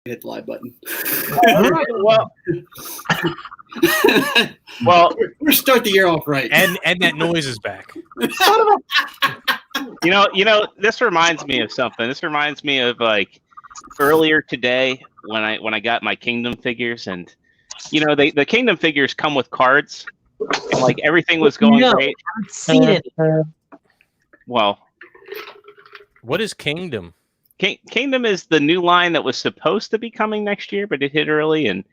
hit the live button. Well, we're start the year off right. And that noise is back. You know, this reminds me of something. This reminds me of like earlier today when I got my Kingdom figures, and you know, the Kingdom figures come with cards, and like everything was going great. I haven't seen it. Well, what is Kingdom? Kingdom is the new line that was supposed to be coming next year, but it hit early. And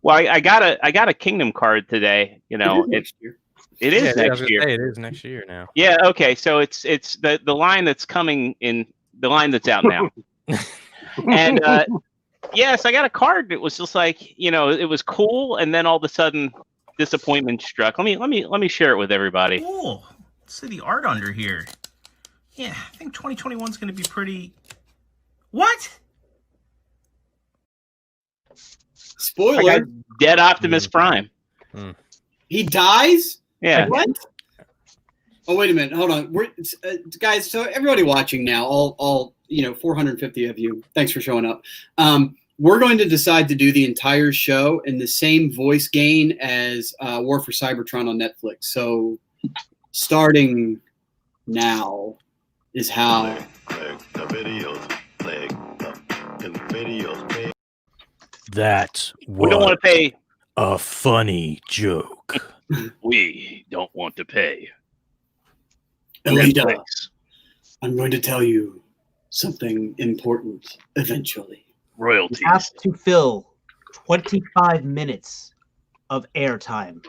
well, I got a Kingdom card today. You know, it is next year. It is next year now. Yeah. Okay. So it's the line that's coming in, the line that's out now. And yes, I got a card. It was just like, you know, it was cool, and then all of a sudden, disappointment struck. Let me share it with everybody. Cool. Let's see the art under here. Yeah, I think 2021 is going to be pretty. What? Spoiler. Dead Optimus Prime. He dies? Yeah. Like, what? Oh, wait a minute. Hold on. We're guys, so everybody watching now, all 450 of you, thanks for showing up. We're going to decide to do the entire show in the same voice gain as War for Cybertron on Netflix. So starting now is how... That's we don't want to pay a funny joke. We don't want to pay. Elita, I'm going to tell you something important eventually. Royalties. You have to fill 25 minutes of airtime.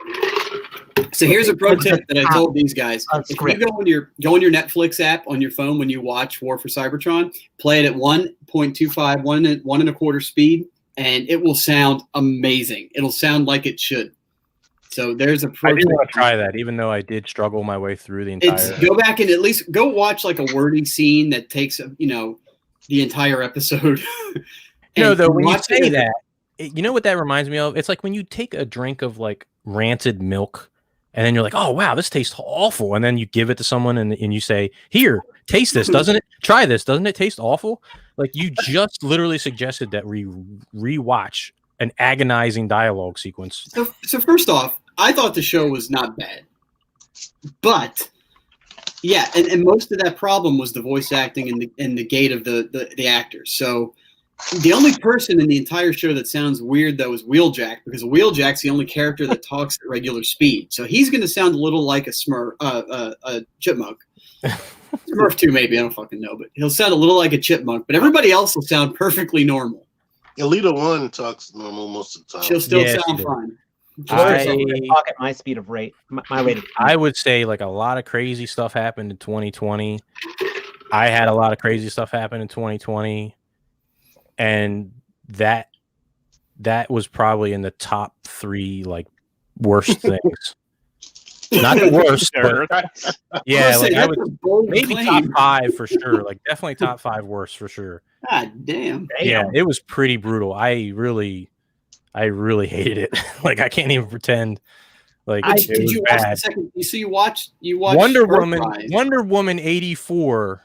So here's a pro tip that I told these guys. If you go on your Netflix app on your phone when you watch War for Cybertron, play it at 1.25, 1.25 speed, and it will sound amazing. It'll sound like it should. So there's a pro I tip. did want to try that, even though I did struggle my way through the entire. Go back and at least go watch like a wordy scene that takes the entire episode. No, though, when you say that, you know what that reminds me of? It's like when you take a drink of like rancid milk, and then you're like, "Oh wow, this tastes awful," and then you give it to someone, and you say, "Here, taste this, doesn't it? Try this, doesn't it taste awful?" Like you just literally suggested that we rewatch an agonizing dialogue sequence. So first off, I thought the show was not bad, but yeah, and most of that problem was the voice acting and the gait of the actors. So the only person in the entire show that sounds weird though is Wheeljack, because Wheeljack's the only character that talks at regular speed. So he's going to sound a little like a chipmunk. Smurf too, maybe, I don't fucking know, but he'll sound a little like a chipmunk. But everybody else will sound perfectly normal. Elita 1 talks normal most of the time. She'll still sound fine. I talk at my speed of rate. My rate of I would say like a lot of crazy stuff happened in 2020. I had a lot of crazy stuff happen in 2020, and that was probably in the top 3 like worst things. Not the worst, but yeah, like I would maybe top 5 for sure. Like definitely top 5 worst for sure. God damn. Yeah, it was pretty brutal. I really hated it. Like I can't even pretend. Like did you watch the second? So you watched Wonder Woman 84.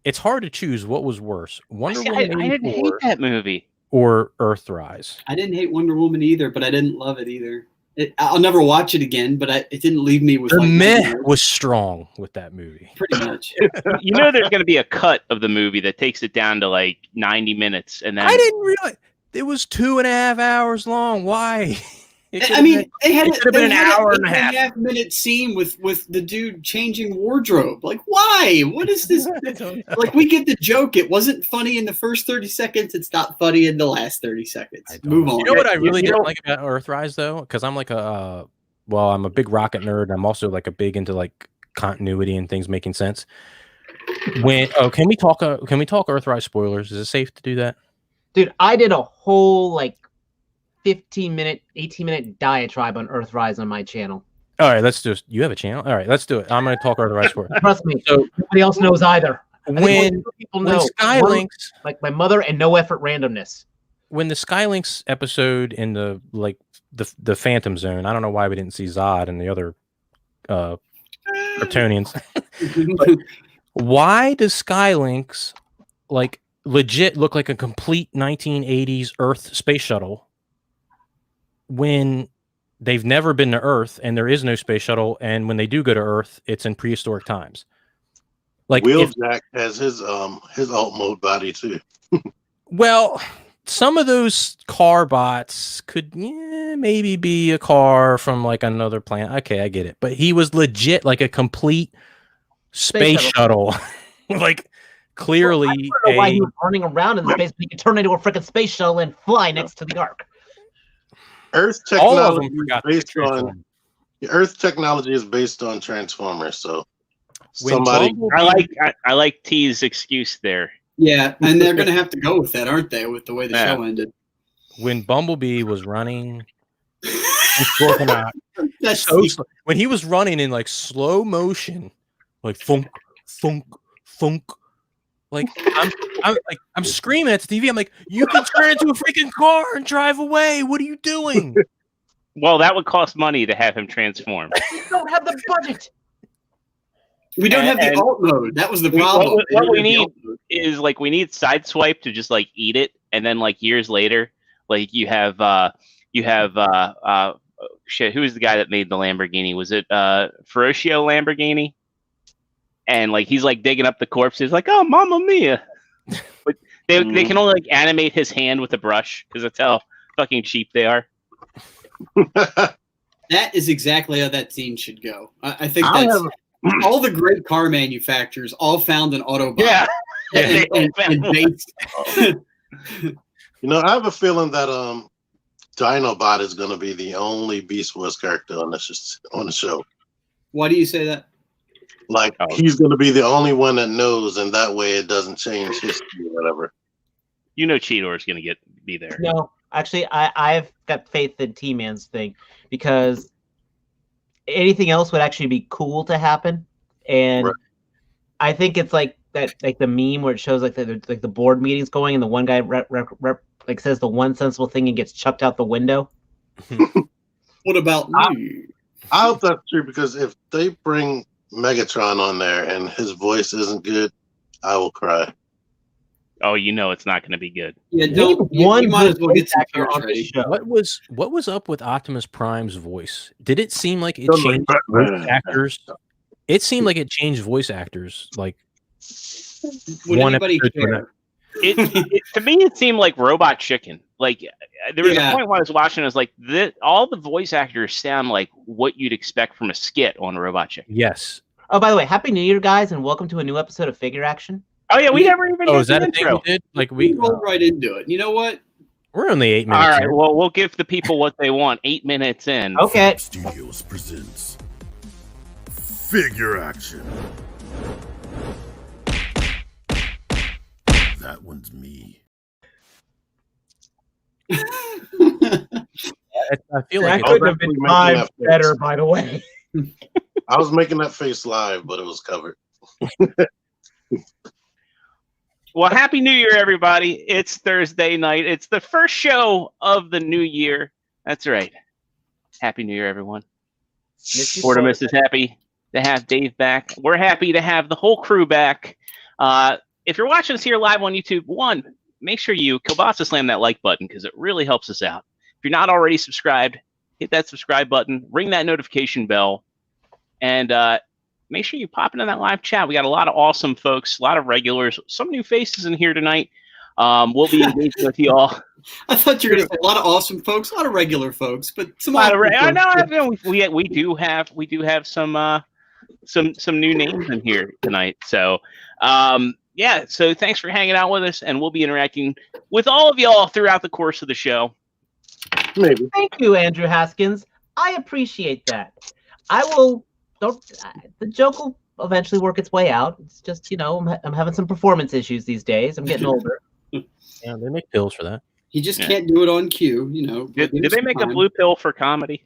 It's hard to choose what was worse. Wonder Woman 84 I didn't hate that movie. Or Earthrise. I didn't hate Wonder Woman either, but I didn't love it either. I'll never watch it again, but it didn't leave me with. The meh was strong with that movie. Pretty much. You know, there's going to be a cut of the movie that takes it down to like 90 minutes, and then I didn't realize it was 2.5 hours long. Why? They had an hour and a half. 1.5-minute scene with the dude changing wardrobe. Like, why? What is this? Like, we get the joke. It wasn't funny in the first 30 seconds. It's not funny in the last 30 seconds. Move on. You know what I really didn't like about Earthrise though? Because I'm like I'm a big rocket nerd. I'm also like a big into like continuity and things making sense. Can we talk Earthrise spoilers? Is it safe to do that? Dude, I did a whole like 15-minute, 18-minute diatribe on Earthrise on my channel. All right, let's do it. You have a channel? All right, let's do it. I'm going to talk Earthrise for it. Trust me, so nobody else knows either. When Skylinks, like my mother and no effort randomness. When the Skylinks episode in the Phantom Zone, I don't know why we didn't see Zod and the other Kryptonians. Why does Skylinks like legit look like a complete 1980s Earth space shuttle when they've never been to Earth and there is no space shuttle, and when they do go to Earth, it's in prehistoric times. Like Wheeljack has his alt mode body too. Well, some of those car bots could maybe be a car from like another planet. Okay, I get it. But he was legit like a complete space shuttle. Like clearly, I don't know why he was running around in space, but he could turn into a freaking space shuttle and fly next to the Ark. Earth technology is based on Transformers, so somebody. I like T's excuse there. Yeah, and they're going to have to go with that, aren't they? With the way the show ended. When Bumblebee was running, when he was running in like slow motion, like funk, funk, funk. Like I'm screaming at the TV. I'm like, you can turn into a freaking car and drive away. What are you doing? Well, that would cost money to have him transform. We don't have the budget. We don't have the alt mode. That was the problem. What we need is like we need Sideswipe to just like eat it, and then like years later, like you have shit. Who was the guy that made the Lamborghini? Was it Ferruccio Lamborghini? And like he's like digging up the corpses, like, oh, Mamma Mia! But they can only like animate his hand with a brush because that's how fucking cheap they are. That is exactly how that scene should go. I think that's all the great car manufacturers all found an Autobot. Yeah, and based. You know, I have a feeling that Dinobot is going to be the only Beast Wars character on the show. Why do you say that? Like he's going to be the only one that knows, and that way it doesn't change history or whatever. You know, Cheetor is going to be there. No, actually, I've got faith in T-Man's thing because anything else would actually be cool to happen, and I think it's like that, like the meme where it shows like the board meetings going, and the one guy like says the one sensible thing and gets chucked out the window. What about me? I hope that's true, because if they bring Megatron on there and his voice isn't good, I will cry. Oh, you know it's not going to be good. Yeah, you might as well get some characters ready. What was up with Optimus Prime's voice? Did it seem like it changed voice actors? It seemed like it changed voice actors. Like would anybody care? To me, it seemed like Robot Chicken. Like there was a point when I was watching, I was like, all the voice actors sound like what you'd expect from a skit on Robot Chicken. Yes. Oh, by the way, Happy New Year, guys, and welcome to a new episode of Figure Action. Oh yeah, we never even. Oh, is that a thing we did? Like we rolled right into it. You know what? We're only 8 minutes. All right. Well, we'll give the people what they want. 8 minutes in. Okay. Studios presents Figure Action. That one's me. I feel like that could have been timed better, by the way. I was making that face live, but it was covered. Well, Happy New Year, everybody. It's Thursday night. It's the first show of the new year. That's right. Happy New Year, everyone. Fortimus is happy to have Dave back. We're happy to have the whole crew back. If you're watching us here live on YouTube, make sure you kielbasa slam that like button because it really helps us out. If you're not already subscribed, hit that subscribe button, ring that notification bell, and make sure you pop into that live chat. We got a lot of awesome folks, a lot of regulars, some new faces in here tonight. We'll be engaging with you all. I thought you were going to say a lot of awesome folks, a lot of regular folks, but some we do have some new names in here tonight. So so thanks for hanging out with us, and we'll be interacting with all of y'all throughout the course of the show. Maybe. Thank you, Andrew Haskins. I appreciate that. The joke will eventually work its way out. It's just, I'm having some performance issues these days. I'm getting older. Yeah, they make pills for that. You just can't do it on cue, Did they make a blue pill for comedy?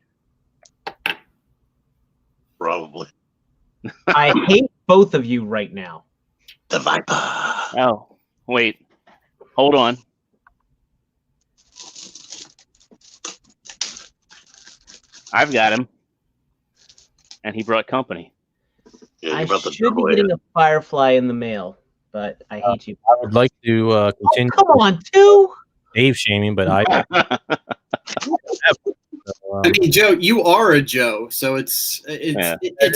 Probably. I hate both of you right now. The Viper. Oh, wait. Hold on. I've got him. And he brought company. Yeah, I should be getting a Firefly in the mail. but I hate you. I would like to continue. Come on, 2. Dave shaming, but I. I mean, Joe, you are a Joe, so it's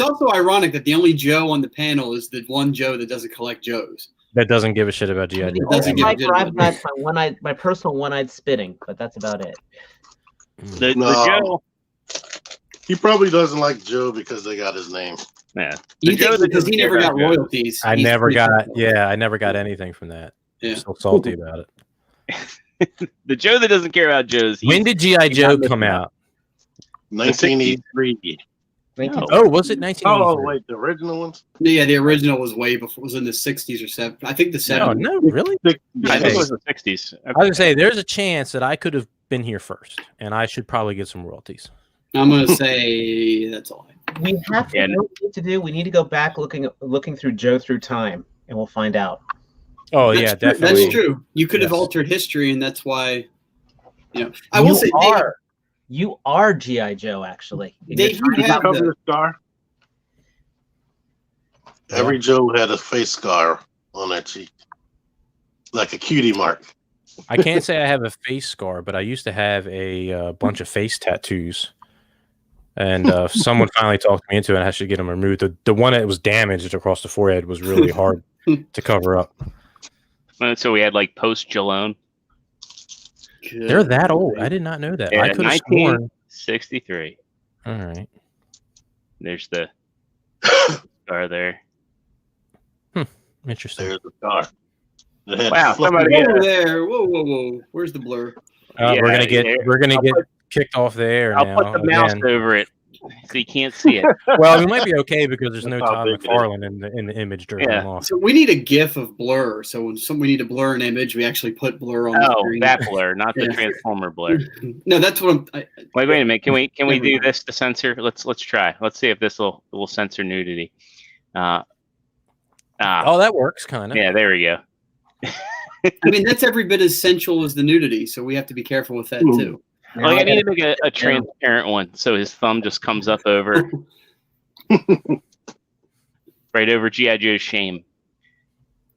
also ironic that the only Joe on the panel is the one Joe that doesn't collect Joes. That doesn't give a shit about GI Joe. Doesn't give a shit I've about got my personal one-eyed spitting, but that's about it. The Joe. He probably doesn't like Joe because they got his name. Yeah. You think because he never got royalties. I never got anything from that. Yeah. I'm so salty about it. The Joe that doesn't care about Joe's. When did GI Joe come out? 1983. Oh, was it 1983? Oh, wait, the original ones? Yeah, the original was way before. Was in the 60s or 70s. I think the 70s. No, really? I think it was the 60s. Okay. I was gonna say there's a chance that I could have been here first, and I should probably get some royalties. I'm gonna say that's all. We have to know what we need to do. We need to go back looking through Joe through time, and we'll find out. Oh That's yeah, true. definitely. That's true. You could have Yes. altered history, and that's why. I will say, You are G.I. Joe, actually. Dave, you Did you have cover the, the scar? Every Joe had a face scar on their cheek, like a cutie mark. I can't say I have a face scar, but I used to have a bunch of face tattoos. And someone finally talked me into it. I should get them removed. The one that was damaged across the forehead was really hard to cover up. So we had like post Jalone. They're that old. I did not know that. Yeah, I could have sworn. 1963. All right. There's the scar there. Interesting. There's the scar. Wow, somebody Whoa there. Whoa. Where's the blur? Yeah, we're gonna get kicked off the air I'll now. put the mouse over it so you can't see it. Well, it might be okay because there's no That's how Todd big it is. McFarlane in the image during Yeah. them off. So we need a GIF of blur. So when we need to blur an image, we actually put blur on the Oh, screen. that blur, not the Yeah. Transformer blur. No, that's what I'm. Wait a minute. Can we Never do mind. this to censor? Let's try. Let's see if this will censor nudity. Oh, that works kind of. Yeah, there we go. I mean, that's every bit as sensual as the nudity, so we have to be careful with that too. Like I need to make a transparent one so his thumb just comes up over right over G.I. Joe's shame.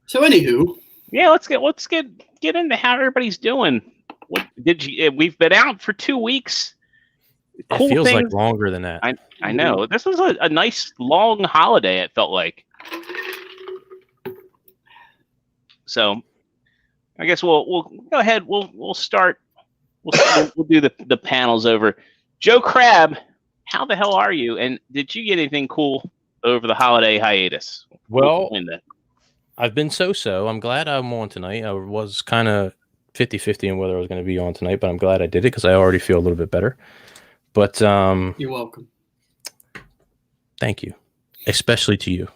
So, anywho, Yeah, let's get into how everybody's doing. What did you? We've been out for 2 weeks. It feels like longer than that. I know. This was a nice long holiday. It felt like. So, I guess we'll go ahead. We'll start. We'll do the panels over. Joe Crab, how the hell are you? And did you get anything cool over the holiday hiatus? Well, I've been so. I'm glad I'm on tonight. I was kind of 50-50 on whether I was going to be on tonight, but I'm glad I did it because I already feel a little bit better. But you're welcome. Thank you, especially to you.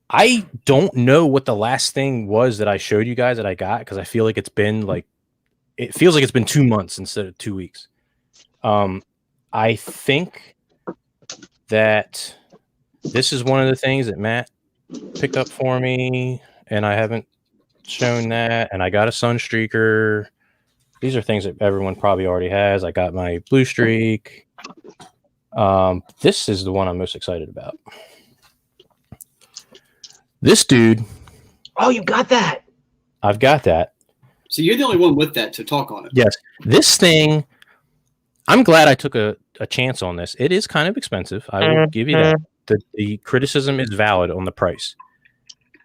I don't know what the last thing was that I showed you guys that I got because I feel like it feels like it's been 2 months instead of 2 weeks. I think that this is one of the things that Matt picked up for me, and I haven't shown that. And I got a Sunstreaker. These are things that everyone probably already has. I got my Blue Streak. This is the one I'm most excited about. This dude. Oh, you got that. I've got that. So you're the only one with that to talk on it. Yes. This thing, I'm glad I took a chance on this. It is kind of expensive. I will give you that. The criticism is valid on the price.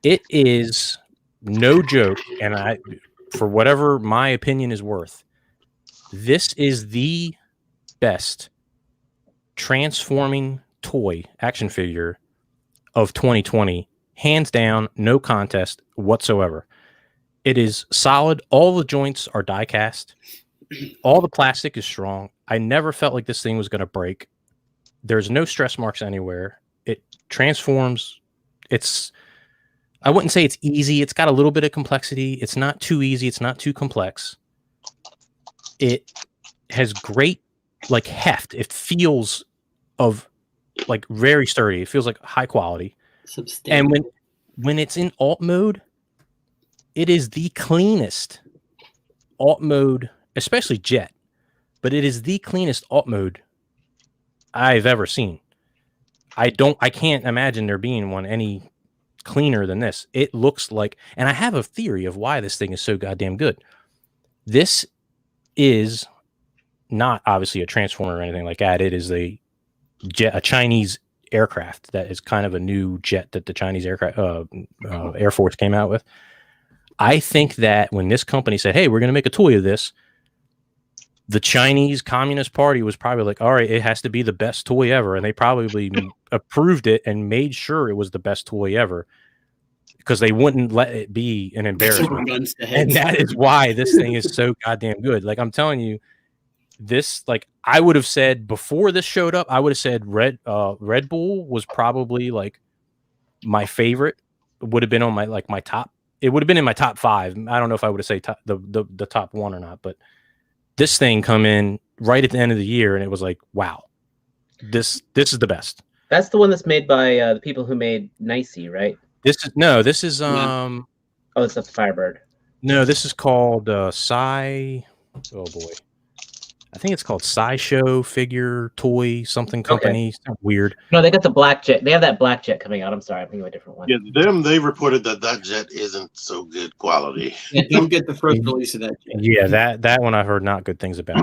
It is no joke, and for whatever my opinion is worth, this is the best transforming toy action figure of 2020. Hands down, no contest whatsoever. It is solid. All the joints are die cast. All the plastic is strong. I never felt like this thing was going to break. There's no stress marks anywhere. It transforms. I wouldn't say it's easy. It's got a little bit of complexity. It's not too easy. It's not too complex. It has great heft. It feels very sturdy. It feels like high quality. Substantial. And when it's in alt mode, it is the cleanest alt mode, especially Jet, but it is the cleanest alt mode I've ever seen. I can't imagine there being one any cleaner than this. It looks like, and I have a theory of why this thing is so goddamn good. This is not obviously a transformer or anything like that. It is a Chinese aircraft that is kind of a new jet that the Chinese Air Force came out with. I think that when this company said, hey, we're going to make a toy of this, the Chinese Communist Party was probably like, all right, it has to be the best toy ever. And they probably approved it and made sure it was the best toy ever because they wouldn't let it be an embarrassment. And that is why this thing is so goddamn good. Like, I'm telling you, this, like, I would have said before this showed up, I would have said Red Bull was probably like my favorite. It would have been on my top. It would have been in my top 5. I don't know if I would have said the top 1 or not, but this thing come in right at the end of the year, and it was like, wow, this is the best. That's the one that's made by the people who made Nicey, right? This is Oh, it's the Firebird. No, this is called Sci. Oh boy, I think it's called SciShow Figure Toy something company. Okay. It's weird. No, they got the black jet. They have that black jet coming out. I'm sorry, I'm thinking of a different one. Yeah, they reported that jet isn't so good quality. Yeah, don't get the first release of that jet. Yeah, that one I've heard not good things about.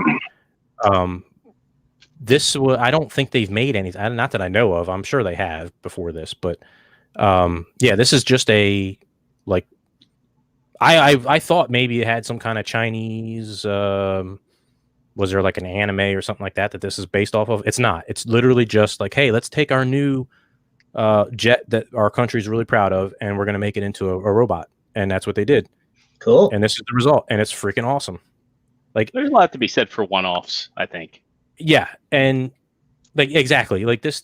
This was, I don't think they've made anything. Not that I know of. I'm sure they have before this, but yeah, this is just a like. I thought maybe it had some kind of Chinese. Was there like an anime or something like that this is based off of? It's not. It's literally just like, hey, let's take our new jet that our country's really proud of, and we're going to make it into a robot. And that's what they did. Cool. And this is the result. And it's freaking awesome. Like, There's a lot to be said for one-offs, I think. Yeah. And like, exactly. Like this,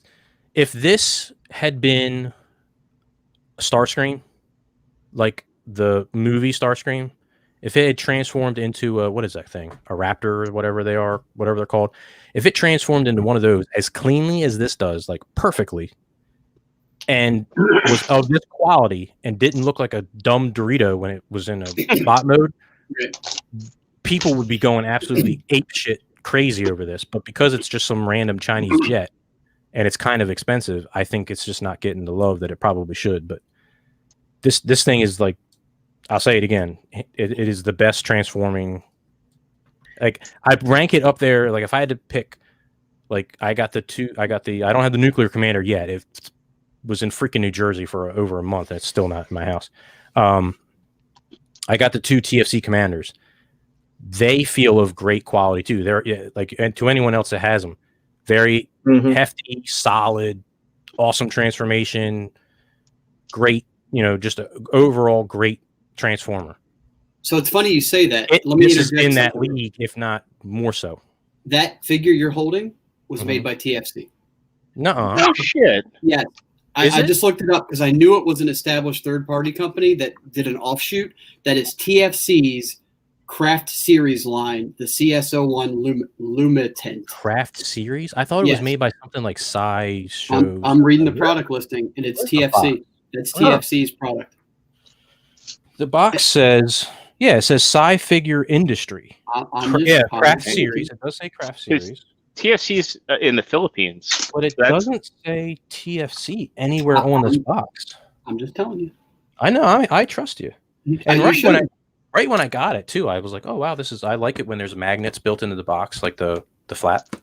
if this had been Starscream, like the movie Starscream, if it had transformed into what is that thing? A raptor or whatever they're called. If it transformed into one of those as cleanly as this does, like perfectly, and was of this quality and didn't look like a dumb Dorito when it was in a bot mode, people would be going absolutely apeshit crazy over this. But because it's just some random Chinese jet and it's kind of expensive, I think it's just not getting the love that it probably should. But this thing is like, I'll say it again. It is the best transforming. Like, I rank it up there. Like, if I had to pick, like, I don't have the nuclear commander yet. It was in freaking New Jersey for over a month. And it's still not in my house. I got the 2 TFC commanders. They feel of great quality too. They're like, and to anyone else that has them, very hefty, solid, awesome transformation. Great, just an overall great transformer. So it's funny you say that. This is in that league, if not more so. That figure you're holding was made by TFC. Nuh-uh. Oh, shit. Yeah. I just looked it up because I knew it was an established third-party company that did an offshoot. That is TFC's Craft Series line, the CS01 Lumitent. Craft Series? I thought it was made by something like SciShow. I'm reading the product listing, and it's TFC. That's TFC's product. The box says, it says Sci-Figure Industry. Craft Series. It does say Craft Series. TFC's in the Philippines. But it doesn't say TFC anywhere on this box. I'm just telling you. I know. I trust you. And right when I got it, too, I was like, oh, wow, I like it when there's magnets built into the box, like the flap.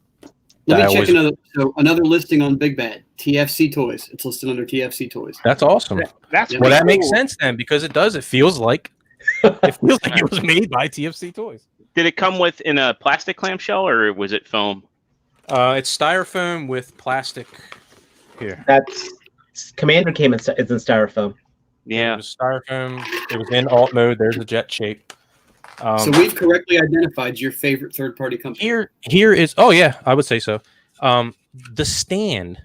Let me check another listing on Big Bad. TFC Toys. It's listed under TFC Toys. That's awesome. That makes sense then, because it does. It feels like it was made by TFC Toys. Did it come in a plastic clamshell or was it foam? It's styrofoam with plastic here. Commander is in styrofoam. Yeah, it was styrofoam. It was in alt mode. There's the jet shape. So we've correctly identified your favorite third-party company. Here is, oh yeah, I would say so. The stand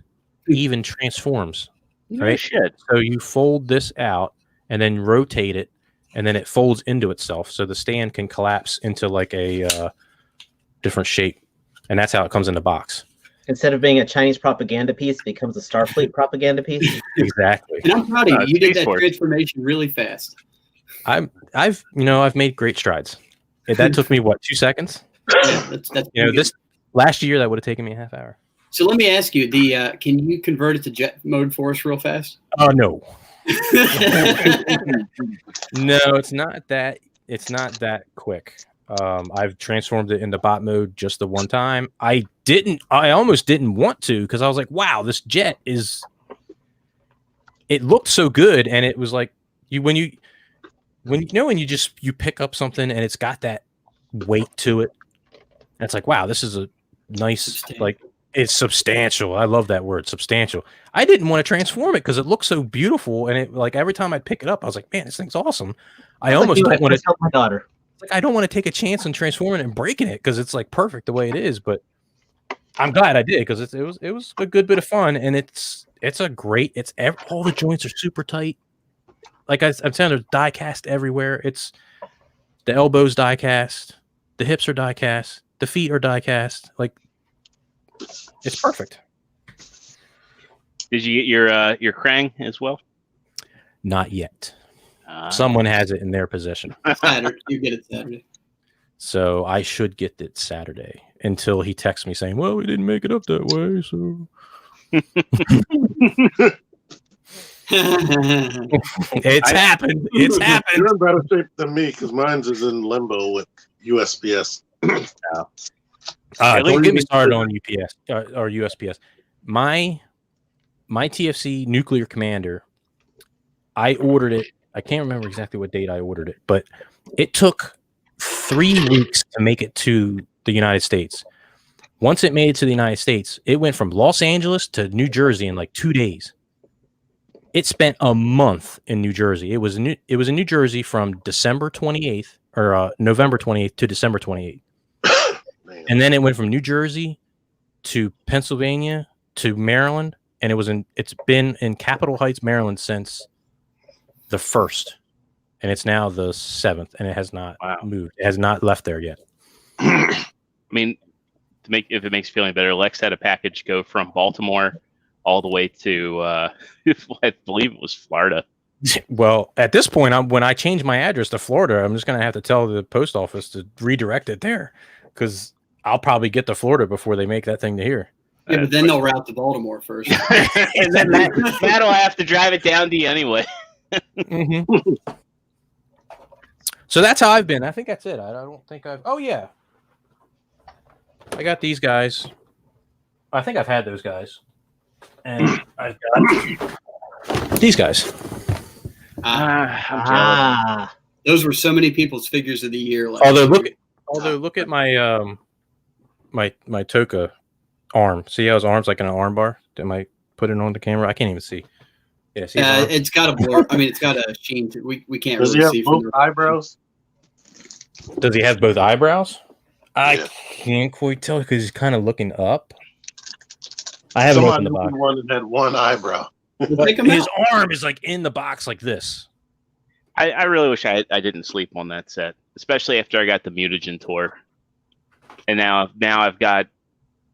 even transforms, right? Shit. So you fold this out and then rotate it, and then it folds into itself. So the stand can collapse into like a different shape, and that's how it comes in the box. Instead of being a Chinese propaganda piece, it becomes a Starfleet propaganda piece. Exactly. And I'm proud of you. You did that transformation really fast. I've made great strides. That took me 2 seconds? Yeah, that's this last year that would have taken me a half hour. So let me ask you, can you convert it to jet mode for us real fast? No. No, it's not that. It's not that quick. I've transformed it into bot mode just the one time. I almost didn't want to because I was like, wow, this jet is. It looked so good, and it was like when you pick up something and it's got that weight to it. And it's like, wow, this is a nice it's substantial. I love that word, substantial. I didn't want to transform it because it looked so beautiful, and it like every time I pick it up, I was like, man, this thing's awesome. I almost don't want to help my daughter. Like, I don't want to take a chance on transforming it and breaking it because it's like perfect the way it is. But I'm glad I did because it was a good bit of fun, and it's a great. All the joints are super tight. Like I'm saying, there's die cast everywhere. It's the elbows die cast, the hips are die cast, the feet are die cast. Like it's perfect. Did you get your Krang as well? Not yet. Someone has it in their possession. Saturday. You get it Saturday. So I should get it Saturday until he texts me saying, well, we didn't make it up that way. So it's happened. It's happened. You're in better shape than me because mine's is in limbo with USPS. Don't get me started on UPS or USPS. My TFC Nuclear Commander, I ordered it. I can't remember exactly what date I ordered it, but it took 3 weeks to make it to the United States. Once it made it to the United States, it went from Los Angeles to New Jersey in like 2 days. It spent a month in New Jersey. It was in New Jersey from December 28th or November 28th to December 28th. And then it went from New Jersey to Pennsylvania to Maryland, and it's been in Capitol Heights, Maryland since the 1st, and it's now the 7th, and it has not moved. It has not left there yet. I mean, if it makes you feeling better, Lex had a package go from Baltimore all the way to I believe it was Florida. Well, at this point, when I change my address to Florida, I'm just going to have to tell the post office to redirect it there because I'll probably get to Florida before they make that thing to here. Yeah, but then they'll route to Baltimore first. And then Matt'll have to drive it down to you anyway. Mm-hmm. So that's how I've been. I think that's it. I don't think I've. Oh yeah, I got these guys. I think I've had those guys, and I've got these guys. Those were so many people's figures of the year. Although look at my my Toka arm. See how his arm's like in an arm bar? Am I put it on the camera? I can't even see. Yeah, it's got a blur. I mean, it's got a sheen. We can't really see. Does he have both eyebrows? Does he have both eyebrows? I can't quite tell because he's kind of looking up. I haven't opened the box. One that had one eyebrow. His arm is like in the box like this. I really wish I didn't sleep on that set, especially after I got the Mutagen tour, and now I've got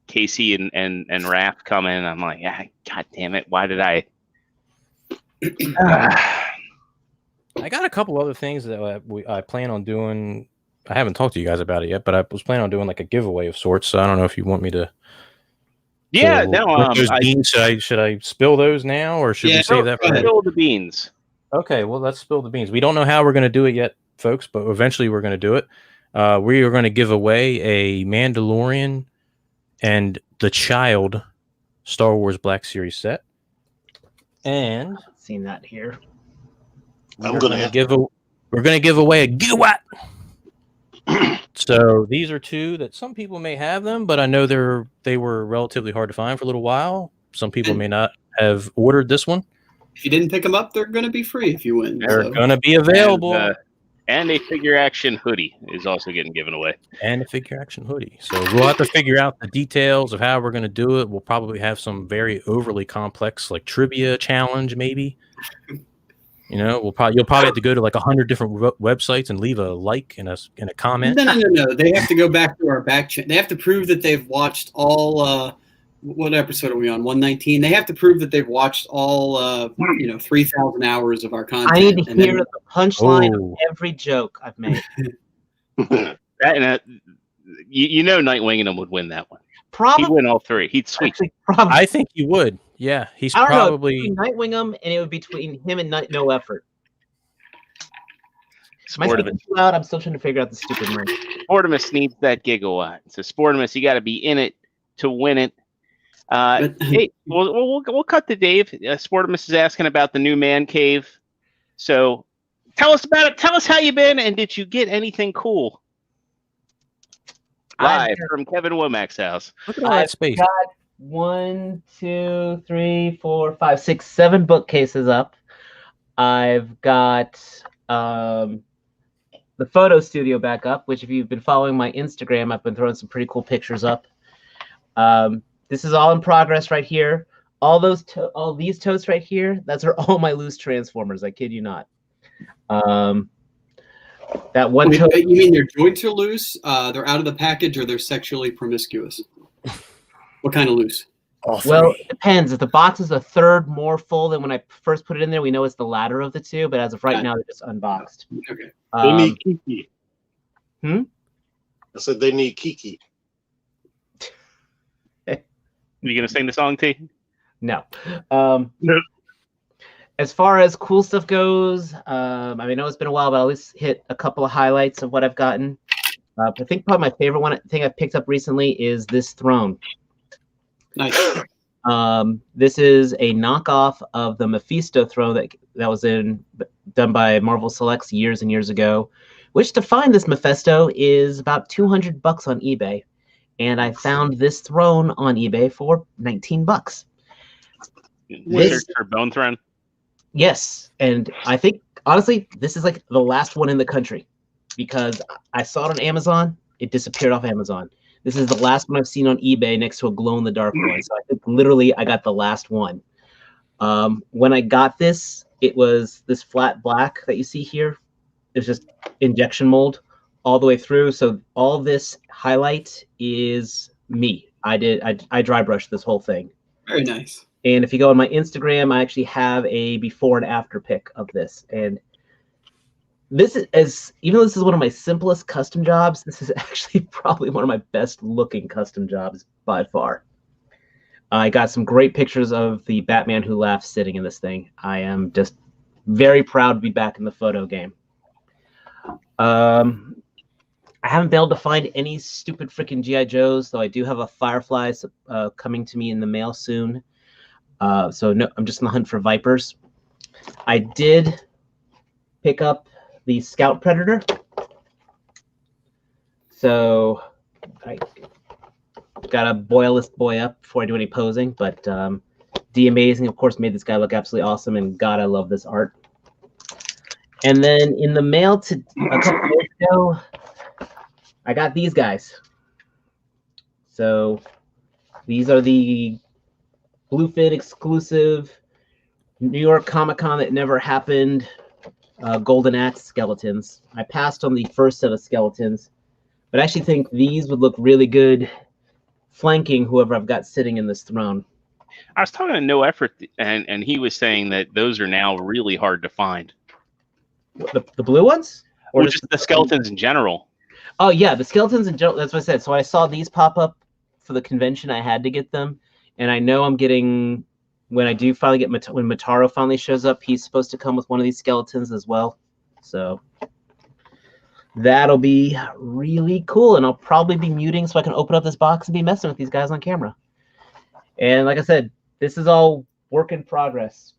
Casey and Raph coming. I'm like, God damn it! Why did I? I got a couple other things that I plan on doing. I haven't talked to you guys about it yet, but I was planning on doing like a giveaway of sorts. So I don't know if you want me to. Yeah, no. Those beans, should I spill those now, or should we save that for spill the beans? Okay, well, let's spill the beans. We don't know how we're going to do it yet, folks, but eventually we're going to do it. We are going to give away a Mandalorian and the Child Star Wars Black Series set. And seen that here. We're going to give away a gigawatt. So these are two that some people may have them, but I know they were relatively hard to find for a little while. Some people may not have ordered this one. If you didn't pick them up, they're going to be free if you win. They're going to be available. And a figure action hoodie is also getting given away. And a figure action hoodie. So we'll have to figure out the details of how we're going to do it. We'll probably have some very overly complex, like trivia challenge, maybe. You know, you'll probably have to go to like 100 different websites and leave a like and a comment. No. They have to go back to our back channel. They have to prove that they've watched all. What episode are we on? 119. They have to prove that they've watched all. 3,000 hours of our content. I need to hear the punchline of every joke I've made. You know, Nightwing and them would win that one. Probably He'd win all three. He'd sweep. actually, probably. I think he would. Yeah, he's I don't probably. know. Nightwing him, and it would be between him and No Effort. Am I speaking too loud? I'm still trying to figure out the stupid mic. Sportimus needs that gigawatt. So Sportimus, you got to be in it to win it. Hey, we'll cut to Dave. Sportimus is asking about the new man cave. So tell us about it. Tell us how you been, and did you get anything cool? Live from Kevin Womack's house. Look at all that space. Got 1, 2, 3, 4, 5, 6, 7 bookcases up. I've got the photo studio back up, which if you've been following my Instagram, I've been throwing some pretty cool pictures up. This is all in progress right here. All these totes right here, those are all my loose Transformers. I kid you not. That one tote. You mean their joints are loose? They're out of the package, or they're sexually promiscuous? What kind of loose? Well, it depends. If the box is a third more full than when I first put it in there, we know it's the latter of the two. But as of right now, they're just unboxed. Okay. They need Kiki. I said they need Kiki. Are you gonna sing the song, T? No. As far as cool stuff goes, I know it's been a while, but I'll at least hit a couple of highlights of what I've gotten. I think probably my favorite thing I've picked up recently is this throne. Nice. This is a knockoff of the Mephisto throne that was done by Marvel Selects years and years ago, which to find this Mephisto is about $200 on eBay. And I found this throne on eBay for $19. Search for Bone Throne. Yes, and I think honestly, this is like the last one in the country because I saw it on Amazon. It disappeared off Amazon. This is the last one I've seen on eBay next to a glow-in-the-dark one. So I think literally I got the last one. When I got this, it was this flat black that you see here. It's just injection mold all the way through. So all this highlight is me. I dry brushed this whole thing. Very nice. And if you go on my Instagram, I actually have a before and after pic of this. And this is, even though this is one of my simplest custom jobs, this is actually probably one of my best looking custom jobs by far. I got some great pictures of the Batman Who Laughs sitting in this thing. I am just very proud to be back in the photo game. I haven't been able to find any stupid freaking G.I. Joes, though I do have a Firefly coming to me in the mail soon. So no, I'm just on the hunt for Vipers. I did pick up the Scout Predator. So I got to boil this boy up before I do any posing. But D Amazing, of course, made this guy look absolutely awesome. And God, I love this art. And then in the mail a couple of days ago, I got these guys. So these are the Bluefin exclusive New York Comic-Con that never happened Golden Axe skeletons. I passed on the first set of skeletons, but I actually think these would look really good flanking whoever I've got sitting in this throne. I was talking to No Effort, and he was saying that those are now really hard to find. The blue ones? Or just the skeletons in general? Oh, yeah, the skeletons in general. That's what I said. So I saw these pop up for the convention. I had to get them. And I know I'm getting, when I do finally get, when Mataro finally shows up, he's supposed to come with one of these skeletons as well. So that'll be really cool. And I'll probably be muting so I can open up this box and be messing with these guys on camera. And like I said, this is all work in progress.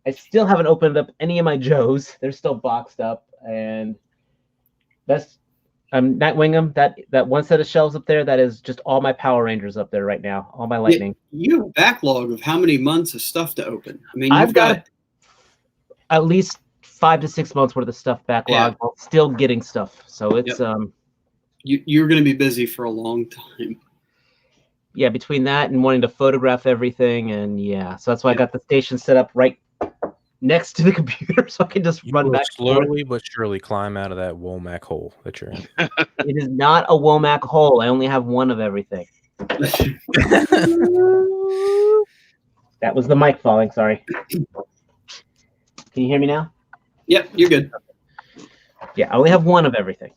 I still haven't opened up any of my Joes. They're still boxed up. And that's, I'm Nightwing them. That one set of shelves up there, that is just all my Power Rangers up there right now. All my Lightning. You have a backlog of how many months of stuff to open? I mean, I've got at least 5 to 6 months worth of stuff backlog. While still getting stuff. So it's you're going to be busy for a long time. Yeah, between that and wanting to photograph everything, and so that's why I got the station set up right next to the computer, so I can just run back slowly but surely climb out of that Womack hole that you're in. It is not a Womack hole. I only have one of everything. That was the mic falling. Sorry. Can you hear me now? Yep, you're good. Yeah, I only have one of everything.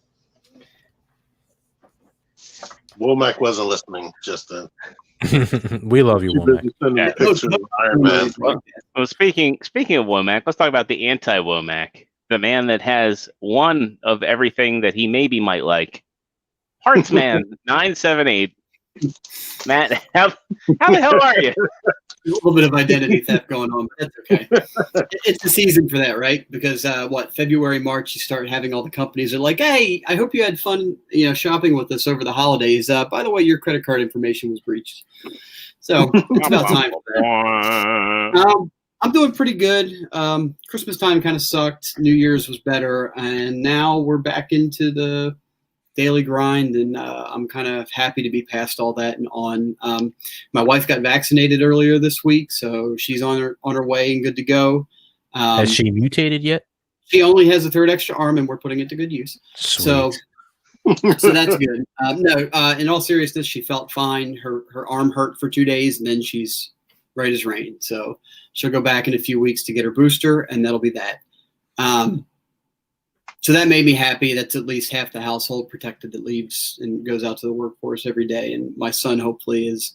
Womack wasn't listening just then. We love you, She Womack. busy sending Yeah. me pictures of Iron Man. Well, speaking of Womack, let's talk about the anti-Womack, the man that has one of everything that he maybe might like. Partsman 978. Matt, how the hell are you? A little bit of identity theft going on, but that's okay. It's the season for that, right? Because February, March, you start having all the companies are like, "Hey, I hope you had fun, shopping with us over the holidays. By the way, your credit card information was breached." So it's about time for that. I'm doing pretty good. Christmas time kind of sucked. New Year's was better, and now we're back into the daily grind, and I'm kind of happy to be past all that and on. My wife got vaccinated earlier this week, so she's on her way and good to go. Has she mutated yet? She only has a third extra arm, and we're putting it to good use. Sweet. So that's good. In all seriousness, she felt fine. Her arm hurt for 2 days, and then she's right as rain. So she'll go back in a few weeks to get her booster, and that'll be that. So that made me happy. That's at least half the household protected that leaves and goes out to the workforce every day. And my son hopefully is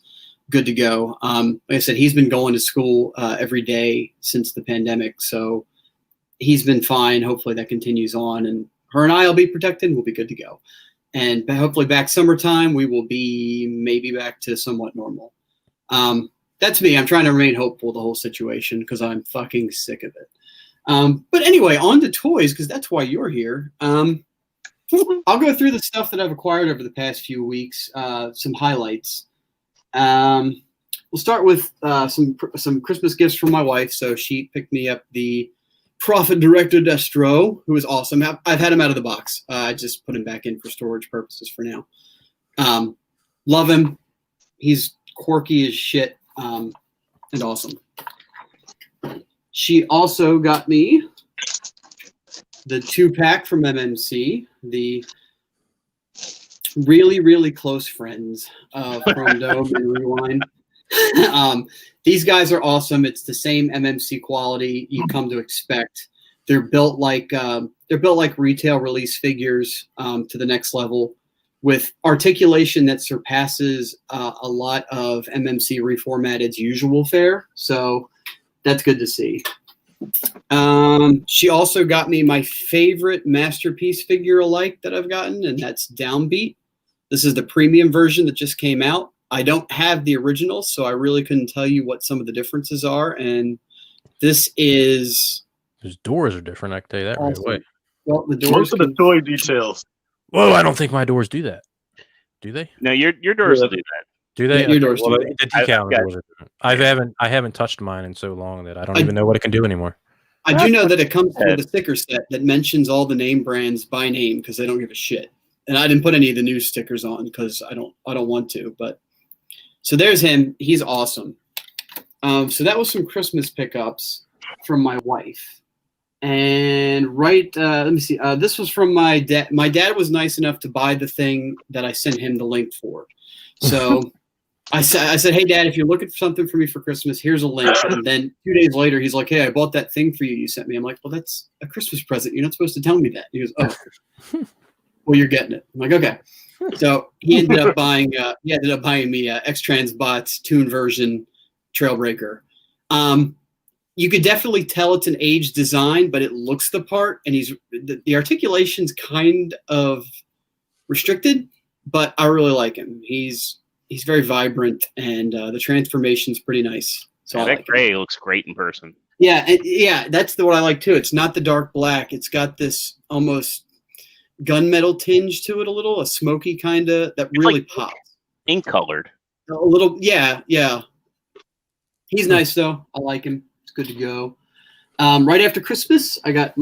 good to go. Like I said, he's been going to school every day since the pandemic. So he's been fine. Hopefully that continues on. And her and I will be protected and we'll be good to go. And hopefully back summertime, we will be maybe back to somewhat normal. That's me. I'm trying to remain hopeful the whole situation because I'm fucking sick of it. But anyway, on to toys, because that's why you're here. I'll go through the stuff that I've acquired over the past few weeks, some highlights. We'll start with some Christmas gifts from my wife. So she picked me up the Prophet Director Destro, who is awesome. I've had him out of the box. I just put him back in for storage purposes for now. Love him. He's quirky as shit and awesome. She also got me the 2-pack from MMC, the really, really close friends of Chrome Dome and Rewind. These guys are awesome. It's the same MMC quality you come to expect. They're built like retail release figures to the next level, with articulation that surpasses a lot of MMC reformated's usual fare. So that's good to see. She also got me my favorite masterpiece figure alike that I've gotten, and that's Downbeat. This is the premium version that just came out. I don't have the original, so I really couldn't tell you what some of the differences are. And this is... His doors are different, I can tell you that awesome. right away. Well, the doors Most of the toy details. Whoa, I don't think my doors do that. Do they? No, your doors will do that. Do they? Yeah, your doors do the decal doors are different. I haven't touched mine in so long that I don't even know what it can do anymore. I do know that it comes with a sticker set that mentions all the name brands by name because they don't give a shit. And I didn't put any of the new stickers on because I don't want to. But so there's him. He's awesome. So that was some Christmas pickups from my wife. And let me see. This was from my dad. My dad was nice enough to buy the thing that I sent him the link for. So I said, hey, Dad, if you're looking for something for me for Christmas, here's a link. And then 2 days later, he's like, hey, I bought that thing for you sent me. I'm like, well, that's a Christmas present. You're not supposed to tell me that. He goes, oh, well, you're getting it. I'm like, okay. So he ended up buying me X-Transbot's Toon version Trailbreaker. You could definitely tell it's an aged design, but it looks the part, and the articulation's kind of restricted, but I really like him. He's very vibrant, and the transformation's pretty nice. So that gray looks great in person. Yeah, that's what I like too. It's not the dark black. It's got this almost gunmetal tinge to it, a little, a smoky kind of that really like pops. Ink colored. A little, yeah. He's nice though. I like him. It's good to go. Right after Christmas, I got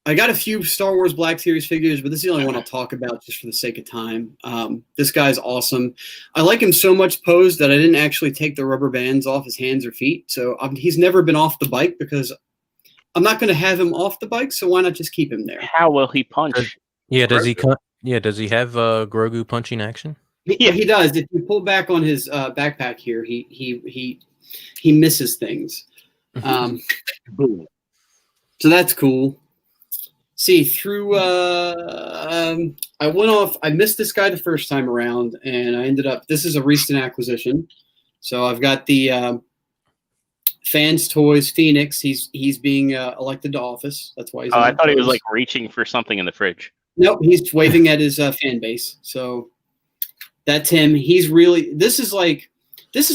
a few Star Wars Black Series figures, but this is the only one I'll talk about just for the sake of time. This guy's awesome. I like him so much posed that I didn't actually take the rubber bands off his hands or feet. So he's never been off the bike because I'm not going to have him off the bike. So why not just keep him there? How will he punch? Does he have Grogu punching action? Yeah, he does. If you pull back on his backpack here, he misses things. So that's cool. See, through I went off. I missed this guy the first time around, and I ended up. This is a recent acquisition, so I've got the Fans Toys Phoenix. He's being elected to office. That's why he's. Oh, I thought he was like reaching for something in the fridge. Nope, he's waving at his fan base. So that's him. He's really. This is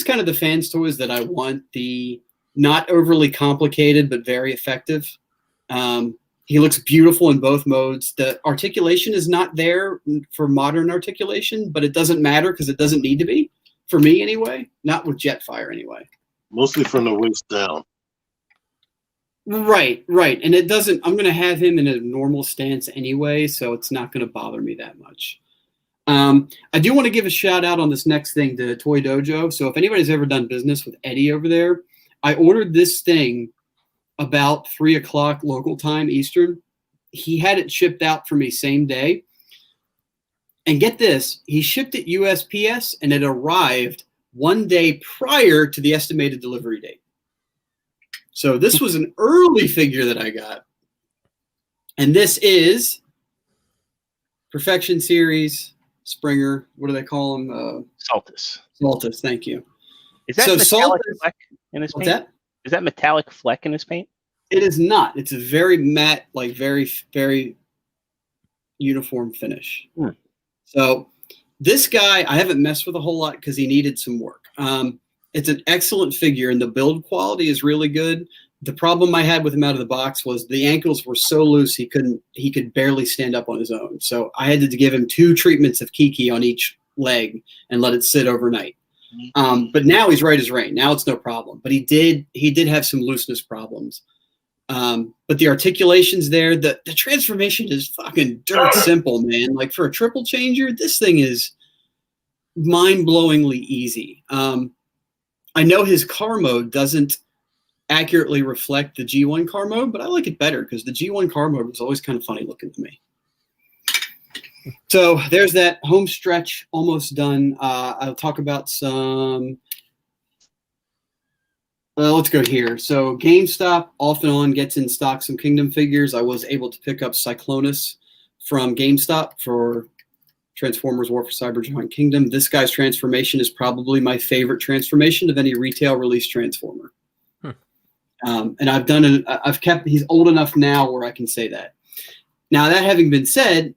kind of the Fans Toys that I want. The not overly complicated but very effective. He looks beautiful in both modes. The articulation is not there for modern articulation, but it doesn't matter because it doesn't need to be, for me anyway. Not with Jetfire anyway. Mostly from the waist down. Right. And it doesn't. I'm going to have him in a normal stance anyway, so it's not going to bother me that much. I do want to give a shout out on this next thing to Toy Dojo. So if anybody's ever done business with Eddie over there, I ordered this thing about 3 o'clock local time Eastern. He had it shipped out for me same day. And get this, he shipped it USPS and it arrived 1 day prior to the estimated delivery date. So this was an early figure that I got. And this is Perfection Series Springer. What do they call him? Saltus. Saltus, thank you. Is that So metallic Saltus- fleck in his What's paint? that? Is that metallic fleck in his paint? It is not. It's a very matte, like very, very uniform finish. So this guy, I haven't messed with a whole lot because he needed some work. It's an excellent figure, and the build quality is really good. The problem I had with him out of the box was the ankles were so loose he could barely stand up on his own. So I had to give him 2 treatments of Kiki on each leg and let it sit overnight. But now he's right as rain. Now it's no problem. But he did have some looseness problems. But the articulation's there. The transformation is fucking dirt simple, man. Like for a triple changer, this thing is mind-blowingly easy. I know his car mode doesn't accurately reflect the G1 car mode, but I like it better because the G1 car mode was always kind of funny looking to me. So there's that home stretch almost done. I'll talk about some. Let's go here. So GameStop off and on gets in stock some Kingdom figures. I was able to pick up Cyclonus from GameStop for Transformers War for Cybergiant Kingdom. This guy's transformation is probably my favorite transformation of any retail release Transformer. And I've done it. He's old enough now where I can say that. Now, that having been said,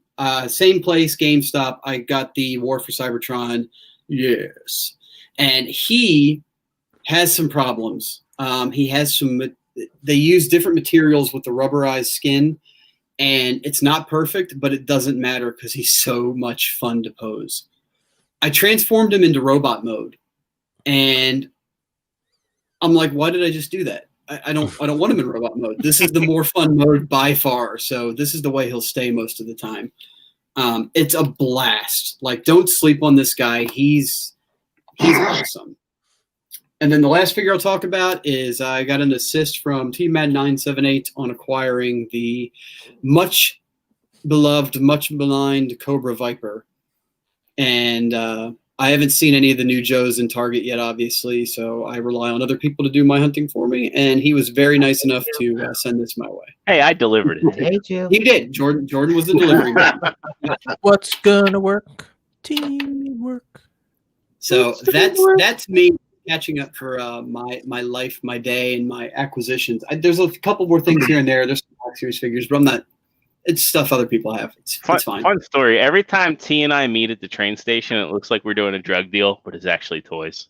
same place, GameStop, I got the War for Cybertron. Yes. And he has some problems. He has they use different materials with the rubberized skin, and it's not perfect, but it doesn't matter because he's so much fun to pose. I transformed him into robot mode, and I'm like, why did I just do that? I don't want him in robot mode. This is the more fun mode by far. So this is the way he'll stay most of the time. It's a blast. Like, don't sleep on this guy. He's awesome. And then the last figure I'll talk about is I got an assist from Team Mad 978 on acquiring the much beloved, much maligned Cobra Viper. And I haven't seen any of the new Joes in Target yet, obviously, so I rely on other people to do my hunting for me. And he was very nice enough to send this my way. Hey, I delivered it. Hey, Joe. He did. Jordan was the delivery man. What's gonna work? Teamwork. So that's me catching up for my life, my day, and my acquisitions. There's a couple more things here and there. There's some Black Series figures, but I'm not. It's stuff other people have. It's fine. Fun story. Every time T and I meet at the train station, it looks like we're doing a drug deal, but it's actually toys.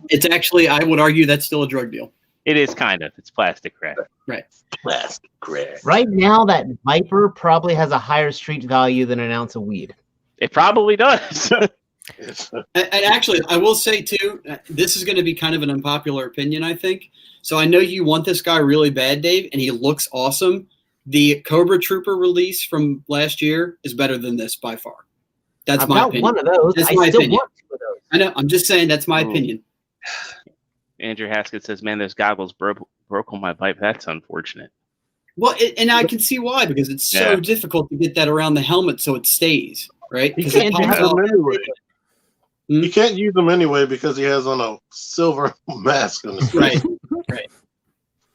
It's actually, I would argue, that's still a drug deal. It is kind of. It's plastic crap. Right. Plastic crap. Right now, that Viper probably has a higher street value than an ounce of weed. It probably does. And actually, I will say, too, this is going to be kind of an unpopular opinion, I think. So I know you want this guy really bad, Dave, and he looks awesome. The Cobra Trooper release from last year is better than this by far. That's I've my got opinion. one of those. That's I my still opinion. want 2 of those. I know. I'm just saying that's my opinion. Andrew Haskett says, man, those goggles broke on my bike. That's unfortunate. Well, and I can see why, because it's so difficult to get that around the helmet so it stays, right? You can't use them anyway. You can't use them anyway because he has on a silver mask on his face. Right.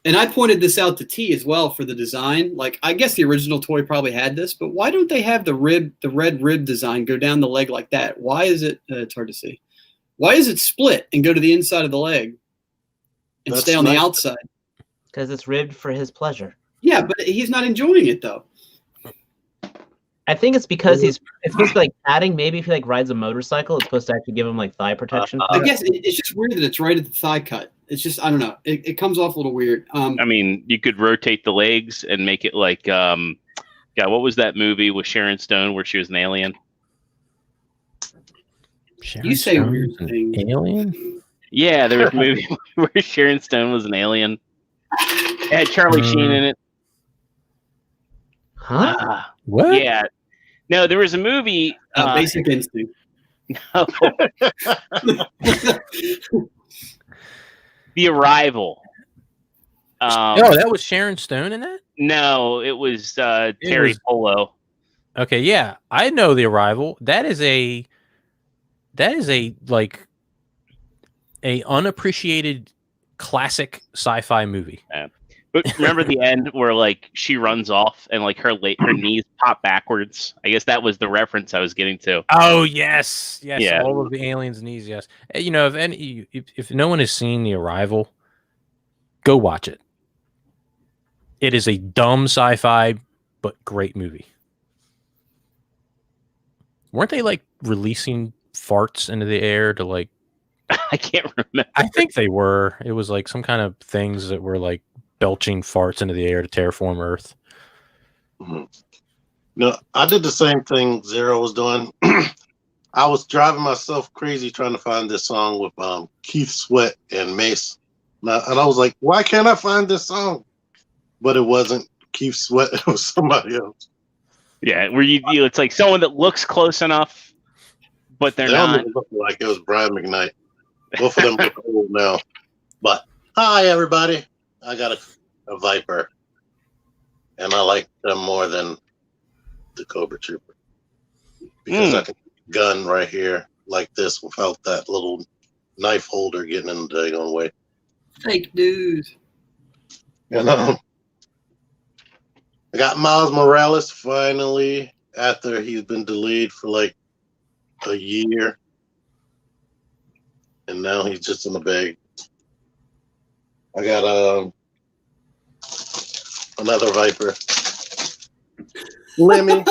And I pointed this out to T as well for the design. Like, I guess the original toy probably had this, but why don't they have the red rib design go down the leg like that? Why is it? It's hard to see. Why is it split and go to the inside of the leg and stay on the outside? Because it's ribbed for his pleasure. Yeah, but he's not enjoying it though. I think it's because it's supposed to be like padding. Maybe if he like rides a motorcycle, it's supposed to actually give him like thigh protection. I guess it's just weird that it's right at the thigh cut. It's just, I don't know. It comes off a little weird. I mean, you could rotate the legs and make it like, God, what was that movie with Sharon Stone where she was an alien? You say weird things. Alien? Yeah, there was a movie where Sharon Stone was an alien. It had Charlie Sheen in it. Huh? What? Yeah. No, there was a movie. Basic Instinct. No. The Arrival. Oh, that was Sharon Stone in that? No, it was Terry Polo. Okay, yeah, I know The Arrival. That is a like a unappreciated classic sci-fi movie. Yeah. But remember the end where like she runs off and like her knees pop backwards? I guess that was the reference I was getting to. Oh yes, Yeah. all of the aliens' knees. Yes, you know, if no one has seen The Arrival, go watch it. It is a dumb sci-fi but great movie. Weren't they like releasing farts into the air to like? I can't remember. I think they were. It was like some kind of things that were like belching farts into the air to terraform Earth. Mm-hmm. No, I did the same thing Zero was doing. I was driving myself crazy trying to find this song with Keith Sweat and Mace. And I was like, why can't I find this song? But it wasn't Keith Sweat. It was somebody else. Yeah, where you it's like someone that looks close enough, but they're not. Like it was Brian McKnight. Both of them look old now. But hi, everybody. I got a Viper. And I like them more than the Cobra Trooper. Because I can gun right here like this without that little knife holder getting in the daggone way. Fake news. You know? I got Miles Morales finally after he's been delayed for like a year. And now he's just in the bag. I got another Viper. Lemmy.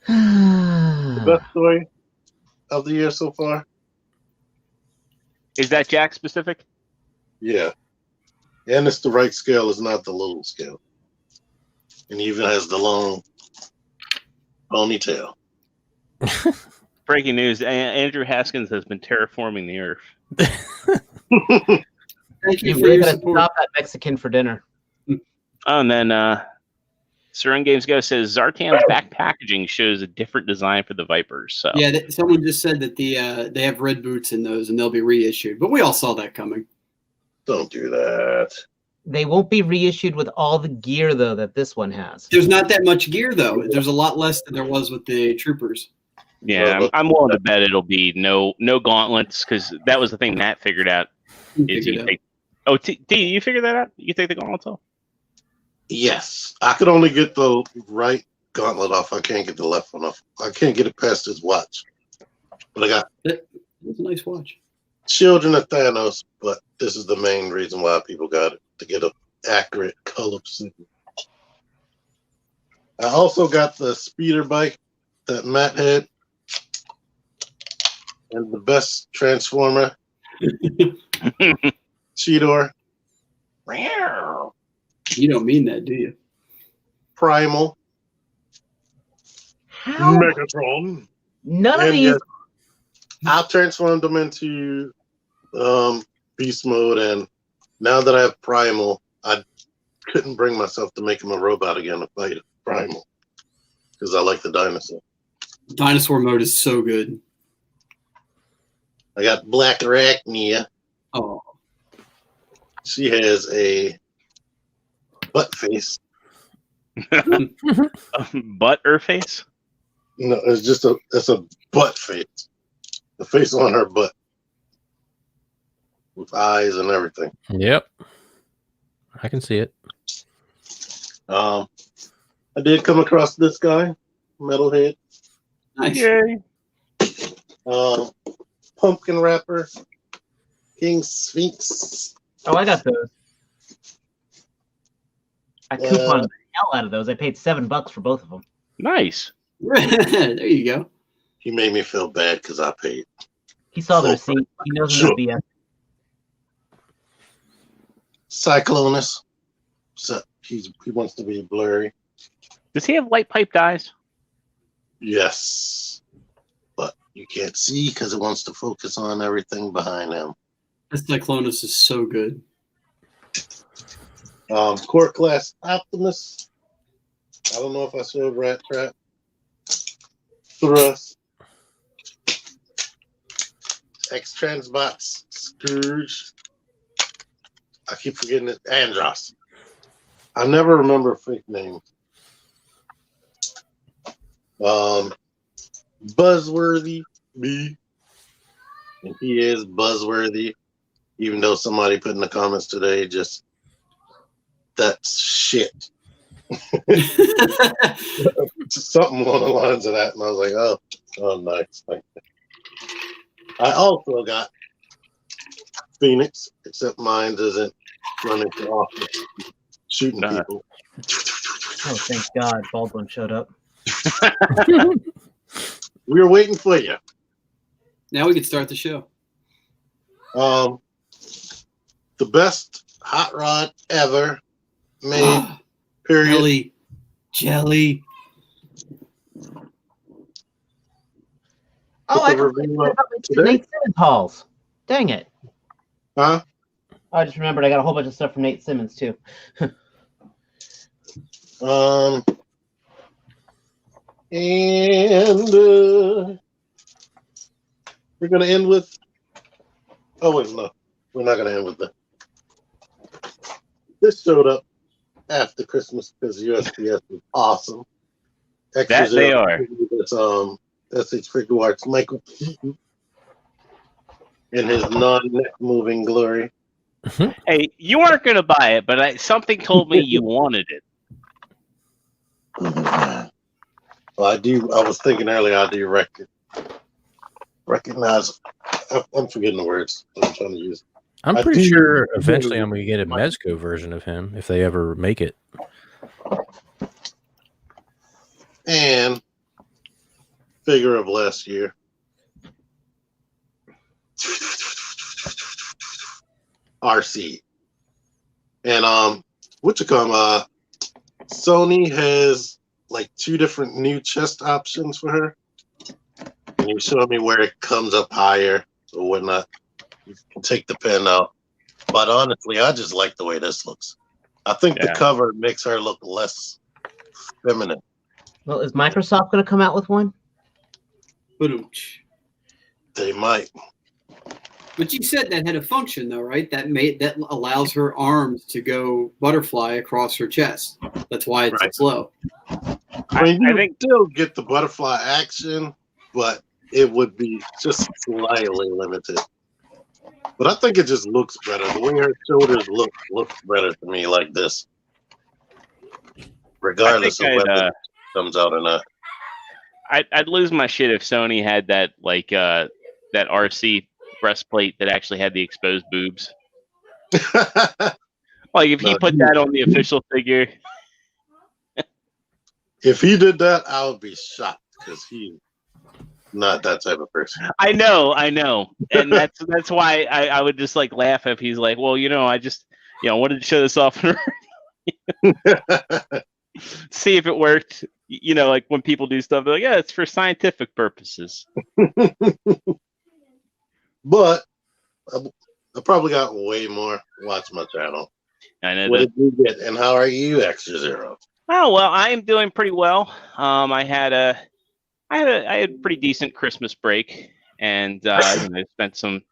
The best story of the year so far. Is that Jack specific? Yeah. And it's the right scale, it's not the little scale. And he even has the long ponytail. Breaking news, Andrew Haskins has been terraforming the Earth. Thank you for We're your gonna support. stop that Mexican for dinner. Oh, and then Surrun Games Go says Zartan's back packaging shows a different design for the Vipers. So Yeah, someone just said that they have red boots in those and they'll be reissued. But we all saw that coming. Don't do that. They won't be reissued with all the gear though that this one has. There's not that much gear though. There's a lot less than there was with the Troopers. yeah, I'm willing to bet it'll be no gauntlets because that was the thing Matt figured out. Is you take, you figured that out? You take the gauntlets off? Yes. I could only get the right gauntlet off. I can't get the left one off. I can't get it past his watch. But I got That's a nice watch. Children of Thanos, but this is the main reason why people got it, to get an accurate color signal. I also got the speeder bike that Matt had. And the best Transformer, Cheetor. You don't mean that, do you? Primal. How? Megatron. None of And these. yes, I transformed them into beast mode, and now that I have Primal, I couldn't bring myself to make him a robot again to fight Primal because I like the dinosaur. Dinosaur mode is so good. I got Black Arachnia. Oh, She has a butt face. Butt or face? No, it's a butt face. The face on her butt with eyes and everything. Yep. I can see it. I did come across this guy, Metalhead. Nice. Yay. Pumpkin Wrapper, King Sphinx. Oh, I got those. I couponed the hell out of those. I paid $7 for both of them. Nice. There you go. He made me feel bad because I paid. He saw the receipt. He knows it's Sure. BS. Cyclonus. So he wants to be blurry. Does he have light piped eyes? Yes. But you can't see because it wants to focus on everything behind him. This Cyclonus is so good. Court Class Optimus. I don't know if I showed Rat Trap. Thrust. X-Transbots. Scourge. I keep forgetting it. Andros. I never remember fake names. Buzzworthy B. And he is buzzworthy. Even though somebody put in the comments today, just that's shit. Something along the lines of that. And I was like, oh nice. I also got Phoenix, except mine doesn't run into office shooting people. Oh, thank God Baldwin showed up. We were waiting for you. Now we can start the show. The best hot rod ever made. Period. Jelly. Oh, I Put the forgot review about up my today. Nate Simmons hauls. Dang it. Huh? I just remembered I got a whole bunch of stuff from Nate Simmons, too. And we're gonna end with. Oh wait, no, we're not gonna end with that. This showed up after Christmas because USPS was awesome. That they are. That's his figure arts, Michael Keaton, in his non-neck moving glory. Hey, you weren't going to buy it, but something told me you wanted it. Well, I do. I was thinking earlier. I do recognize. I'm forgetting the words I'm trying to use. I'm I pretty do- sure eventually I'm going to get a Mezco version of him if they ever make it. And figure of last year. RC. And Sony has like 2 different new chest options for her. And you showed me where it comes up higher or whatnot. You can take the pen out. But honestly, I just like the way this looks. I think the cover makes her look less feminine. Well, is Microsoft going to come out with one? They might. But you said that had a function, though, right? That allows her arms to go butterfly across her chest. That's why it's low. I mean, you think still get the butterfly action, but it would be just slightly limited. But I think it just looks better. The way her shoulders looks better to me like this. Regardless of whether it comes out or not. I'd lose my shit if Sony had that that RC breastplate that actually had the exposed boobs. Like if he put that on the official figure. If he did that, I would be shocked because he's not that type of person. I know, and that's why I would just like laugh if he's like, well, I just wanted to show this off and see if it worked. Like when people do stuff, they're like, yeah, it's for scientific purposes. But I probably got way more. Watch my channel. I know. What did you get, and how are you, ExtraZero? Oh well, I am doing pretty well. I had a pretty decent Christmas break, and I spent some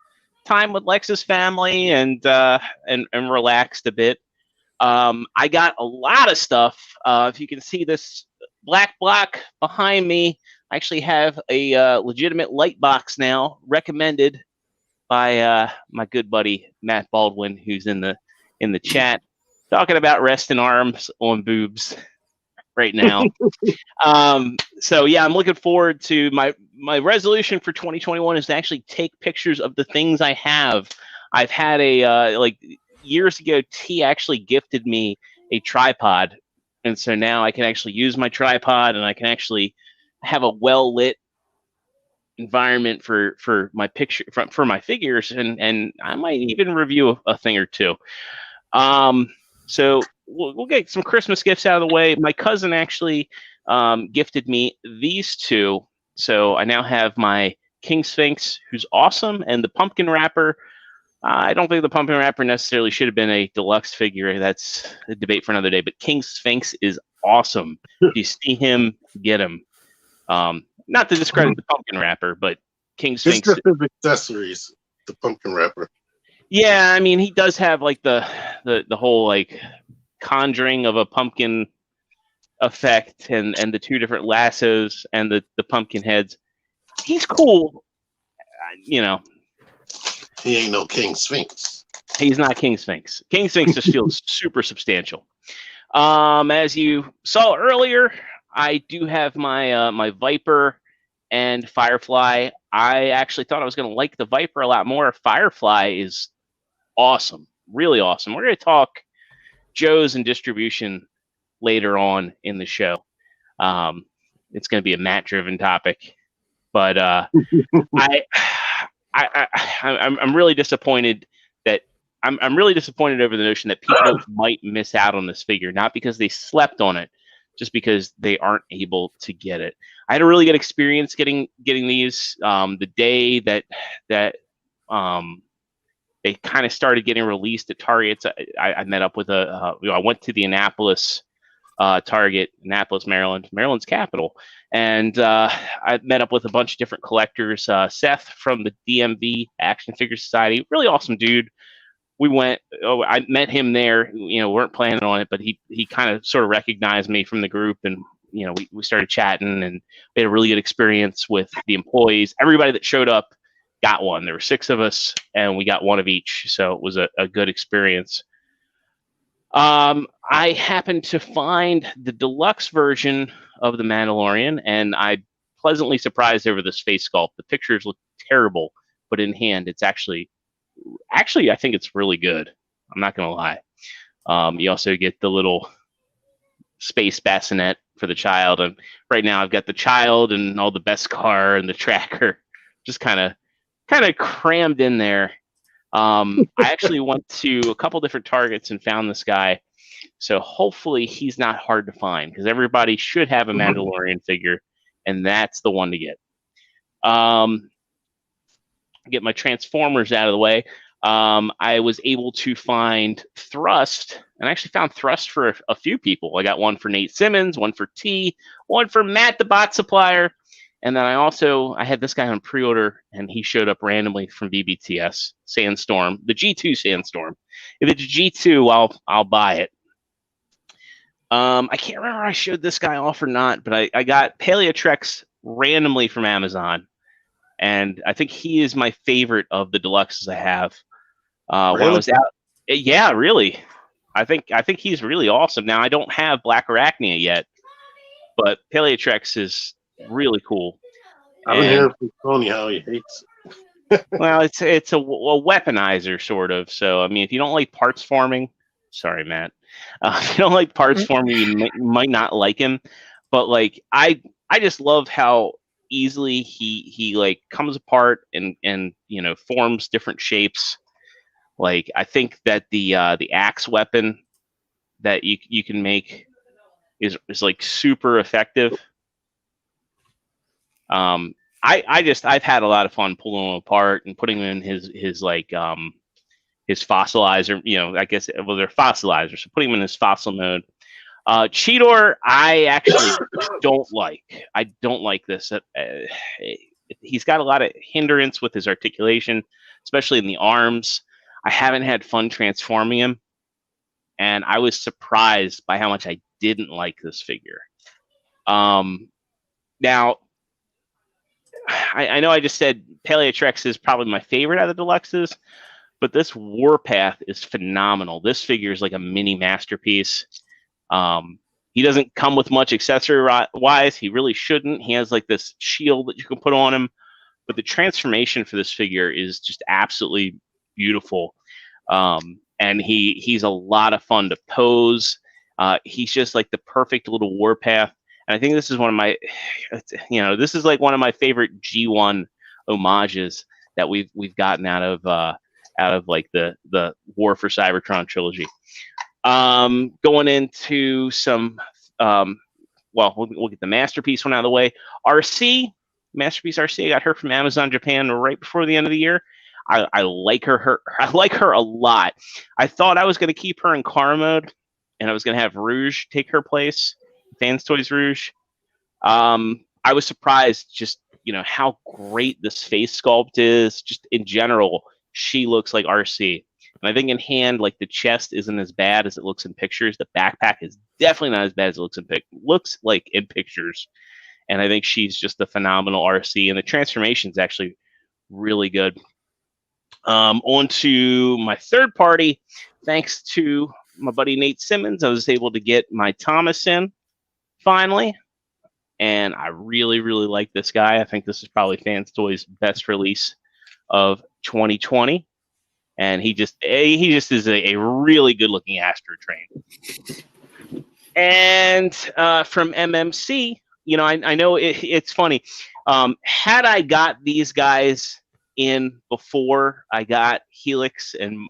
time with Lex's family and relaxed a bit. I got a lot of stuff. If you can see this black block behind me, I actually have a legitimate light box now, recommended by my good buddy Matt Baldwin, who's in the chat. talking about resting arms on boobs right now. So yeah, I'm looking forward to my resolution for 2021 is to actually take pictures of the things I have. I've had a like years ago, T actually gifted me a tripod, and so now I can actually use my tripod and I can actually have a well lit environment for my picture for my figures, and I might even review a thing or two. So we'll get some Christmas gifts out of the way. My cousin actually gifted me these two, so I now have my King Sphinx, who's awesome, and the pumpkin wrapper. I don't think the pumpkin wrapper necessarily should have been a deluxe figure. That's a debate for another day. But King Sphinx is awesome. If you see him, get him. Not to discredit the pumpkin wrapper, but King Sphinx. It's just his accessories, the pumpkin wrapper. Yeah, I mean, he does have like the whole like conjuring of a pumpkin effect, and the two different lassos and the pumpkin heads. He's cool, you know. He ain't no King Sphinx. He's not King Sphinx. King Sphinx just feels super substantial. As you saw earlier, I do have my my Viper and Firefly. I actually thought I was going to like the Viper a lot more. Firefly is awesome, really awesome. We're going to talk Joe's and distribution later on in the show. It's going to be a Matt-driven topic, but I'm really disappointed that I'm really disappointed over the notion that people might miss out on this figure, not because they slept on it, just because they aren't able to get it. I had a really good experience getting these. The day that they kind of started getting released at Targets, I met up with I went to the Annapolis Target, Annapolis, Maryland's capital. And I met up with a bunch of different collectors. Seth from the DMV Action Figure Society, really awesome dude. We went. I met him there. You know, weren't planning on it, but he kind of sort of recognized me from the group, and you know, we started chatting, and we had a really good experience with the employees. Everybody that showed up got one. There were 6 of us, and we got one of each, so it was a good experience. I happened to find the deluxe version of the Mandalorian, and I'm pleasantly surprised over this face sculpt. The pictures look terrible, but in hand, it's actually, I think it's really good. I'm not going to lie. You also get the little space bassinet for the child, and right now I've got the child and all the Beskar and the tracker, just kind of crammed in there. I actually went to a couple different Targets and found this guy. So hopefully he's not hard to find, because everybody should have a Mandalorian figure, and that's the one to get. Get my Transformers out of the way. I was able to find Thrust, and I actually found Thrust for a few people. I got one for Nate Simmons, one for T, one for Matt the Bot Supplier, and then I had this guy on pre-order, and he showed up randomly from BBTS, Sandstorm, the G2 Sandstorm. If it's G2, I'll buy it. I can't remember if I showed this guy off or not, but I got Paleotrex randomly from Amazon, and I think he is my favorite of the deluxes I have. When I was out, yeah, really. I think he's really awesome. Now I don't have Black Arachnia yet, but Paleotrex is really cool. I've been hearing from Tony how he hates it. Well, it's a weaponizer sort of. So I mean, if you don't like parts forming, sorry, Matt. If you don't like parts forming, you might not like him. But like I just love how easily he like comes apart and you know, forms different shapes. Like I think that the axe weapon that you can make is like super effective. I've had a lot of fun pulling them apart and putting them in his like his fossilizer. You know, I guess, well, they're fossilizers, so putting them in his fossil mode. Cheetor, I actually don't like. I don't like this. He's got a lot of hindrance with his articulation, especially in the arms. I haven't had fun transforming him, and I was surprised by how much I didn't like this figure. Now, I know I just said Paleotrex is probably my favorite out of the deluxes, but this Warpath is phenomenal. This figure is like a mini masterpiece. He doesn't come with much accessory wise. He really shouldn't. He has like this shield that you can put on him, but the transformation for this figure is just absolutely beautiful. And he's a lot of fun to pose. He's just like the perfect little Warpath. And I think this is one of my, this is like one of my favorite G1 homages that we've gotten out of like the War for Cybertron trilogy. Going into some, we'll get the Masterpiece one out of the way. Masterpiece RC, I got her from Amazon Japan right before the end of the year. I like her. I like her a lot. I thought I was going to keep her in car mode, and I was going to have Rouge take her place, Fans Toys Rouge. I was surprised just how great this face sculpt is. Just in general, she looks like RC. And I think in hand, like the chest isn't as bad as it looks in pictures. The backpack is definitely not as bad as it looks like in pictures. And I think she's just a phenomenal RC, and the transformation is actually really good. On to my third party. Thanks to my buddy Nate Simmons, I was able to get my Thomas in finally. And I really, really like this guy. I think this is probably Fans Toys' best release of 2020. And he just is a really good looking Astro Train. And from MMC, I know it's funny. Had I got these guys in before I got Helix and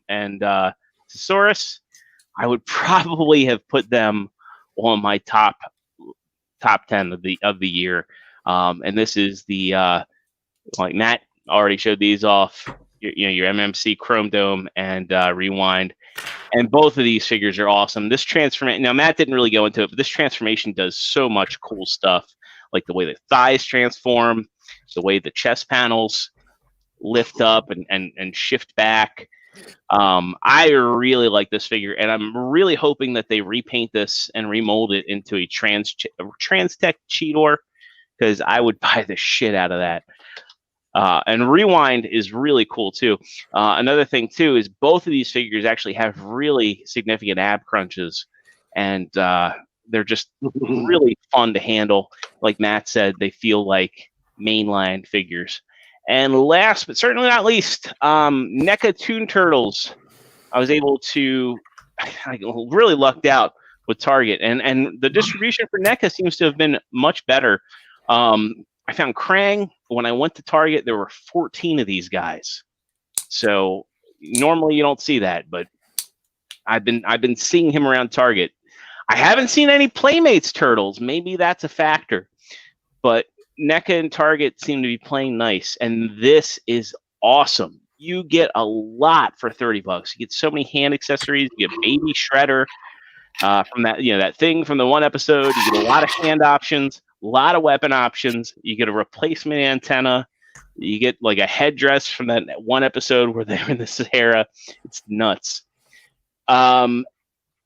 Thesaurus, I would probably have put them on my top 10 of the year. And this is the like Matt already showed these off. Your MMC Chrome Dome and Rewind, and both of these figures are awesome. This transformation, now Matt didn't really go into it, but this transformation does so much cool stuff, like the way the thighs transform, the way the chest panels lift up and shift back. I really like this figure, and I'm really hoping that they repaint this and remold it into a Trans-Tech Cheetor, because I would buy the shit out of that. And Rewind is really cool too. Another thing too is both of these figures actually have really significant ab crunches, and they're just really fun to handle. Like Matt said, they feel like mainline figures. And last but certainly not least, NECA Toon Turtles. I was able to, I really lucked out with Target, and the distribution for NECA seems to have been much better. I found Krang. When I went to Target, there were 14 of these guys. So normally you don't see that, but I've been seeing him around Target. I haven't seen any Playmates Turtles. Maybe that's a factor, but NECA and Target seem to be playing nice, and this is awesome. You get a lot for $30. You get so many hand accessories. You get Baby Shredder from that that thing from the one episode. You get a lot of hand options, a lot of weapon options. You get a replacement antenna. You get like a headdress from that one episode where they're in the Sahara. It's nuts.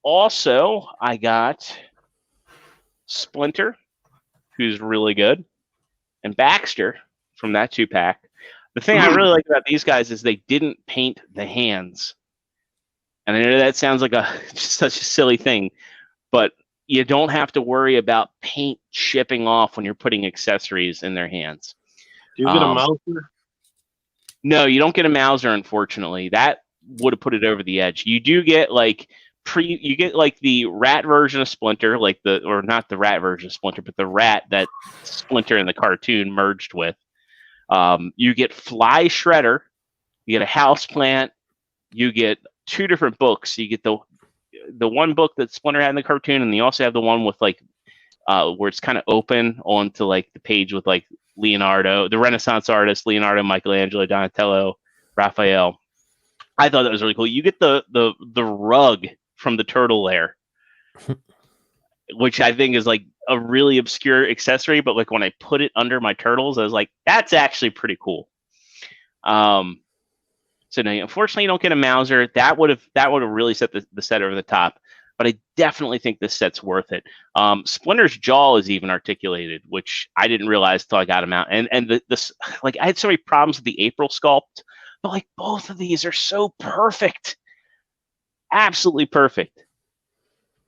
Also, I got Splinter, who's really good, and Baxter from that 2-pack. The thing I really like about these guys is they didn't paint the hands. And I know that sounds like just such a silly thing, but you don't have to worry about paint chipping off when you're putting accessories in their hands. Do you get a Mauser? No, you don't get a Mauser, unfortunately. That would have put it over the edge. You do get like the rat version of Splinter, or not the rat version of Splinter, but the rat that Splinter in the cartoon merged with. You get Fly Shredder, you get a Houseplant, you get 2 different books. You get the one book that Splinter had in the cartoon, and you also have the one with like where it's kind of open onto like the page with like Leonardo, the Renaissance artist, Leonardo, Michelangelo, Donatello, Raphael. I thought that was really cool. You get the rug from the Turtle Lair, which I think is like a really obscure accessory, but like when I put it under my turtles, I was like, that's actually pretty cool. So no, unfortunately, you don't get a Mauser. That would have really set the set over the top. But I definitely think this set's worth it. Splinter's jaw is even articulated, which I didn't realize until I got him out. And this, like, I had so many problems with the April sculpt, But like both of these are so perfect, absolutely perfect.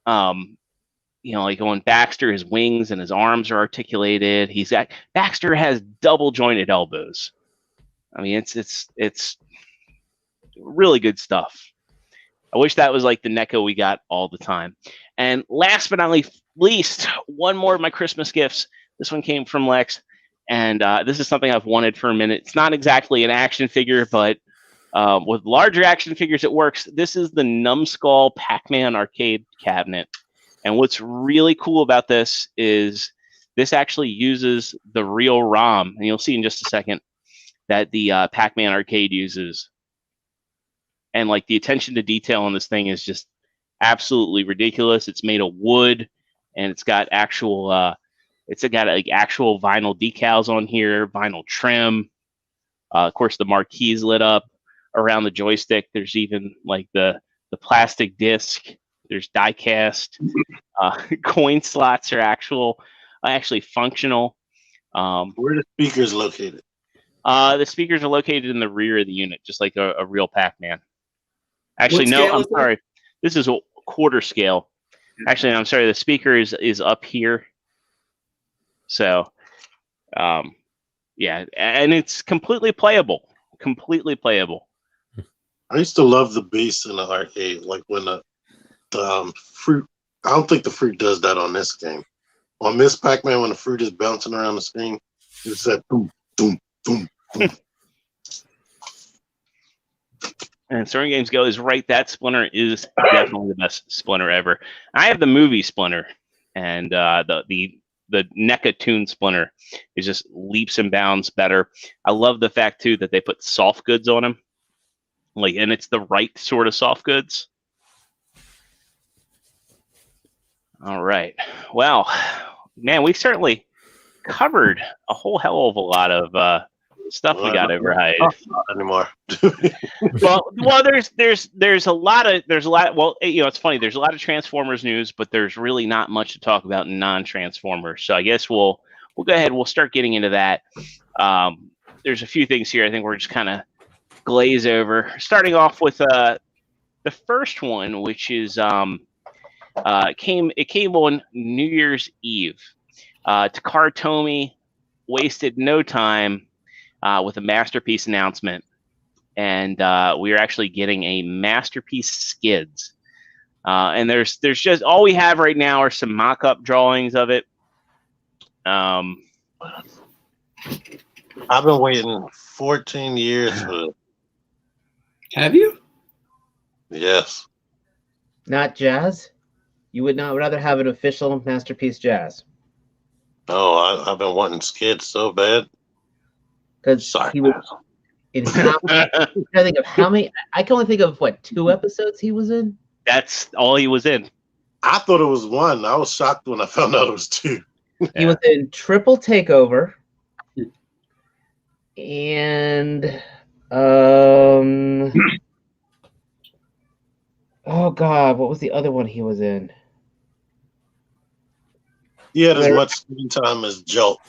Like when Baxter, his wings and his arms are articulated. Baxter has double jointed elbows. I mean, it's really good stuff. I wish that was like the NECA we got all the time. And last but not least, one more of my Christmas gifts. This one came from Lex, and this is something I've wanted for a minute. It's not exactly an action figure, but with larger action figures, it works. This is the Numbskull Pac-Man arcade cabinet. And what's really cool about this is this actually uses the real ROM, and you'll see in just a second that the Pac-Man arcade uses. And like the attention to detail on this thing is just absolutely ridiculous. It's made of wood, and it's got actual actual vinyl decals on here, vinyl trim. Of course, the marquee's lit up around the joystick. There's even like the plastic disc. There's die cast. Coin slots are actually functional. Where are the speakers located? The speakers are located in the rear of the unit, just like a real Pac-Man. Actually, no, I'm sorry. This is a quarter scale. Actually, I'm sorry. The speaker is up here. So, yeah, and it's completely playable. Completely playable. I used to love the bass in the arcade, like when the fruit. I don't think the fruit does that on this game. On this Pac-Man, when the fruit is bouncing around the screen, it's that boom, boom, boom, boom. And Soaring Games Go is right. That Splinter is definitely the best Splinter ever. I have the movie Splinter, and the NECA Toon Splinter is just leaps and bounds better. I love the fact too that they put soft goods on him, and it's the right sort of soft goods. All right. Well, man, we certainly covered a whole hell of a lot of stuff we got overhyped. Not anymore. well, there's a lot. Well, it's funny. There's a lot of Transformers news, but there's really not much to talk about in non-Transformers. So I guess we'll go ahead. We'll start getting into that. There's a few things here I think we're just kind of glaze over. Starting off with the first one, which is it came on New Year's Eve. Takara Tomy wasted no time with a Masterpiece announcement, and we are actually getting a Masterpiece Skids. And there's just all we have right now are some mock-up drawings of it. I've been waiting 14 years for it. Have you? Yes. Not Jazz? You would not rather have an official Masterpiece Jazz? Oh, I've been wanting Skid so bad. Because he was in I think of how many. I can only think of 2 episodes he was in. That's all he was in. I thought it was 1. I was shocked when I found out it was 2. He was in Triple Takeover, and oh god, what was the other one he was in? He had as much screen time as Jolt.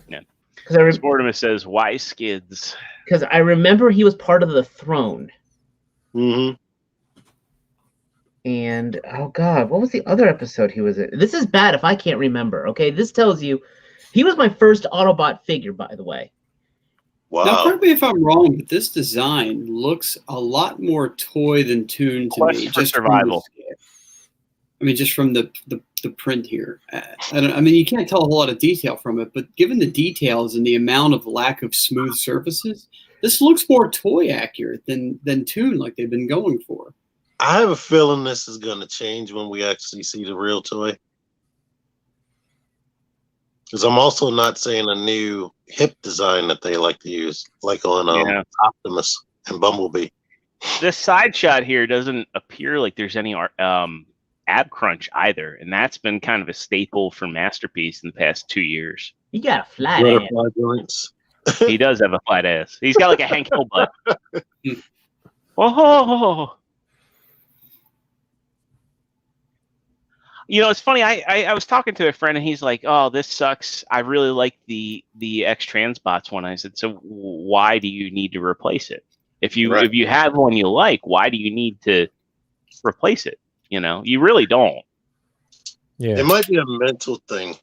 Yeah. Sportimus says, "Why Skids?" Because I remember he was part of the Throne. Mm-hmm. And oh god, what was the other episode he was in? This is bad if I can't remember. Okay, this tells you he was my first Autobot figure, by the way. Wow. Now, correct me if I'm wrong, but this design looks a lot more toy than Toon to Quest me. for Just survival. Just from the print here. You can't tell a whole lot of detail from it, but given the details and the amount of lack of smooth surfaces, this looks more toy accurate than Toon, like they've been going for. I have a feeling this is going to change when we actually see the real toy. Because I'm also not seeing a new hip design that they like to use, like on Optimus and Bumblebee. This side shot here doesn't appear like there's any ab crunch either, and that's been kind of a staple for Masterpiece in the past 2 years. He got a flat ass. He does have a flat ass. He's got like a Hank Hill butt. Oh. It's funny. I was talking to a friend, and he's like, "Oh, this sucks. I really like the X Transbots one." I said, "So why do you need to replace it?" If you have one you like, why do you need to replace it? You really don't. Yeah. It might be a mental thing.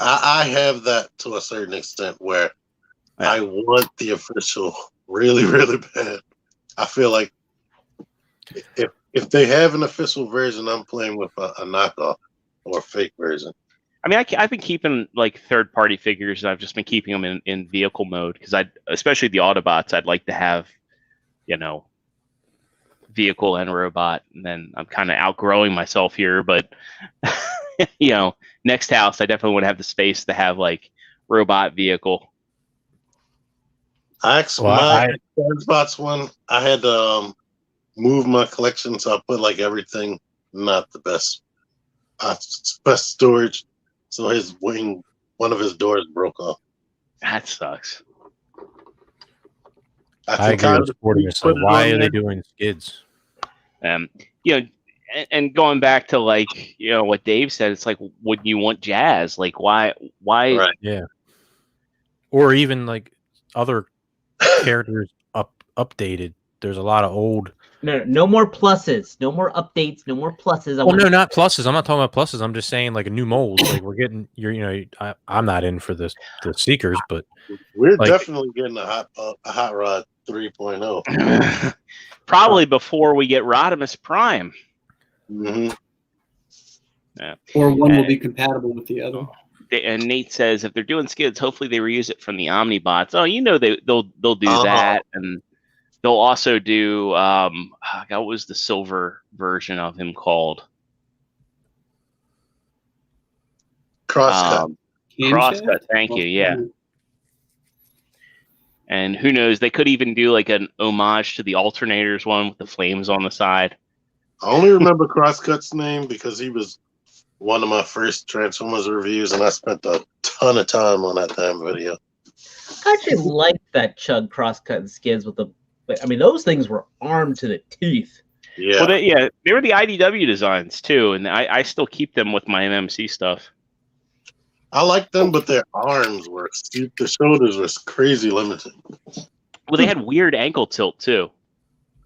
I have that to a certain extent where I want the official really, really bad. I feel like if they have an official version, I'm playing with a knockoff or a fake version. I mean, I've been keeping like third-party figures. I've just been keeping them in vehicle mode because especially the Autobots, I'd like to have, vehicle and robot. And then I'm kind of outgrowing myself here, but next house, I definitely would have the space to have like robot vehicle. My Xbox one, I had to move my collection, so I put like everything not the best storage. So one of his doors broke off. That sucks. I agree with Sporting. So why are they doing skids? And going back to like what Dave said, it's like, would you want jazz? Like why? Right. Yeah. Or even like other characters updated. There's a lot of old. No more pluses. No more updates. No more pluses. No, not pluses. I'm not talking about pluses. I'm just saying like a new mold. Like we're getting. I'm not in for the Seekers, but we're definitely getting a hot rod 3.0. Probably before we get Rodimus Prime. Mm-hmm. Yeah. Or one will be compatible with the other. And Nate says if they're doing skids, hopefully they reuse it from the Omnibots. Oh, they'll do that, and they'll also do what was the silver version of him called? Crosscut. Crosscut. Thank you. Yeah. And who knows? They could even do like an homage to the Alternators one with the flames on the side. I only remember Crosscut's name because he was one of my first Transformers reviews, and I spent a ton of time on that damn video. I actually liked that Chug Crosscut and skids with those things were armed to the teeth. Yeah. Well, they were the IDW designs too, and I still keep them with my MMC stuff. I like them, but their arms were steep. The shoulders were crazy limited. Well, they had weird ankle tilt too.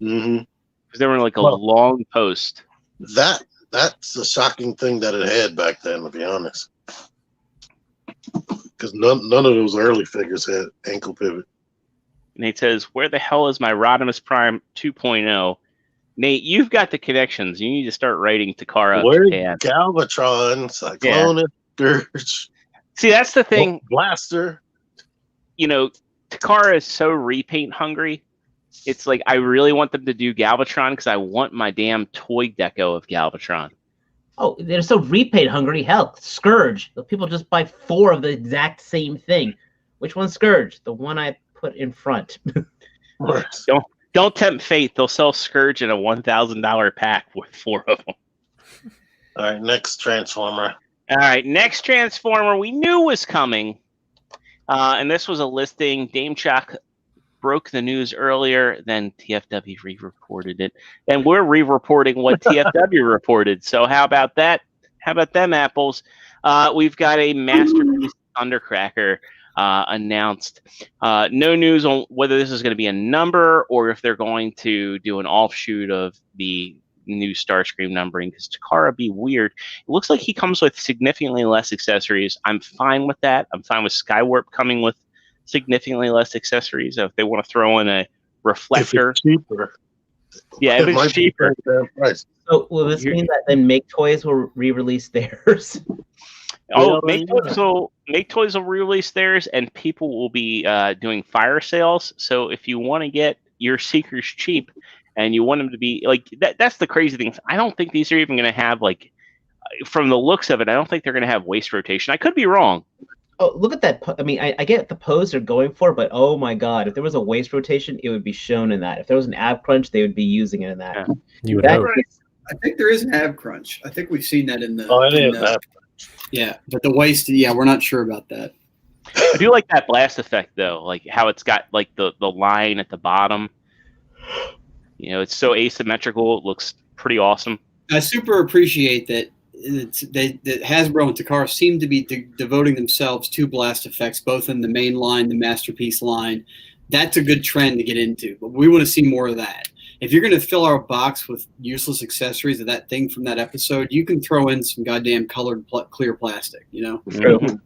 Mm-hmm. Because they were like a long post. That's a shocking thing that it had back then, to be honest. Because none of those early figures had ankle pivot. Nate says, "Where the hell is my Rodimus Prime 2.0?" Nate, you've got the connections. You need to start writing Takara. Where's Galvatron, Cyclone, Scourge? See, that's the thing. Blaster. Takara is so repaint hungry. It's like I really want them to do Galvatron because I want my damn toy deco of Galvatron. Oh, they're so repaint hungry. Hell, Scourge. The people just buy 4 of the exact same thing. Which one's Scourge? The one I put in front. Don't tempt fate. They'll sell Scourge in a $1,000 pack with 4 of them. All right, next Transformer. All right, next Transformer we knew was coming. And this was a listing. Dame Chuck broke the news earlier, then TFW re-reported it. And we're re-reporting what TFW reported. So how about that? How about them apples? We've got a Masterpiece Thundercracker announced. No news on whether this is going to be a number or if they're going to do an offshoot of the new Starscream numbering, because Takara be weird. It looks like he comes with significantly less accessories. I'm fine with that. I'm fine with Skywarp coming with significantly less accessories. If they want to throw in a reflector, if it's cheaper. Yeah, if it's cheaper. So will this mean that then Make Toys will re-release theirs? Oh, Make Toys will re-release theirs, and people will be doing fire sales. So if you want to get your Seekers cheap, and you want them to be like that's the crazy thing. I don't think these are even going to have from the looks of it, I don't think they're going to have waist rotation. I could be wrong. Oh, look at that. I mean, I get the pose they're going for, but oh my god, if there was a waist rotation, it would be shown in that. If there was an ab crunch, they would be using it in that. Yeah. You would hope. I think there is an ab crunch. I think we've seen that in the. Oh, it is ab crunch. Yeah, but the waist, we're not sure about that. I do like that blast effect though, like how it's got like the line at the bottom. It's so asymmetrical. It looks pretty awesome. I super appreciate that. That Hasbro and Takara seem to be devoting themselves to blast effects, both in the main line, the Masterpiece line, That's a good trend to get into, but we want to see more of that. If you're going to fill our box with useless accessories of that thing from that episode, you can throw in some goddamn colored clear plastic, you know? Mhm.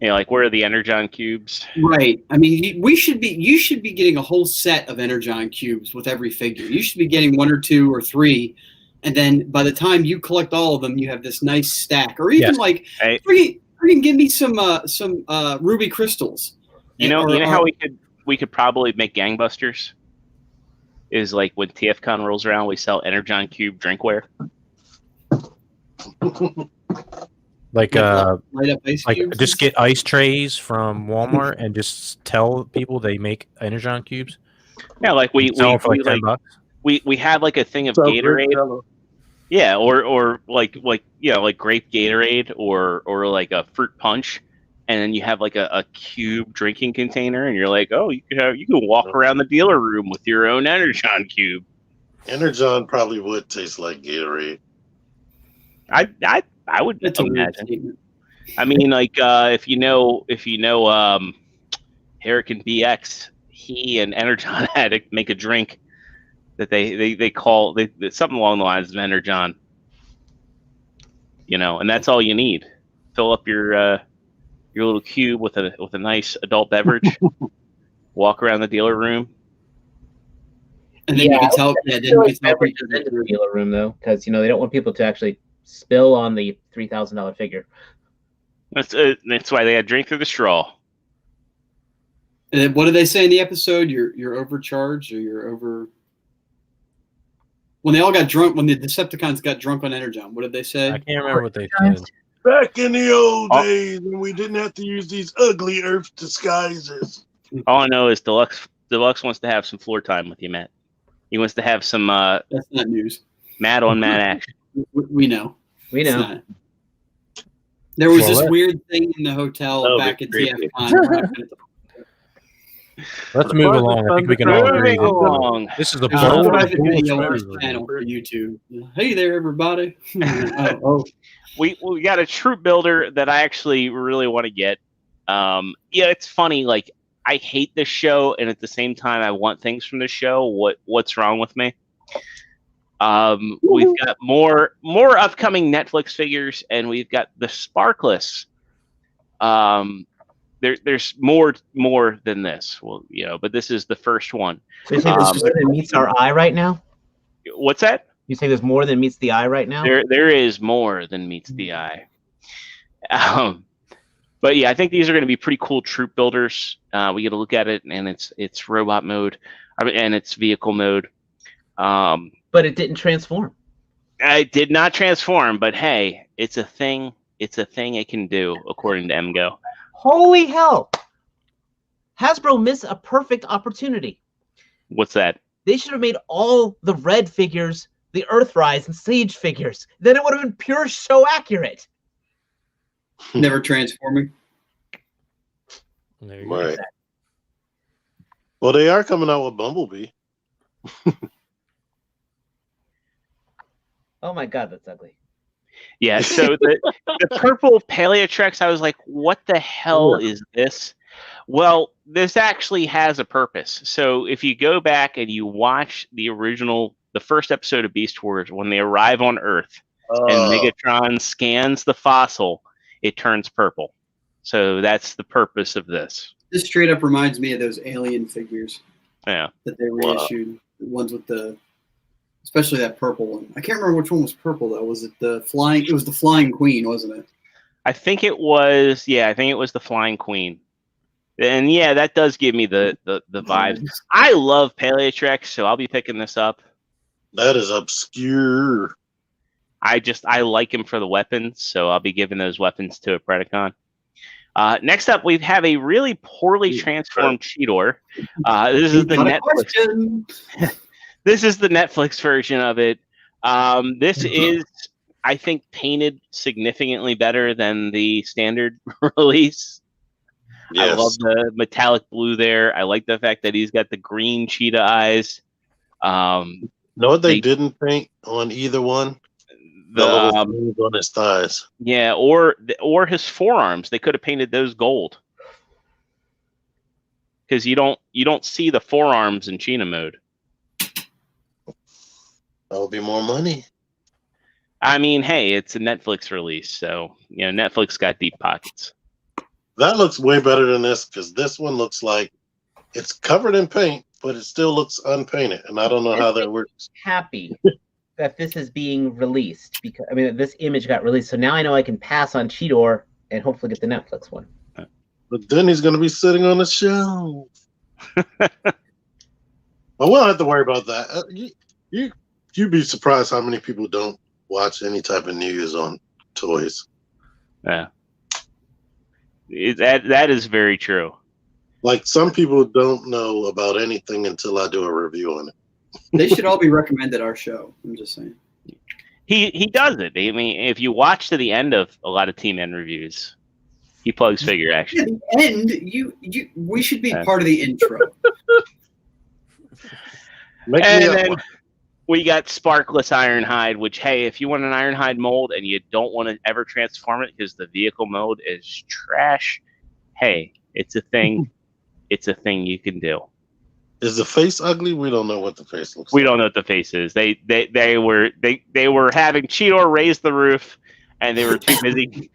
Like where are the Energon cubes? Right. I mean, you should be getting a whole set of Energon cubes with every figure. You should be getting 1 or 2 or 3, and then by the time you collect all of them, you have this nice stack. Or even freaking give me some ruby crystals. You know how we could probably make gangbusters is like when TFCon rolls around, we sell Energon cube drinkware. Like light up ice cubes just get ice trays from Walmart and just tell people they make Energon cubes. Yeah, like we sell for like $10. We have like a thing of Gatorade. Yeah, or like grape Gatorade or like a fruit punch, and then you have like a cube drinking container, and you're like, oh, you can walk around the dealer room with your own Energon cube. Energon probably would taste like Gatorade. I would imagine. I mean, like if you know Hurricane BX, he and Energon had to make a drink that they call something along the lines of Energon. And that's all you need. Fill up your little cube with a nice adult beverage. Walk around the dealer room. And then you can tell. Yeah, then you can tell into the dealer room though, because they don't want people to actually spill on the $3,000 figure. That's why they had drink through the straw. And then what did they say in the episode? You're overcharged, or you're over. When they all got drunk, when the Decepticons got drunk on Energon, what did they say? I can't remember what they said. Back in the old days when we didn't have to use these ugly Earth disguises. All I know is Deluxe wants to have some floor time with you, Matt. He wants to have some. That's not news. Matt on Matt action. We know. We know. There was this weird thing in the hotel back at TFCon. Let's move along. I think we can all agree. This is a private video on this channel for YouTube. Hey there, everybody. We got a troop builder that I actually really want to get. Yeah, it's funny. Like, I hate this show, and at the same time, I want things from this show. What's wrong with me? We've got more upcoming Netflix figures, and we've got the Sparkless. There's more than this. Well, but this is the first one. So you say there's more than meets our eye right now? What's that? You say there's more than meets the eye right now? There is more than meets the eye. But yeah, I think these are going to be pretty cool troop builders. We get to look at it, and it's robot mode, and it's vehicle mode. But it didn't transform. It did not transform, but hey, it's a thing. It's a thing it can do, according to MGO. Holy hell! Hasbro missed a perfect opportunity. What's that? They should have made all the red figures the Earthrise and Siege figures. Then it would have been pure show accurate. Never transforming. Right. Well, they are coming out with Bumblebee. Oh my god, that's ugly. Yeah, so the purple Paleotrex, I was like, what the hell is this? Well, this actually has a purpose. So if you go back and you watch the first episode of Beast Wars, when they arrive on Earth and Megatron scans the fossil, it turns purple. So that's the purpose of this. This straight up reminds me of those alien figures. Yeah. That they reissued. The ones with especially that purple one. I can't remember which one was purple though. Was it the flying? It was the Flying Queen, wasn't it? I think it was. Yeah, I think it was the Flying Queen. And yeah, that does give me the vibes. I love Paleotrex, so I'll be picking this up. That is obscure. I like him for the weapons, so I'll be giving those weapons to a Predacon. Next up, we have a really poorly transformed Cheetor. This is the Netflix. This is the Netflix version of it. This is, I think, painted significantly better than the standard release. Yes. I love the metallic blue there. I like the fact that he's got the green cheetah eyes. No, they didn't paint on either one. The on his thighs. Yeah, or his forearms. They could have painted those gold. because you don't see the forearms in Cheetah mode. That'll be more money. I mean, hey, it's a Netflix release, so Netflix got deep pockets. That looks way better than this because this one looks like it's covered in paint, but it still looks unpainted, and I don't know how that works. Happy that this is being released because this image got released, so now I know I can pass on Cheetor and hopefully get the Netflix one. But then he's going to be sitting on the shelf. But we don't have to worry about that. You'd be surprised how many people don't watch any type of news on toys. Yeah, that is very true. Like some people don't know about anything until I do a review on it. They should all be recommended our show. I'm just saying. He does it. I mean, if you watch to the end of a lot of Team N reviews, he plugs Figure Action. At the end, we should be part of the intro. And then we got Sparkless Ironhide, which, hey, if you want an Ironhide mold and you don't want to ever transform it because the vehicle mode is trash, hey, it's a thing. It's a thing you can do. Is the face ugly? We don't know what the face looks like. We don't know what the face is. They were having Cheetor raise the roof, and they were too busy.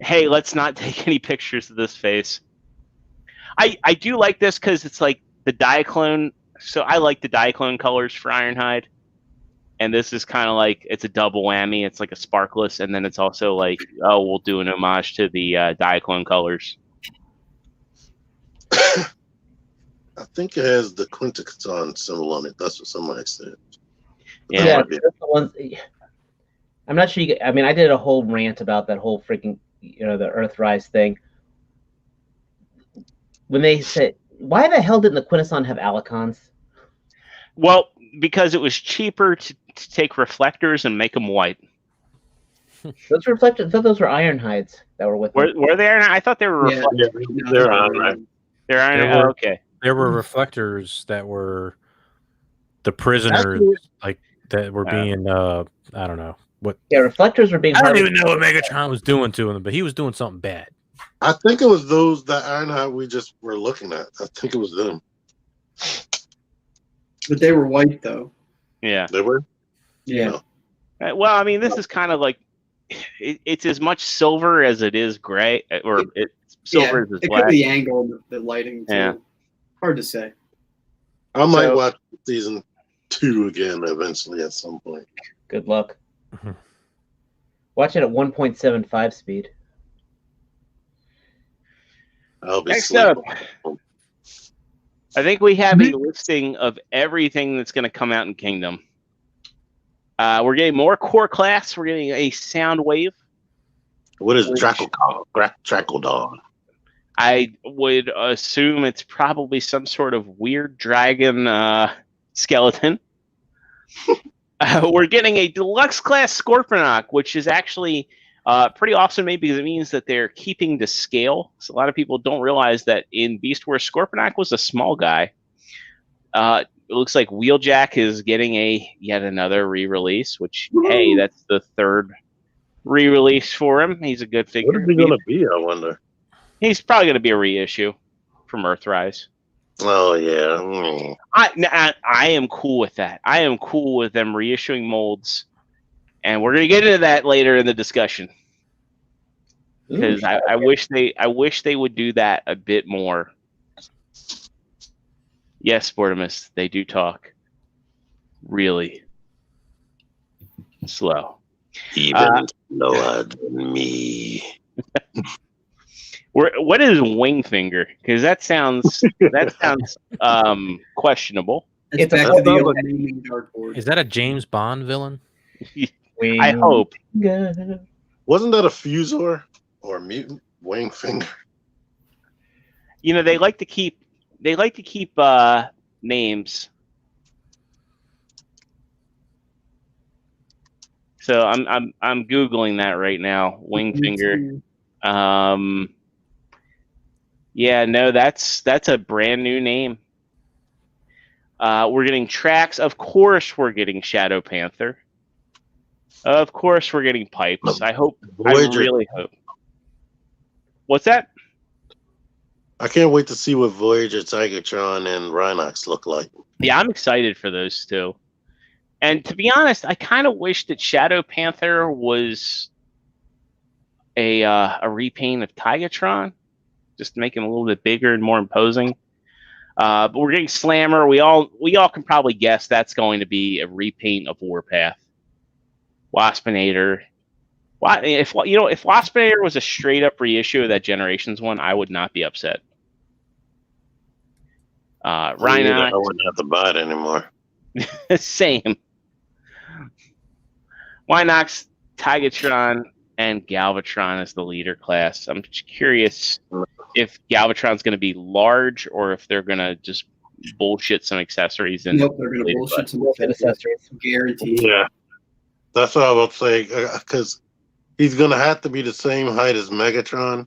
Hey, let's not take any pictures of this face. I do like this because it's like the Diaclone. So I like the Diaclone colors for Ironhide. And this is kind of like, it's a double whammy. It's like a Sparkless, and then it's also like, oh, we'll do an homage to the Diaclone colors. I think it has the Quintexon symbol on it. That's what somebody said. Yeah. I'm not sure I did a whole rant about that whole freaking, the Earthrise thing. When they said, why the hell didn't the Quintesson have Alicons? Well, because it was cheaper to take reflectors and make them white. Those reflectors, I thought those were Ironhides that were with them. Were they Iron? I thought they were reflectors. Yeah, they're Ironhide. They're Iron. Oh, okay. There were reflectors that were the prisoners, that were being I don't know what. Yeah, reflectors were being. I don't even know what Megatron was doing to them, but he was doing something bad. I think it was that Ironhide we just were looking at. I think it was them. But they were white, though. Yeah. They were? Yeah. No. Well, this is kind of like, it's as much silver as it is gray, or silver as it's it black. could be the angle and the lighting, too. Yeah. Hard to say. I might watch season 2 again eventually at some point. Good luck. Watch it at 1.75 speed. I'll be Next sleeping. up, I think we have a listing of everything that's going to come out in Kingdom. We're getting more core class. We're getting a Soundwave. What is Dracoldon? I would assume it's probably some sort of weird dragon skeleton. We're getting a deluxe class Scorponok, which is actually pretty awesome to me because it means that they're keeping to scale. So a lot of people don't realize that in Beast Wars, Scorponok was a small guy. It looks like Wheeljack is getting yet another re-release, which, hey, that's the third re-release for him. He's a good figure. What is he going to be, I wonder? He's probably going to be a reissue from Earthrise. Oh, yeah. I am cool with that. I am cool with them reissuing molds. And we're going to get into that later in the discussion. Because I wish they would do that a bit more. Yes, Sportimus, they do talk really slow. Even slower than me. What is wing finger? Because that sounds questionable. It's back to the old naming dartboard. Is that a James Bond villain? I hope. Wasn't that a Fusor or a mutant wing finger? They like to keep names. So I'm googling that right now. Wing finger. Yeah, no, that's a brand new name. We're getting tracks. Of course, we're getting Shadow Panther. Of course, we're getting Pipes. I really hope. What's that? I can't wait to see what Voyager, Tigatron, and Rhinox look like. Yeah, I'm excited for those two. And to be honest, I kind of wish that Shadow Panther was a repaint of Tigatron, just to make him a little bit bigger and more imposing. But we're getting Slammer. We all can probably guess that's going to be a repaint of Warpath. Waspinator. If Waspinator was a straight up reissue of that Generations one, I would not be upset. Rhinox. I wouldn't have to buy it anymore. Same. Rhinox, Tigatron, and Galvatron as the leader class. I'm just curious if Galvatron's going to be large or if they're going to just bullshit some accessories. Nope, they're going to bullshit some accessories. Guaranteed. Yeah, that's what I was saying. Because he's going to have to be the same height as Megatron.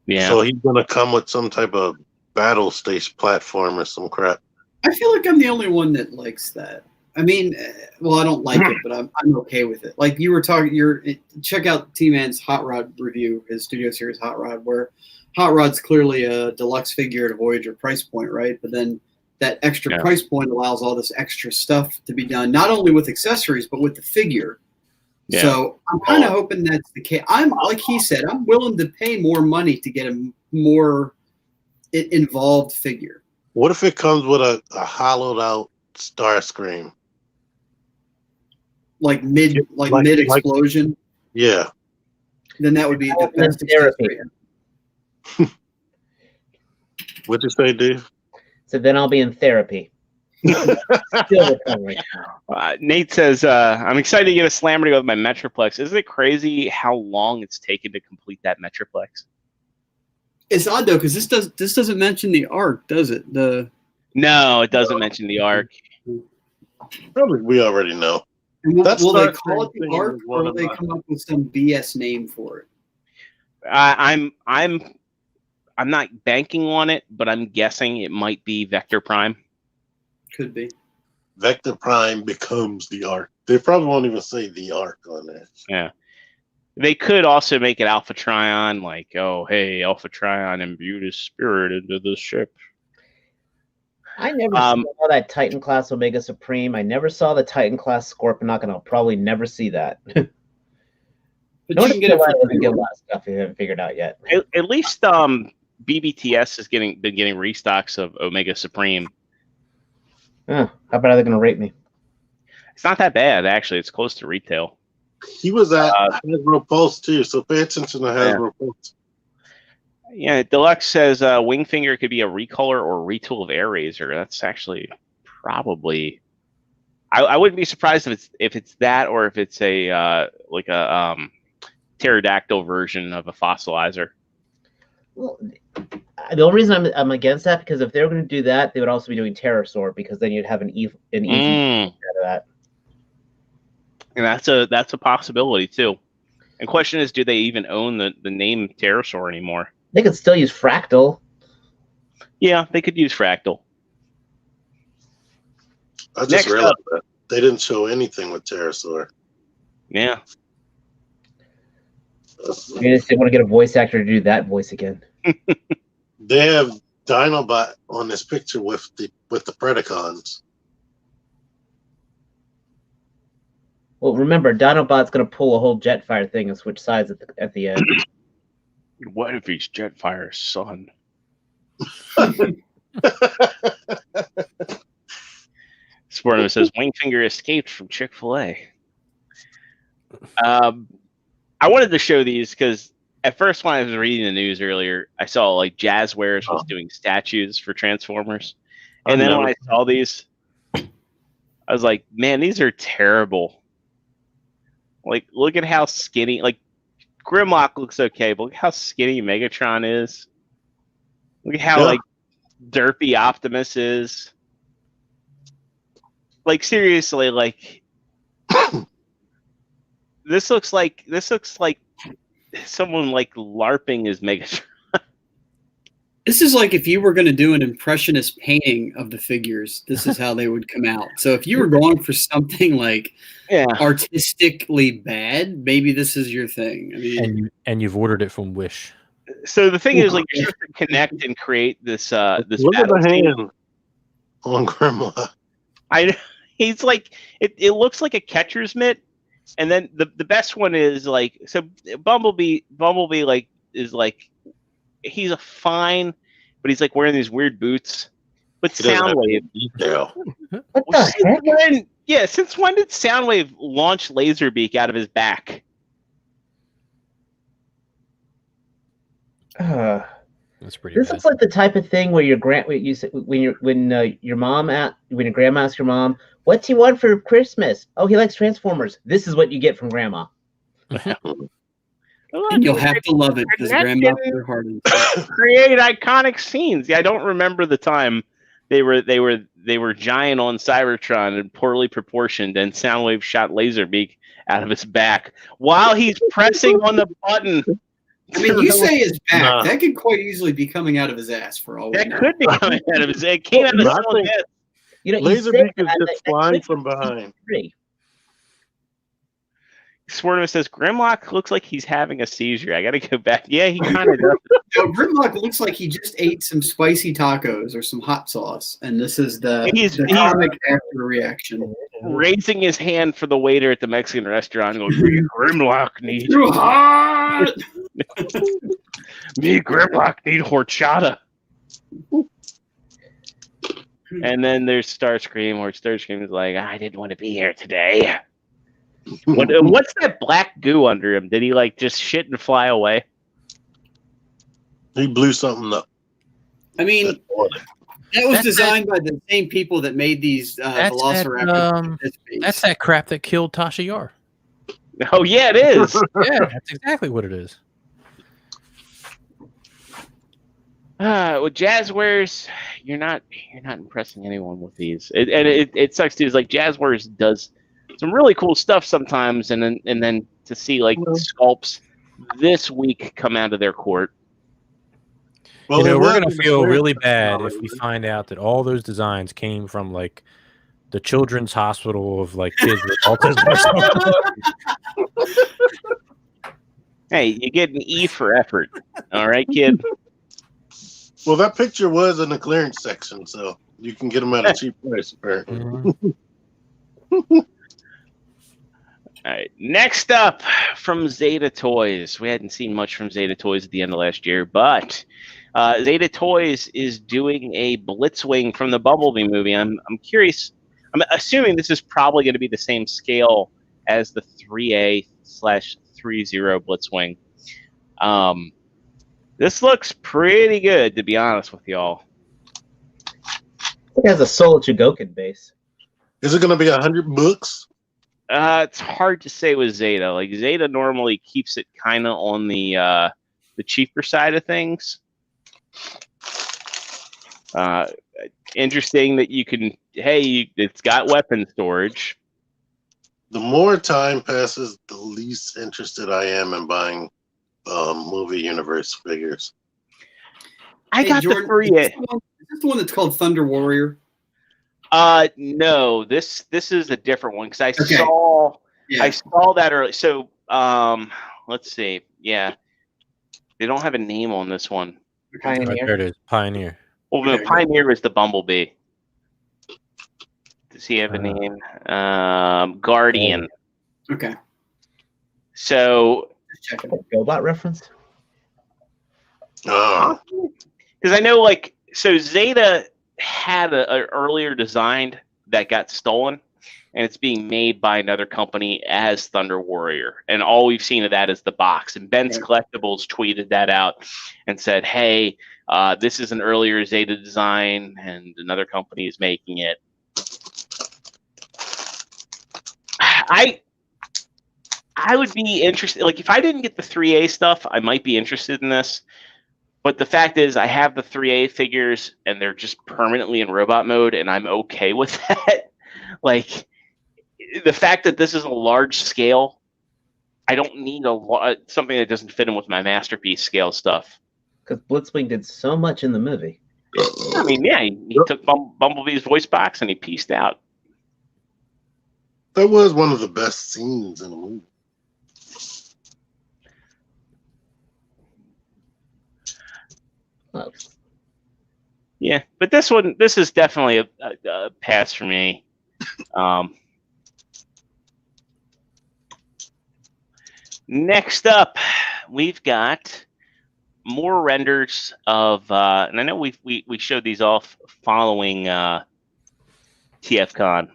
Yeah. So he's going to come with some type of battle stage platform or some crap. I feel like I'm the only one that likes that. I mean, well, I don't like it, but I'm okay with it. Like you were talking, check out T-Man's Hot Rod review, his Studio Series Hot Rod, where Hot Rod's clearly a deluxe figure at a Voyager price point, right? But then that extra price point allows all this extra stuff to be done, not only with accessories, but with the figure. Yeah. So I'm kind of hoping that's the case. I'm, like he said, I'm willing to pay more money to get a more involved figure. What if it comes with a hollowed out Starscream? Like mid explosion. Yeah. Then that would be the best therapy. What'd you say, Dave? So then I'll be in therapy. Still recovering. Nate says, I'm excited to get a Slammer to go with my Metroplex. Isn't it crazy how long it's taken to complete that Metroplex? It's odd though, because this doesn't mention the arc, does it? No, it doesn't mention the arc. Probably we already know. Will they call it the arc, or will they come up with some BS name for it? I'm not banking on it, but I'm guessing it might be Vector Prime. Could be. Vector Prime becomes the arc. They probably won't even say the arc on there. Yeah. They could also make it Alpha Trion, like, oh, hey, Alpha Trion imbued his spirit into the ship. I never saw that Titan class Omega Supreme. I never saw the Titan class Scorponok, and I'll probably never see that. But no one can get a lot of stuff you haven't figured out yet. At least BBTS has been getting restocks of Omega Supreme. How about are they going to rate me? It's not that bad, actually. It's close to retail. He was at Hasbro Pulse too, so pay attention to Hasbro Pulse. Yeah, Deluxe says Wingfinger could be a recolor or retool of Air Razor. That's actually probably. I wouldn't be surprised if it's that, or if it's a pterodactyl version of a fossilizer. Well, the only reason I'm against that, because if they were going to do that, they would also be doing Pterosaur, because then you'd have an easy out of that. And that's a possibility too. And question is, do they even own the name Pterosaur anymore? They could still use Fractal. Yeah, they could use Fractal. I just realized that they didn't show anything with Pterosaur. Yeah. They just want to get a voice actor to do that voice again. They have Dinobot on this picture with the Predacons. Well, remember, Dinobot's going to pull a whole Jetfire thing and switch sides at the end. What if he's Jetfire's son? Sportman says Wingfinger escaped from Chick-fil-A. I wanted to show these because at first when I was reading the news earlier, I saw like Jazzwares was doing statues for Transformers. And then when I saw these, I was like, man, these are terrible. Like, look at how skinny, like, Grimlock looks okay, but look how skinny Megatron is. Look at how, like, derpy Optimus is. Like, seriously, like, this looks like someone, like, LARPing is Megatron. This is like if you were going to do an impressionist painting of the figures, this is how they would come out. So if you were going for something like artistically bad, maybe this is your thing. I mean, and you've ordered it from Wish. So the thing is, like, you're supposed to connect and create this this Look at battle the scene. hand on Grimlock. He's like it looks like a catcher's mitt, and then the best one is like so Bumblebee like is like he's a fine, but he's like wearing these weird boots. But He doesn't have Soundwave, detail. What the heck? since when did Soundwave launch Laserbeak out of his back? That's pretty This bad. looks like the type of thing where your mom when your grandma asks your mom, "What's he want for Christmas?" "Oh, he likes Transformers." This is what you get from grandma. And you'll have to love it because grandma put her heart into it. Create iconic scenes. Yeah, I don't remember the time they were giant on Cybertron and poorly proportioned, and Soundwave shot Laserbeak out of his back while he's pressing on the button. I mean, you say his back. That could quite easily be coming out of his ass for all we That know. could be coming out of his. It came out of I someone's think- head. You know, Laserbeak is just flying from behind. Swerve says Grimlock looks like he's having a seizure. I got to go back. Yeah, he kind of does. No, Grimlock looks like he just ate some spicy tacos or some hot sauce, and this is the comic after reaction. Raising his hand for the waiter at the Mexican restaurant. Going, Grimlock need Too hot. me. Grimlock need horchata. And then there's Starscream, where Starscream is like, I didn't want to be here today. What's that black goo under him? Did he like just shit and fly away? He blew something up. I mean, that was designed by the same people that made these Velociraptors. That's that crap that killed Tasha Yar. Oh yeah, it is. Yeah, that's exactly what it is. Well, Jazzwares, you're not impressing anyone with these. It sucks too. It's like Jazzwares does some really cool stuff sometimes, and then to see like sculpts this week come out of their court. Well, We're gonna feel really bad if we find out that all those designs came from like the Children's Hospital of like kids with autism. Hey, you get an E for effort. All right, kid. Well, that picture was in the clearance section, so you can get them at a cheap price, apparently. All right. Next up from Zeta Toys. We hadn't seen much from Zeta Toys at the end of last year, but Zeta Toys is doing a Blitzwing from the Bumblebee movie. I'm curious. I'm assuming this is probably going to be the same scale as the 3A/30 Blitzwing. This looks pretty good, to be honest with y'all. It has a Soul Chigokin base. Is it going to be $100? It's hard to say with Zeta. Like Zeta normally keeps it kind of on the cheaper side of things. Interesting that you can. Hey, it's got weapon storage. The more time passes, the least interested I am in buying movie universe figures. I got Jordan, the 3A. Is this the one that's called Thunder Warrior? No, this is a different one because I Okay. saw Yeah. I saw that early. So let's see. Yeah, they don't have a name on this one. Right, there it is, Pioneer. Well, the Okay. Pioneer is the Bumblebee. Does he have a name? Guardian. Okay. So, Just checking. GoBot reference? because I know, like, so Zeta had a earlier design that got stolen, and it's being made by another company as Thunder Warrior. And all we've seen of that is the box. And Ben's Collectibles tweeted that out and said, hey, this is an earlier Zeta design, and another company is making it. I would be interested. Like, if I didn't get the 3A stuff, I might be interested in this. But the fact is, I have the 3A figures, and they're just permanently in robot mode, and I'm okay with that. Like, the fact that this is a large scale, I don't need something that doesn't fit in with my masterpiece scale stuff. Because Blitzwing did so much in the movie. I mean, yeah, he took Bumblebee's voice box and he pieced out. That was one of the best scenes in the movie. Yeah, but this is definitely a pass for me. Next up, we've got more renders of, and I know we showed these off following TFCon.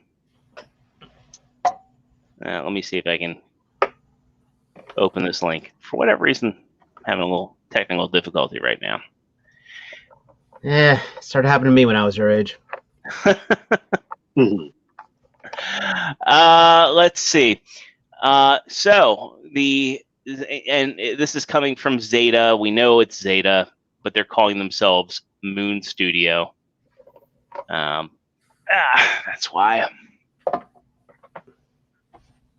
Let me see if I can open this link. For whatever reason, I'm having a little technical difficulty right now. Yeah, it started happening to me when I was your age. Let's see. So this is coming from Zeta. We know it's Zeta, but they're calling themselves Moon Studio. That's why.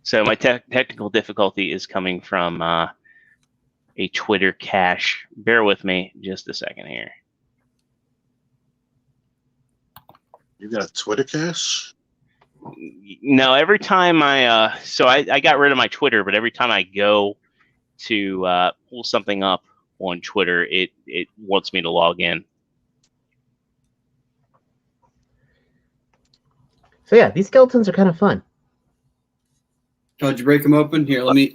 So my technical difficulty is coming from a Twitter cache. Bear with me just a second here. You got a Twitter cache? No, every time I got rid of my Twitter, but every time I go to pull something up on Twitter, it wants me to log in. So yeah, these skeletons are kind of fun. Oh, did you break them open? Here, let me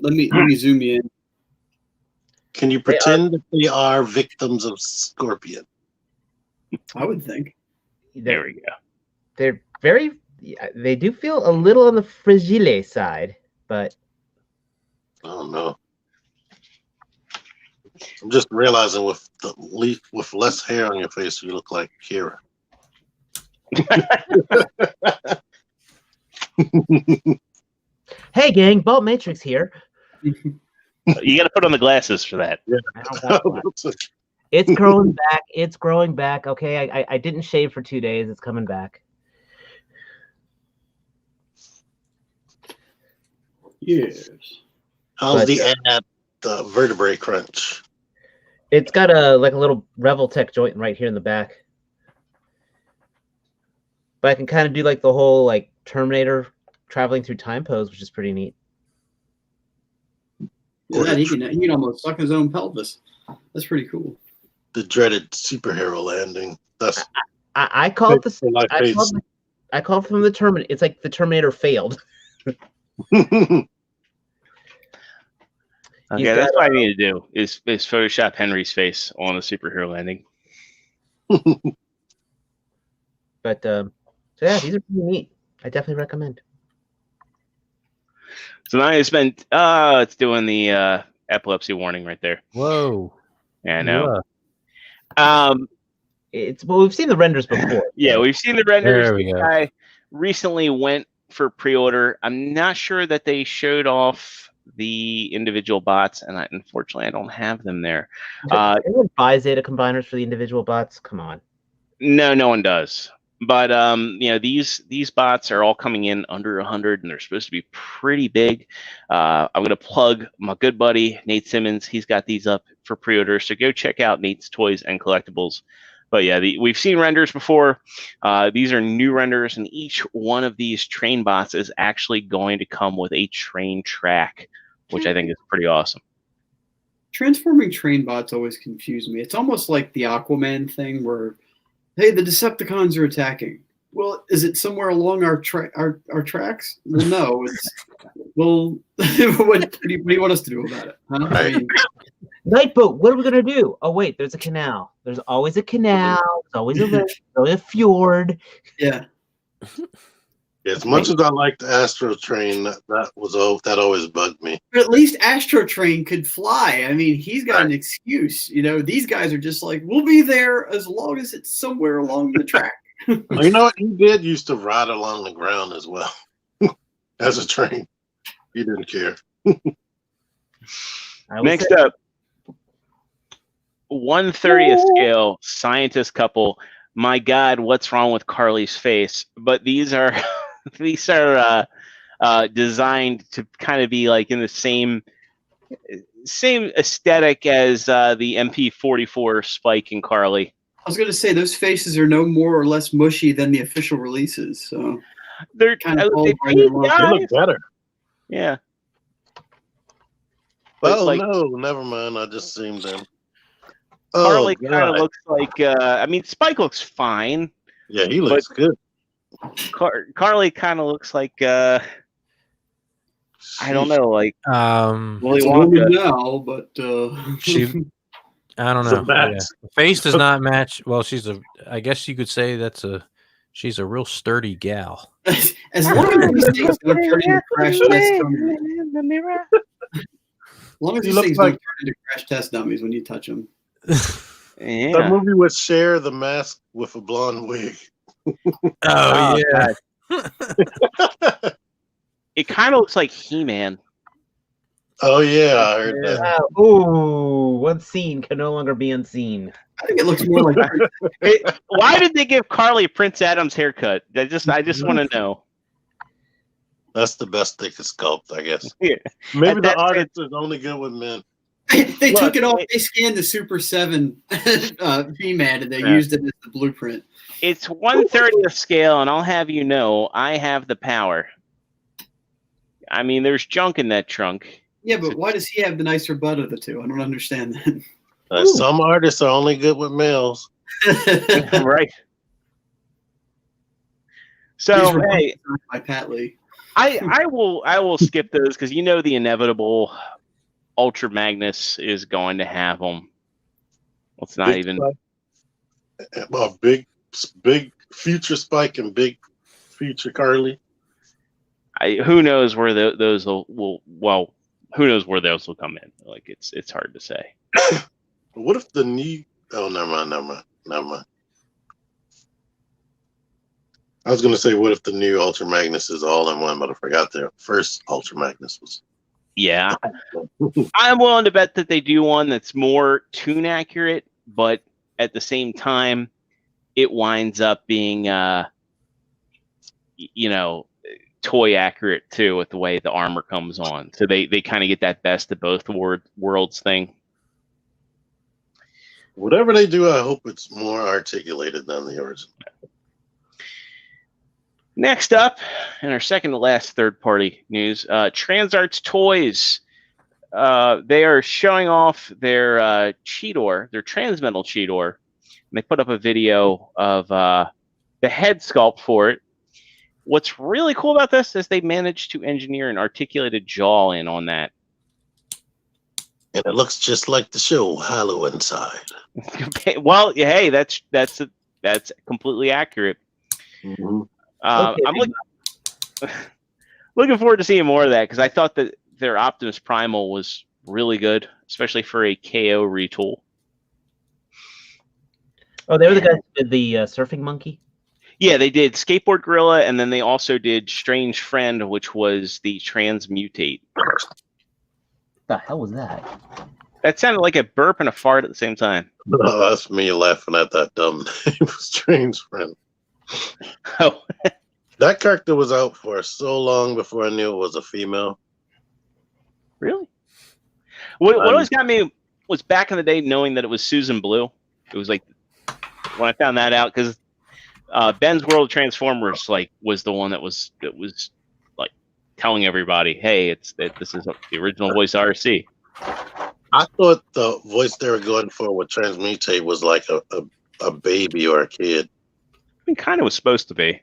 zoom you in. Can you pretend that they are victims of Scorpion? I would think. There we go. They're very. They do feel a little on the fragile side, but. Oh no! I'm just realizing with less hair on your face, you look like Kira. Hey gang, Bolt Matrix here. You got to put on the glasses for that. Yeah. It's growing back. It's growing back. Okay, I didn't shave for 2 days. It's coming back. Yes. How's the vertebrae crunch? It's got a little Revoltech joint right here in the back. But I can kind of do like the whole Terminator traveling through time pose, which is pretty neat. Yeah, he can almost suck his own pelvis. That's pretty cool. The dreaded superhero landing. That's I call it the I call it from the Terminator. It's like the Terminator failed. Okay, that's what I need to do is Photoshop Henry's face on the superhero landing. But so yeah, these are pretty neat. I definitely recommend. So now I spent it's doing the epilepsy warning right there. Whoa. Yeah, I know. We've seen the renders before. Yeah, we've seen the renders. There we go. I recently went for pre-order. I'm not sure that they showed off the individual bots, and unfortunately I don't have them there. Anyone buy Zeta combiners for the individual bots? Come on. No one does. But these bots are all coming in under 100, and they're supposed to be pretty big. I'm gonna plug my good buddy Nate Simmons. He's got these up for pre-order, so go check out Nate's Toys and Collectibles. But yeah, we've seen renders before. These are new renders, and each one of these train bots is actually going to come with a train track, which I think is pretty awesome. Transforming train bots always confuse me. It's almost like the Aquaman thing where, hey, the Decepticons are attacking. Well, is it somewhere along our tracks? Well, no. What do you want us to do about it? Huh? I mean, Nightboat, what are we gonna do? Oh wait, there's a canal. There's always a canal. There's always a fjord. Yeah. As much as I liked the Astro Train, that always bugged me. But at least Astro Train could fly. I mean, he's got an excuse. These guys are just like, we'll be there as long as it's somewhere along the track. Well, you know what? He did used to ride along the ground as well as a train. He didn't care. Next up, 1/30th scale scientist couple. My God, what's wrong with Carly's face? But these are designed to kind of be like in the same aesthetic as the MP44 Spike and Carly. I was going to say those faces are no more or less mushy than the official releases. So they're kind of they look better. Yeah. Well, no, never mind. I just seen them. Carly kind God. of looks like. I mean, Spike looks fine. Yeah, he looks good. Carly kind of looks like. I don't know, like Willy It's a woman Wonka. now, but she, I don't It's a know. match. Yeah. The face does not match. Well, I guess you could say she's a real sturdy gal. as long as these things don't turn into crash test dummies. As long as He these looks things like- don't turn into crash test dummies when you touch them. That Yeah. movie with Cher, the mask with a blonde wig. Oh yeah. God. It kind of looks like He-Man. Oh yeah, I heard that. Ooh, one scene can no longer be unseen. I think it looks more like Why did they give Carly a Prince Adams haircut? I just want to know. That's the best they could sculpt, I guess. Yeah. Maybe the That's- artist is only good with men. they took it off. Look, They scanned the Super 7 V-Man and they Yeah. used it as the blueprint. It's 1/30th scale, and I'll have you know, I have the power. I mean, there's junk in that trunk. Yeah, but why does he have the nicer butt of the two? I don't understand that. Some artists are only good with males. Right. These So were hey, by Pat Lee. I will skip those because you know the inevitable. Ultra Magnus is going to have them. Let's not Big even. Spike. Well, big future Spike and big future Carly. Who knows where those will? Well, who knows where those will come in? Like it's hard to say. What if the new? Oh, never mind. I was gonna say, what if the new Ultra Magnus is all in one? But I forgot their first Ultra Magnus was. Yeah, I'm willing to bet that they do one that's more tune accurate, but at the same time, it winds up being, toy accurate too with the way the armor comes on. So they kind of get that best of both worlds thing. Whatever they do, I hope it's more articulated than the original. Next up, in our second to last third-party news, Transarts Toys. They are showing off their Cheetor, their Transmetal Cheetor. And they put up a video of the head sculpt for it. What's really cool about this is they managed to engineer an articulated jaw in on that. And it looks just like the show, hollow inside. Well, hey, that's completely accurate. Mm-hmm. Okay. I'm looking forward to seeing more of that because I thought that their Optimus Primal was really good, especially for a KO retool. Oh, they were the guys who did the surfing monkey? Yeah, they did Skateboard Gorilla, and then they also did Strange Friend, which was the Transmutate. The hell was that? That sounded like a burp and a fart at the same time. Oh, that's me laughing at that dumb name. Strange Friend. Oh, That character was out for so long before I knew it was a female. really? What always got me was back in the day knowing that it was Susan Blue. It was like when I found that out because Ben's World of Transformers was the one that was like telling everybody, hey, this is the original voice RC. I thought the voice they were going for with Transmutate was like a baby or a kid. I mean, kind of was supposed to be.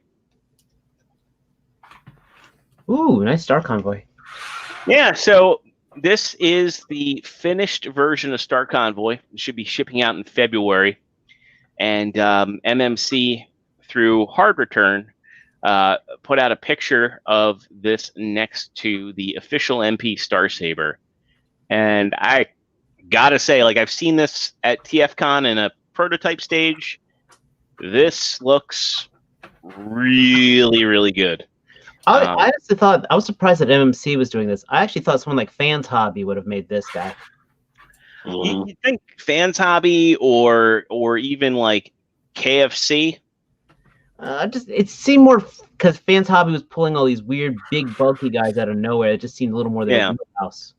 Ooh, nice Star Convoy. Yeah, so this is the finished version of Star Convoy. It should be shipping out in February. And MMC, through Hard Return, put out a picture of this next to the official MP Star Saber. And I gotta say, I've seen this at TFCon in a prototype stage. This looks really, really good. I honestly thought, I was surprised that MMC was doing this. I actually thought someone like Fans Hobby would have made this guy. You think Fans Hobby or even like KFC? It seemed more because Fans Hobby was pulling all these weird, big, bulky guys out of nowhere. It just seemed a little more their house.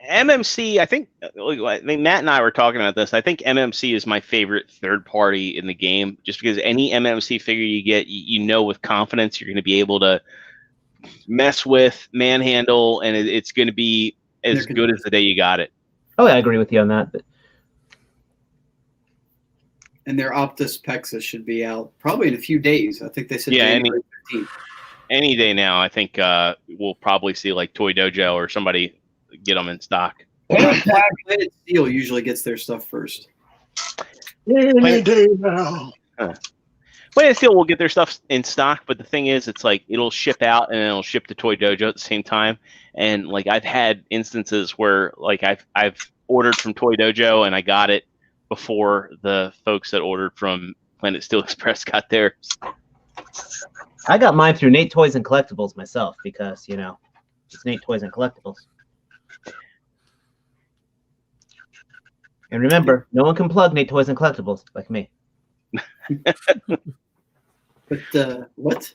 MMC, I think Matt and I were talking about this. I think MMC is my favorite third party in the game, just because any MMC figure you get, you know with confidence you're going to be able to mess with, manhandle, and it's going to be as good as the day you got it. Oh, yeah, I agree with you on that. But And their Optus Pexa should be out probably in a few days. I think they said Yeah, January 15th. Any day now, I think we'll probably see like Toy Dojo or somebody get them in stock. Planet Steel usually gets their stuff first. Any day now. Planet Steel will get their stuff in stock, but the thing is, it's like it'll ship out and then it'll ship to Toy Dojo at the same time. And like I've had instances where like I've ordered from Toy Dojo and I got it before the folks that ordered from Planet Steel Express got theirs. I got mine through Nate Toys and Collectibles myself because, you know, it's Nate Toys and Collectibles. And remember, no one can plug Nate Toys and Collectibles like me. But what?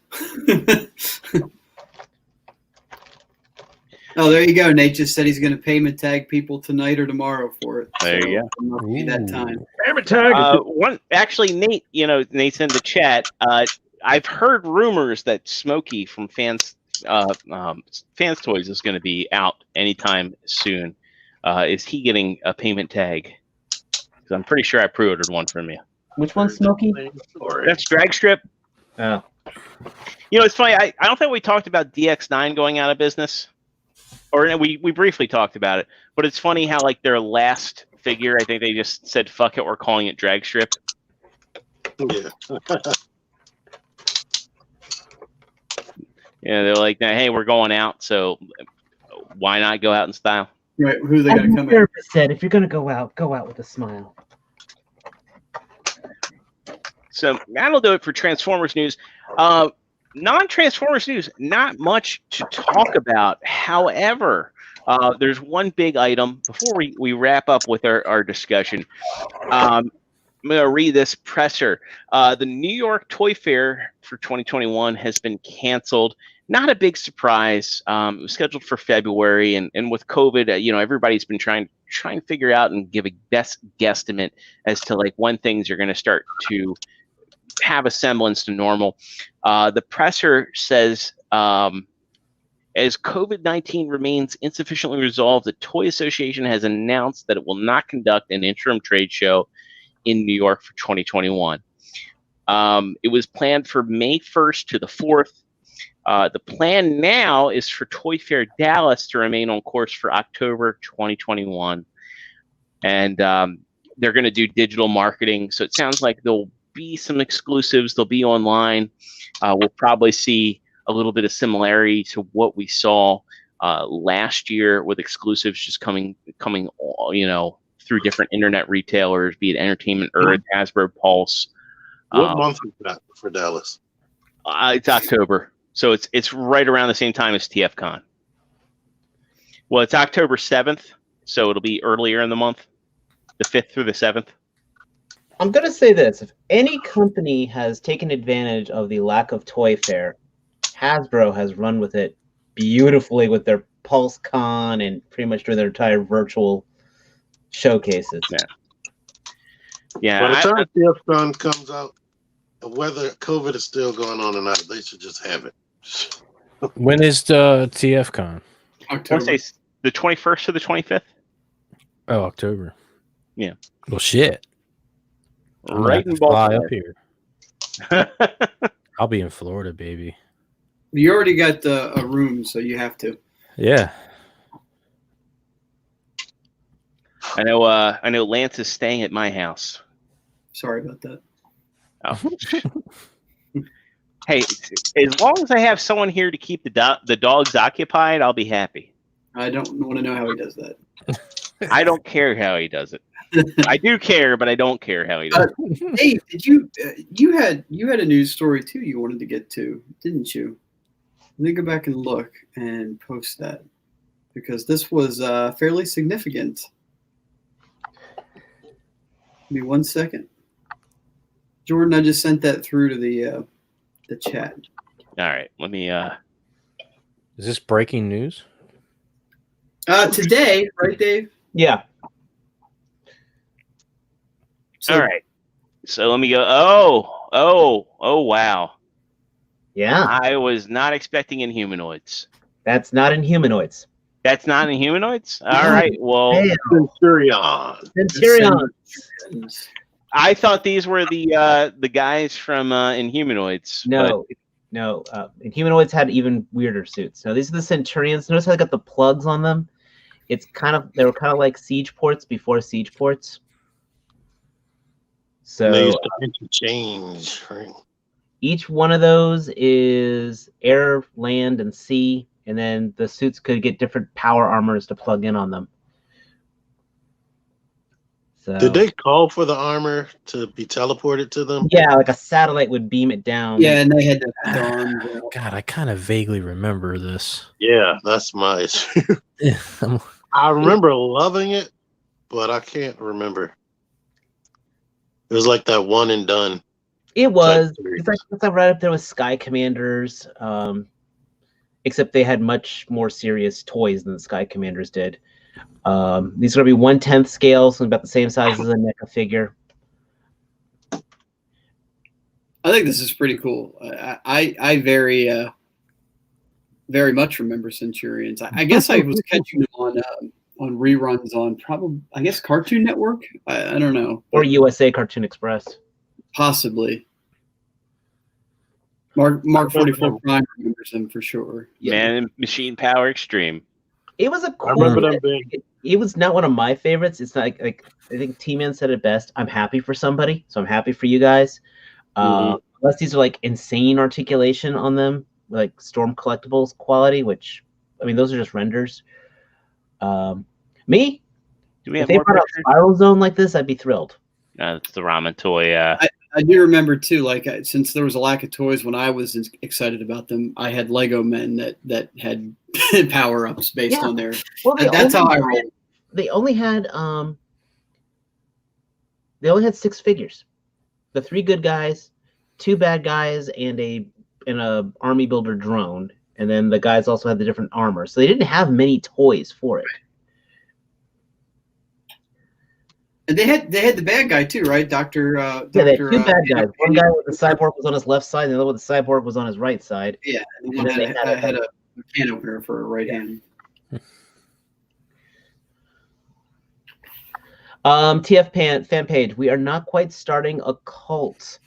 Oh, there you go. Nate just said he's going to payment tag people tonight or tomorrow for it. There you go. Must be that time. Payment tag. Actually, Nate, Nate's in the chat. I've heard rumors that Smokey from Fans Toys is going to be out anytime soon. Is he getting a payment tag? Because I'm pretty sure I pre-ordered one from you. Which one's Smokey? That's Drag Strip. Oh. It's funny. I don't think we talked about DX9 going out of business. Or we briefly talked about it. But it's funny how, like, their last figure, I think they just said, fuck it, we're calling it Drag Strip. Yeah. Yeah, they're like, hey, we're going out, so why not go out in style? Right, who are they going to come in? Said, if you're going to go out with a smile. So that'll do it for Transformers news. Non-Transformers news, not much to talk about. However, there's one big item before we wrap up with our discussion. I'm going to read this presser. The New York Toy Fair for 2021 has been canceled. Not a big surprise. It was scheduled for February, and with COVID, everybody's been trying to figure out and give a best guesstimate as to like when things are going to start to have a semblance to normal. The presser says, as COVID-19 remains insufficiently resolved, the Toy Association has announced that it will not conduct an interim trade show in New York for 2021. It was planned for May 1st to the 4th. The plan now is for Toy Fair Dallas to remain on course for October 2021. And they're going to do digital marketing. So it sounds like there'll be some exclusives. They'll be online. We'll probably see a little bit of similarity to what we saw last year with exclusives just coming, through different internet retailers, be it Entertainment Earth, Hasbro Pulse. What month is that for Dallas? It's October. So it's right around the same time as TFCon. Well, it's October 7th, so it'll be earlier in the month, the 5th through the 7th. I'm going to say this. If any company has taken advantage of the lack of Toy Fair, Hasbro has run with it beautifully with their PulseCon and pretty much doing their entire virtual showcases. Yeah. By the time TFCon comes out, whether COVID is still going on or not, they should just have it. When is the TFCon? I want to say the 21st to the 25th. Oh, October. Yeah. Well, shit. Right in fly Baltimore. up here. I'll be in Florida, baby. You already got a room, so you have to. Yeah. I know Lance is staying at my house. Sorry about that. Oh. Hey, as long as I have someone here to keep the dogs occupied, I'll be happy. I don't want to know how he does that. I don't care how he does it. I do care, but I don't care how he does it. Dave, did you had a news story too you wanted to get to, didn't you? Let me go back and look and post that because this was fairly significant. Give me 1 second. Jordan, I just sent that through to the chat. All right, let me. Is this breaking news? Today, right, Dave? Yeah. So, all right. So let me go. Oh, wow. Yeah. I was not expecting Inhumanoids. That's not Inhumanoids. That's not in humanoids? All right. Well, Damn. Centurion. Centurions. I thought these were the guys from Inhumanoids. No. Inhumanoids had even weirder suits. No, these are the Centurions. Notice how they got the plugs on them? They were kind of like siege ports before siege ports. And they So used to interchange, right? each one of those is air, land, and sea, and then the suits could get different power armors to plug in on them. So, Did they call for the armor to be teleported to them? Yeah, like a satellite would beam it down. Yeah, and they had to put their arms out. God, I kind of vaguely remember this. Yeah, that's my issue. I remember loving it, but I can't remember. It was like that one and done. It was. Series. It's like right up there with Sky Commanders, except they had much more serious toys than the Sky Commanders did. These are going to be 1/10 scale, so about the same size as a NECA figure. I think this is pretty cool. I very much remember Centurions. I guess I was catching them on reruns on I guess Cartoon Network. I don't know. Or USA Cartoon Express. Possibly. Mark 44 Prime remembers them for sure. Man, Machine Power Extreme. It was a cool. I remember them being. It was not one of my favorites. It's not like I think T-Man said it best. I'm happy for somebody, so I'm happy for you guys. Unless these are like insane articulation on them, like Storm Collectibles quality, which I mean those are just renders. Me, Do we if have they more brought out pictures? Spiral Zone like this, I'd be thrilled. It's the ramen toy. I do remember too. Like since there was a lack of toys when I was excited about them, I had Lego men that had power ups based on their. Well, That's how I roll. They only had 6 figures. The 3 good guys, 2 bad guys, and a army builder drone, and then the guys also had the different armor. So they didn't have many toys for it. And they had the bad guy too, right? Doctor. Yeah, they had 2 bad guys. One guy with the cyborg was on his left side, and the other with the cyborg was on his right side. Yeah, and one had a can opener for a right hand. TF fan page. We are not quite starting a cult.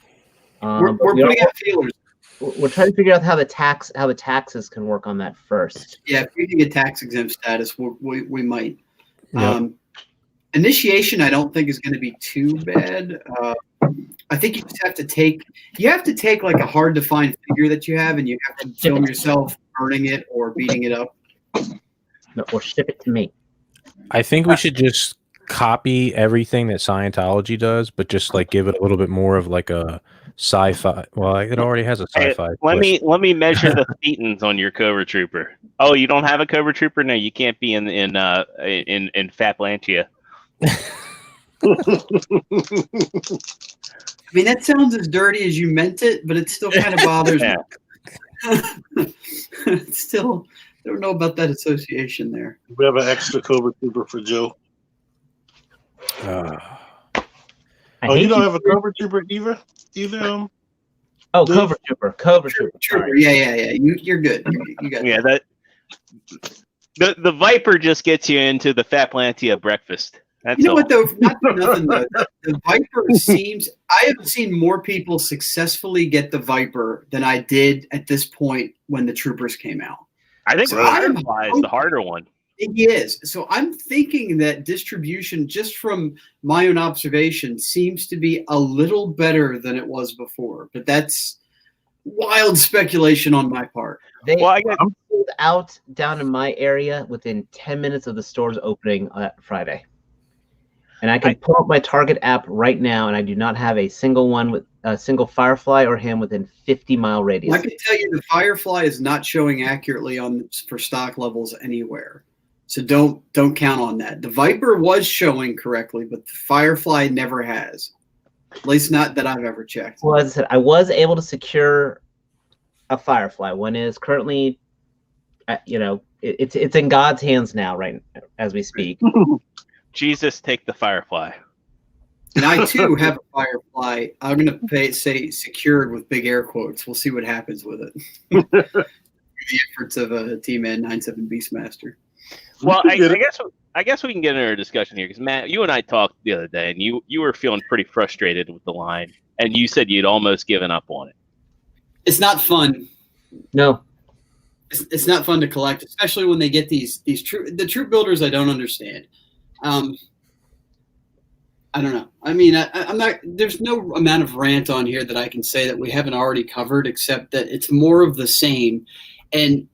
We're putting out feelers. We're trying to figure out how the taxes can work on that first. Yeah, if we can get tax exempt status, we might. Yep. Initiation, I don't think is going to be too bad. I think you just have to take like a hard to find figure that you have, and you have to film yourself burning it or beating it up. No, or ship it to me. I think we should just copy everything that Scientology does, but just like give it a little bit more of like a sci-fi. Well, it already has a sci-fi. Let me measure the thetans on your Cobra Trooper. Oh, you don't have a Cobra Trooper? No, you can't be in Fatlantia. I mean, that sounds as dirty as you meant it, but it still kind of bothers me. Still, I don't know about that association there. We have an extra Cobra Trooper for Joe. I You hate don't have a Cobra Trooper either? Oh, Cobra Trooper. Trooper. Yeah. You're good. You got that. The Viper just gets you into the Fatlantia breakfast. That's you know all. what though? Not for nothing though. The Viper seems. I have seen more people successfully get the Viper than I did at this point when the Troopers came out. I think So Firefly is the harder one. It is. So I'm thinking that distribution, just from my own observation, seems to be a little better than it was before. But that's wild speculation on my part. They Well, I got sold out down in my area within 10 minutes of the stores opening on Friday. And I can pull up my Target app right now, and I do not have a single one with a single Firefly or him within 50-mile radius. I can tell you the Firefly is not showing accurately for stock levels anywhere. So don't count on that. The Viper was showing correctly, but the Firefly never has. At least not that I've ever checked. Well, as I said, I was able to secure a Firefly. One is currently, it's in God's hands now, right as we speak. Jesus, take the Firefly. And I too have a Firefly. I'm going to say secured with big air quotes. We'll see what happens with it. The efforts of a T-Man 97 Beastmaster. Well, We get it. I guess we can get into a discussion here because Matt, you and I talked the other day, and you were feeling pretty frustrated with the line, and you said you'd almost given up on it. It's not fun. No. It's not fun to collect, especially when they get the troop builders. I don't understand. I don't know. I mean, I'm not. There's no amount of rant on here that I can say that we haven't already covered, except that it's more of the same. And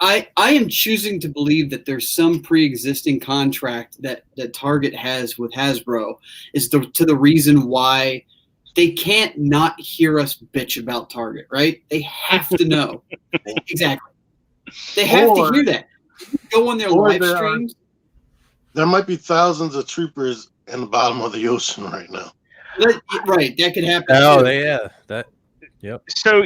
I am choosing to believe that there's some pre-existing contract that Target has with Hasbro to the reason why they can't not hear us bitch about Target, right? They have to know. Exactly. They have to hear that. Go on their live streams. There might be thousands of troopers in the bottom of the ocean right now. Right, that could happen. Oh, too. Yep. So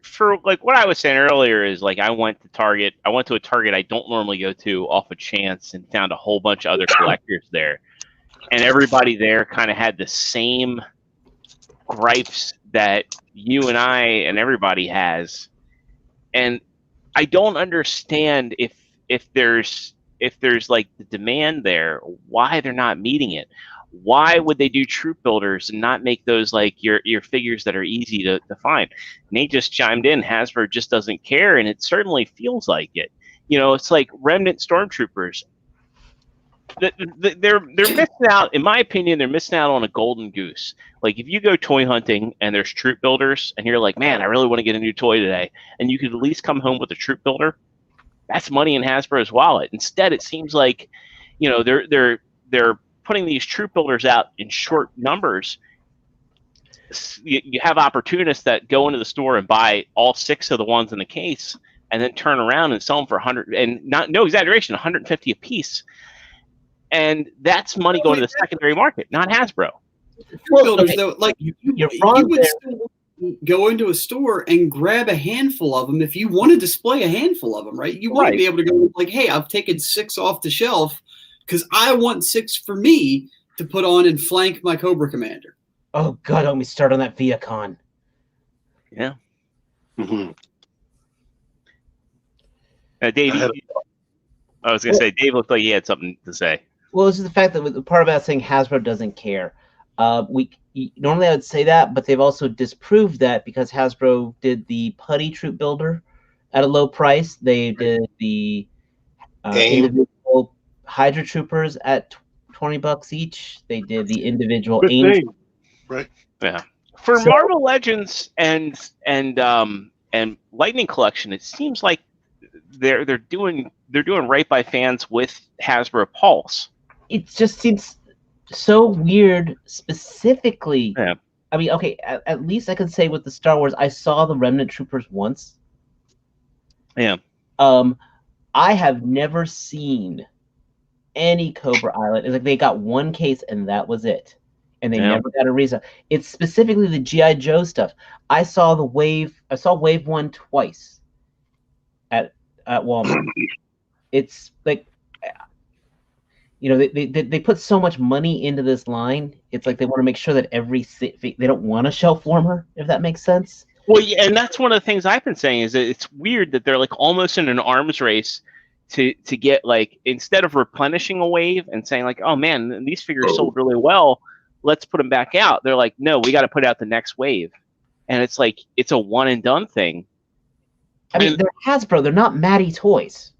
for like what I was saying earlier is like I went to Target. I went to a Target I don't normally go to off a chance and found a whole bunch of other collectors there, and everybody there kind of had the same gripes that you and I and everybody has, and I don't understand if there's like the demand there, why they're not meeting it. Why would they do troop builders and not make those like your figures that are easy to find? Nate just chimed in, Hasbro just doesn't care, and it certainly feels like it. You know, it's like Remnant Stormtroopers. They're missing out, in my opinion, they're missing out on a golden goose. Like if you go toy hunting and there's troop builders and you're like, man, I really want to get a new toy today, and you could at least come home with a troop builder, that's money in Hasbro's wallet. Instead, it seems like, you know, they're putting these troop builders out in short numbers. You have opportunists that go into the store and buy all 6 of the ones in the case, and then turn around and sell them for 100, and no exaggeration, 150 a piece. And that's money going to the secondary market, not Hasbro. Troop builders, though, like you're you wrong would there. still go into a store and grab a handful of them if you want to display a handful of them, right? You want to Right. be able to go like, hey, I've taken 6 off the shelf because I want 6 for me to put on and flank my Cobra Commander. Oh God, don't me start on that Viacon. Yeah. Mhm. Dave, I was going to say, Dave looked like he had something to say. Well, this is the fact that the part about saying Hasbro doesn't care. Normally I would say that, but they've also disproved that because Hasbro did the putty troop builder at a low price. They did the individual Hydra troopers at $20 each. They did the individual Good Angel. thing, right? Yeah. For So- Marvel Legends and Lightning Collection, it seems like they're doing right by fans with Hasbro Pulse. It just seems so weird, specifically. Yeah. I mean, okay, at least I can say with the Star Wars, I saw the Remnant Troopers once. Yeah. I have never seen any Cobra Island. It's like they got one case and that was it, and they never got a reason. It's specifically the GI Joe stuff. I saw Wave 1 twice at Walmart. It's like, you know, they put so much money into this line. It's like they want to make sure that they don't want a shelf warmer, if that makes sense. Well, yeah, and that's one of the things I've been saying is that it's weird that they're like almost in an arms race to get, like, instead of replenishing a wave and saying like, oh man, these figures sold really well, let's put them back out. They're like, no, we got to put out the next wave, and it's like it's a one and done thing. I mean, they're Hasbro. They're not Matty Toys.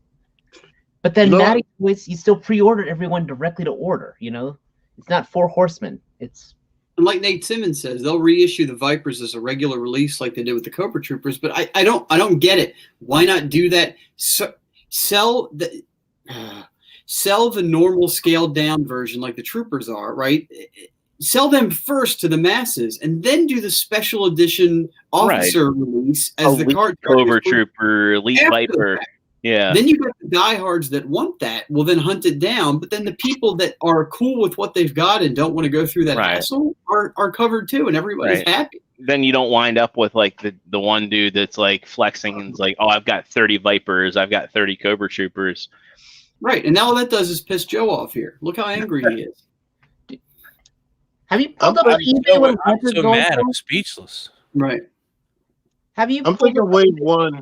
But then Matty Toys, you still pre-order everyone directly to order. You know, it's not Four Horsemen. It's And like Nate Simmons says, they'll reissue the Vipers as a regular release like they did with the Cobra Troopers. But I don't get it. Why not do that? Sell the normal scaled down version like the Troopers are, right? Sell them first to the masses, and then do the special edition officer release as the card. Cobra Trooper, Elite Viper. Yeah. Then you got the diehards that want that will then hunt it down, but then the people that are cool with what they've got and don't want to go through that hassle are covered too, and everybody's happy. Then you don't wind up with like the one dude that's like flexing and is like, oh, I've got 30 Vipers, I've got 30 Cobra Troopers. Right, and now all that does is piss Joe off here. Look how angry he is. Have you pulled up on eBay when I'm so mad, I'm speechless. Right. Have you? I'm thinking Wave 1.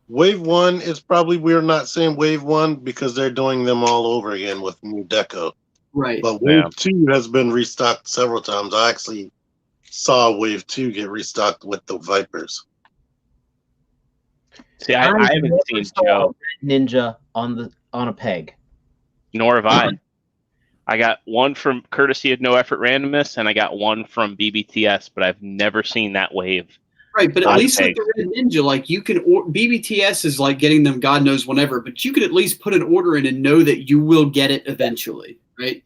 Wave 1 is probably, we're not saying Wave 1 because they're doing them all over again with new deco. Right. But Wave 2 has been restocked several times. I actually saw Wave 2 get restocked with the Vipers. See, I haven't seen Joe Ninja on a peg. Nor have I. I got one from courtesy of No Effort Randomness, and I got one from BBTS, but I've never seen that wave. Right, but at least with the Red Ninja, like you can, BBTS is like getting them God knows whenever, but you could at least put an order in and know that you will get it eventually, right?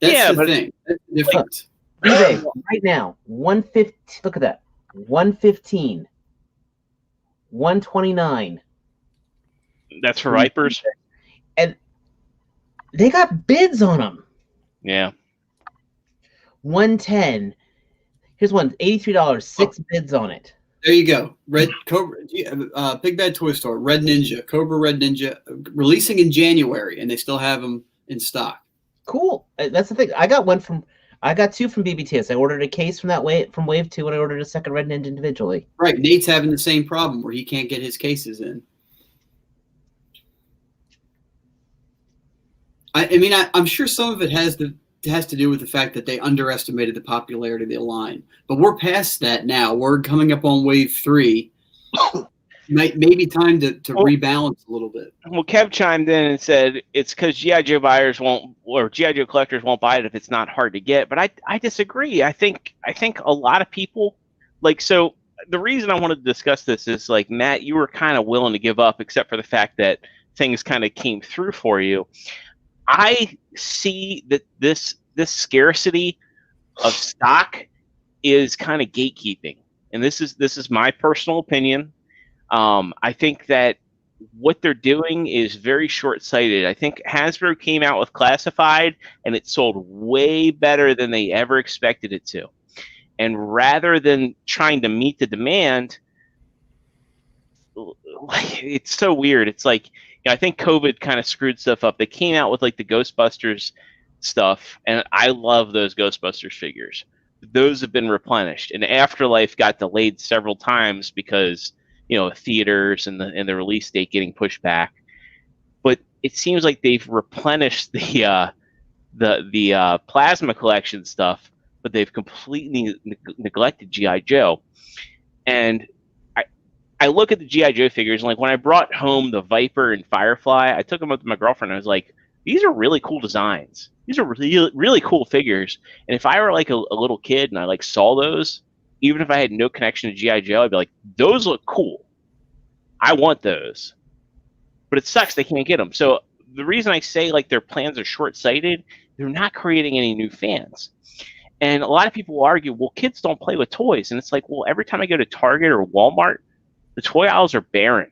That's the thing. That's the difference. eBay right now, 150. Look at that, 115, 129. That's for Vipers, and they got bids on them. Yeah. 110. Here's one, $83, 6 bids on it. There you go. Red Cobra, Big Bad Toy Store, Red Ninja, Cobra Red Ninja, releasing in January, and they still have them in stock. Cool. That's the thing. I got two from BBTS. I ordered a case from Wave 2, and I ordered a second Red Ninja individually. Right. Nate's having the same problem where he can't get his cases in. I mean, I'm sure some of it has to do with the fact that they underestimated the popularity of the line. But we're past that now. We're coming up on Wave 3. Maybe time to rebalance a little bit. Well, Kev chimed in and said it's because G.I. Joe buyers won't, or G.I. Joe collectors won't buy it if it's not hard to get. But I disagree. I think a lot of people, like, so the reason I wanted to discuss this is, like, Matt, you were kind of willing to give up, except for the fact that things kind of came through for you. I see that this scarcity of stock is kind of gatekeeping, and this is my personal opinion. I think that what they're doing is very short-sighted. I think Hasbro came out with Classified, and it sold way better than they ever expected it to. And rather than trying to meet the demand, it's so weird. It's like, I think COVID kind of screwed stuff up. They came out with like the Ghostbusters stuff, and I love those Ghostbusters figures. Those have been replenished, and Afterlife got delayed several times because theaters and the release date getting pushed back. But it seems like they've replenished the plasma collection stuff, but they've completely neglected G.I. Joe. And I look at the G.I. Joe figures, and like when I brought home the Viper and Firefly, I took them up to my girlfriend, and I was like, these are really cool designs. These are really, really cool figures. And if I were like a little kid and I like saw those, even if I had no connection to G.I. Joe, I'd be like, those look cool. I want those. But it sucks they can't get them. So the reason I say like their plans are short-sighted, they're not creating any new fans. And a lot of people will argue, well, kids don't play with toys. And it's like, well, every time I go to Target or Walmart, the toy aisles are barren.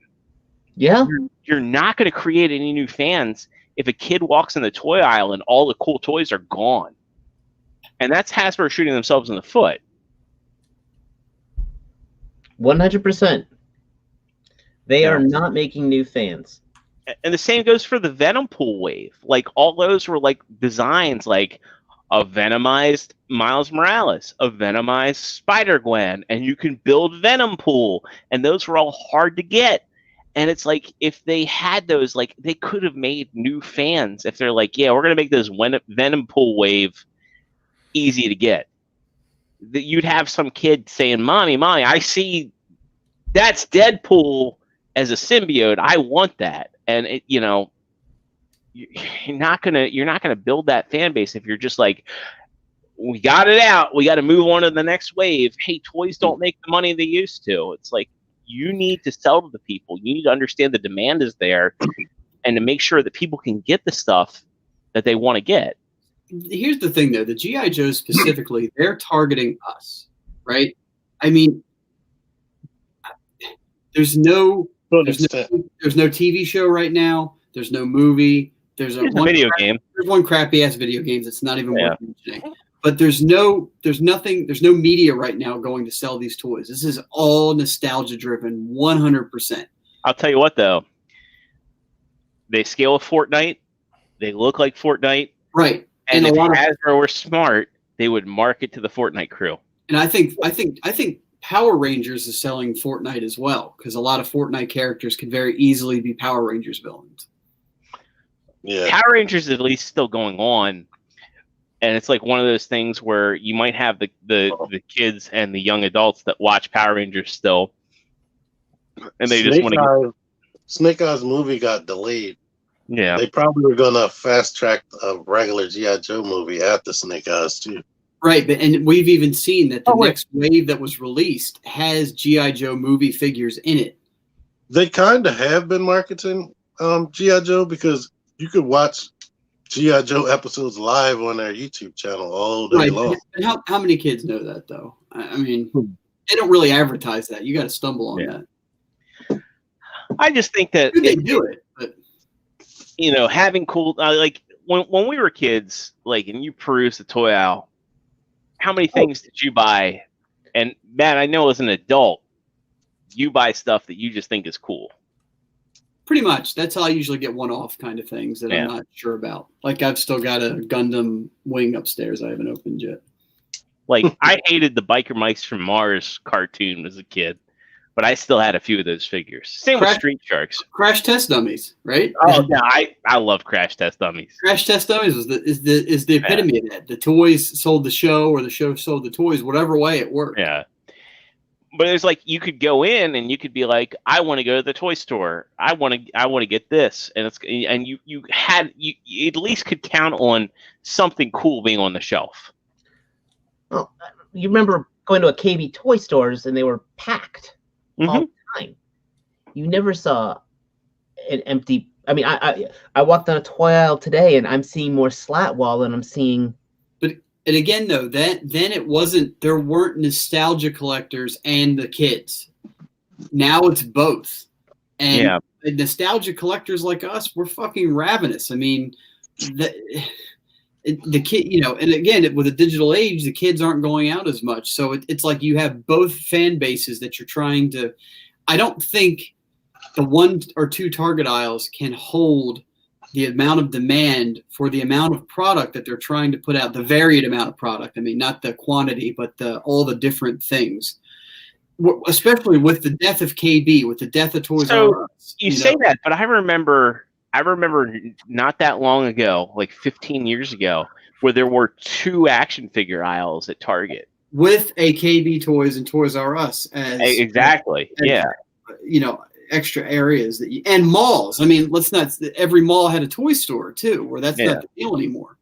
Yeah. You're not going to create any new fans if a kid walks in the toy aisle and all the cool toys are gone. And that's Hasbro shooting themselves in the foot. 100%. They are not making new fans. And the same goes for the Venom Pool wave. Like, all those were like designs like a Venomized Miles Morales, a Venomized Spider-Gwen, and you can build Venom Pool, and those were all hard to get. And it's like, if they had those, like, they could have made new fans if they're like, yeah, we're going to make this Venom Pool wave easy to get. That you'd have some kid saying, Mommy, I see that's Deadpool as a symbiote. I want that. And it, you're not gonna build that fan base if you're just like, we got it out, we got to move on to the next wave. Hey, toys don't make the money they used to. It's like, you need to sell to the people. You need to understand the demand is there, and to make sure that people can get the stuff that they want to get. Here's the thing, though. The G.I. Joe specifically, they're targeting us, right? I mean, there's no TV show right now. There's no movie. There's a video game. There's one crappy ass video game that's not even worth mentioning. But there's no media right now going to sell these toys. This is all nostalgia driven, 100%. I'll tell you what, though. They scale with Fortnite. They look like Fortnite. Right. And if Hasbro were smart, they would market to the Fortnite crew. And I think Power Rangers is selling Fortnite as well, because a lot of Fortnite characters could very easily be Power Rangers villains. Yeah. Power Rangers is at least still going on, and it's like one of those things where you might have the kids and the young adults that watch Power Rangers still, and they just want to. Snake Eyes movie got delayed. Yeah, They probably were gonna fast track a regular G.I. Joe movie after Snake Eyes too. Right, and we've even seen that the next wave that was released has G.I. Joe movie figures in it. They kind of have been marketing G.I. Joe, because you could watch G.I. Joe episodes live on their YouTube channel all day long. And how many kids know that, though? I mean, they don't really advertise that. You got to stumble on that. I just think that they do it, but having cool like when we were kids, like, and you peruse the toy aisle, how many things did you buy? And man, I know as an adult, you buy stuff that you just think is cool. Pretty much. That's how I usually get one-off kind of things that I'm not sure about. Like, I've still got a Gundam wing upstairs I haven't opened yet. Like, I hated the Biker Mice from Mars cartoon as a kid, but I still had a few of those figures. Same with Street Sharks. Crash Test Dummies, right? Oh, no, I love Crash Test Dummies. Crash Test Dummies is the epitome of that. The toys sold the show, or the show sold the toys, whatever way it worked. Yeah. But it's like you could go in and you could be like, I want to go to the toy store. I want to get this, and you at least could count on something cool being on the shelf. Well, you remember going to a KB toy stores and they were packed all the time. You never saw an empty. I mean, I walked on a toy aisle today and I'm seeing more slat wall than I'm seeing. And again, though, then it wasn't. There weren't nostalgia collectors and the kids. Now it's both. And nostalgia collectors like us, we're fucking ravenous. I mean, the kid, and again, with a digital age, the kids aren't going out as much. So it's like you have both fan bases that you're trying to. I don't think the 1 or 2 target aisles can hold the amount of demand for the amount of product that they're trying to put out, the varied amount of product. I mean, not the quantity, but all the different things, especially with the death of KB, with the death of Toys R Us. You say that, but I remember not that long ago, like 15 years ago, where there were 2 action figure aisles at Target. With a KB Toys and Toys R Us. Exactly. Extra areas and malls. I mean, every mall had a toy store too, where that's not the deal anymore.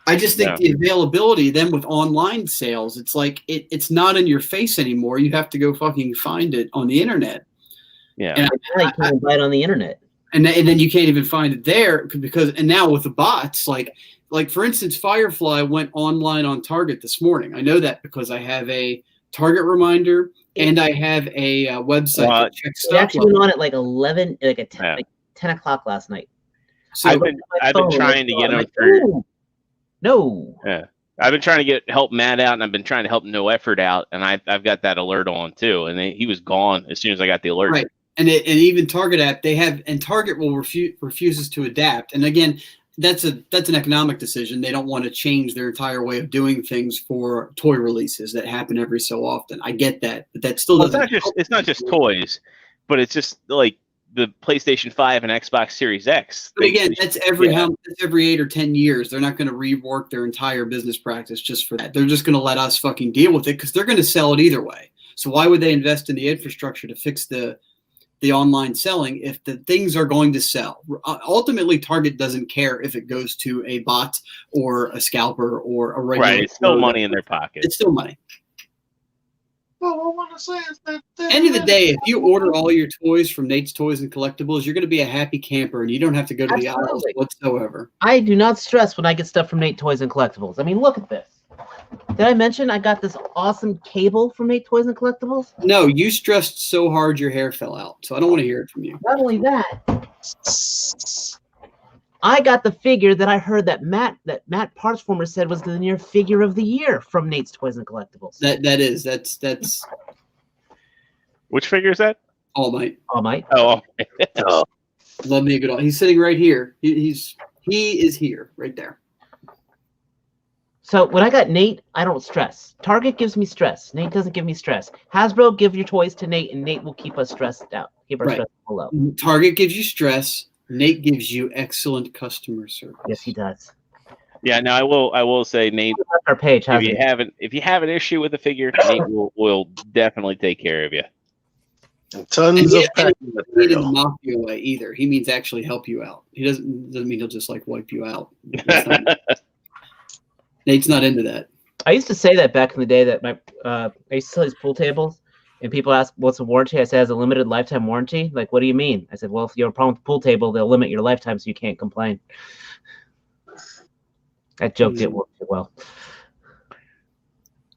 I just think the availability then with online sales, it's like it's not in your face anymore. You have to go fucking find it on the internet. Yeah, and you can't buy it on the internet, and then you can't even find it there and now with the bots, like for instance, Firefly went online on Target this morning. I know that because I have a Target reminder. And I have a website that checks stuff. It actually went on at like 11, like 10 o'clock last night. So I've been trying to get him through. No. Yeah, I've been trying to help Matt out, and I've been trying to help No Effort out, and I've got that alert on too, and he was gone as soon as I got the alert. Right, and even Target app Target will refuses to adapt, and again. That's an economic decision. They don't want to change their entire way of doing things for toy releases that happen every so often. I get that, but that still doesn't. It's not just toys, but it's just like the PlayStation 5 and Xbox Series X. But again, that's every 8 or 10 years. They're not going to rework their entire business practice just for that. They're just going to let us fucking deal with it because they're going to sell it either way. So why would they invest in the infrastructure to fix the online selling if the things are going to sell? Ultimately, Target doesn't care if it goes to a bot or a scalper or a regular. Right, it's still money in their pocket. It's still money. Well, I want to say is that end of the day, if you order all your toys from Nate's Toys and Collectibles, you're going to be a happy camper, and you don't have to go to the aisles whatsoever. I do not stress when I get stuff from Nate Toys and Collectibles. I mean, look at this. Did I mention I got this awesome cable from Nate Toys and Collectibles? No, you stressed so hard your hair fell out, so I don't want to hear it from you. Not only that, I got the figure that I heard that Matt Partsformer said was the near figure of the year from Nate's Toys and Collectibles. That's. Which figure is that? All Might. All Might. Oh. Love me a good. He's sitting right here. He is here, right there. So when I got Nate, I don't stress. Target gives me stress. Nate doesn't give me stress. Hasbro, give your toys to Nate, and Nate will keep us stressed out. Keep our stress low. Target gives you stress. Nate gives you excellent customer service. Yes, he does. Yeah, no, I will say, Nate, Our page, if you have an issue with the figure, Nate will definitely take care of you. And tons of packing He doesn't mean in the material. mafia way either. He means actually help you out. He doesn't mean he'll just like wipe you out. Nate's not into that. I used to say that back in the day that I used to sell these pool tables, and people ask, "What's a warranty?" I said, "It has a limited lifetime warranty." Like, what do you mean? I said, "Well, if you have a problem with the pool table, they'll limit your lifetime so you can't complain." That joke didn't work too well.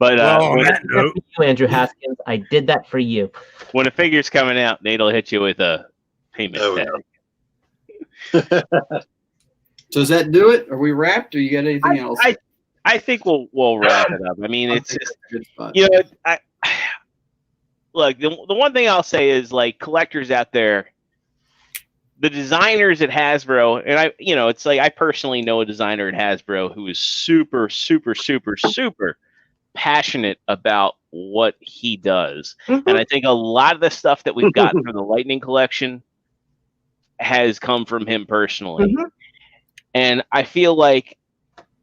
But on that note, you, Andrew Haskins, I did that for you. when a figure's coming out, Nate'll hit you with a payment tag. So does that do it? Are we wrapped, or you got anything else? I think we'll wrap it up. I mean, it's just, look, the one thing I'll say is, like, collectors out there, the designers at Hasbro, and it's like I personally know a designer at Hasbro who is super, super, super, super passionate about what he does. Mm-hmm. And I think a lot of the stuff that we've gotten from the Lightning collection has come from him personally. Mm-hmm. And I feel like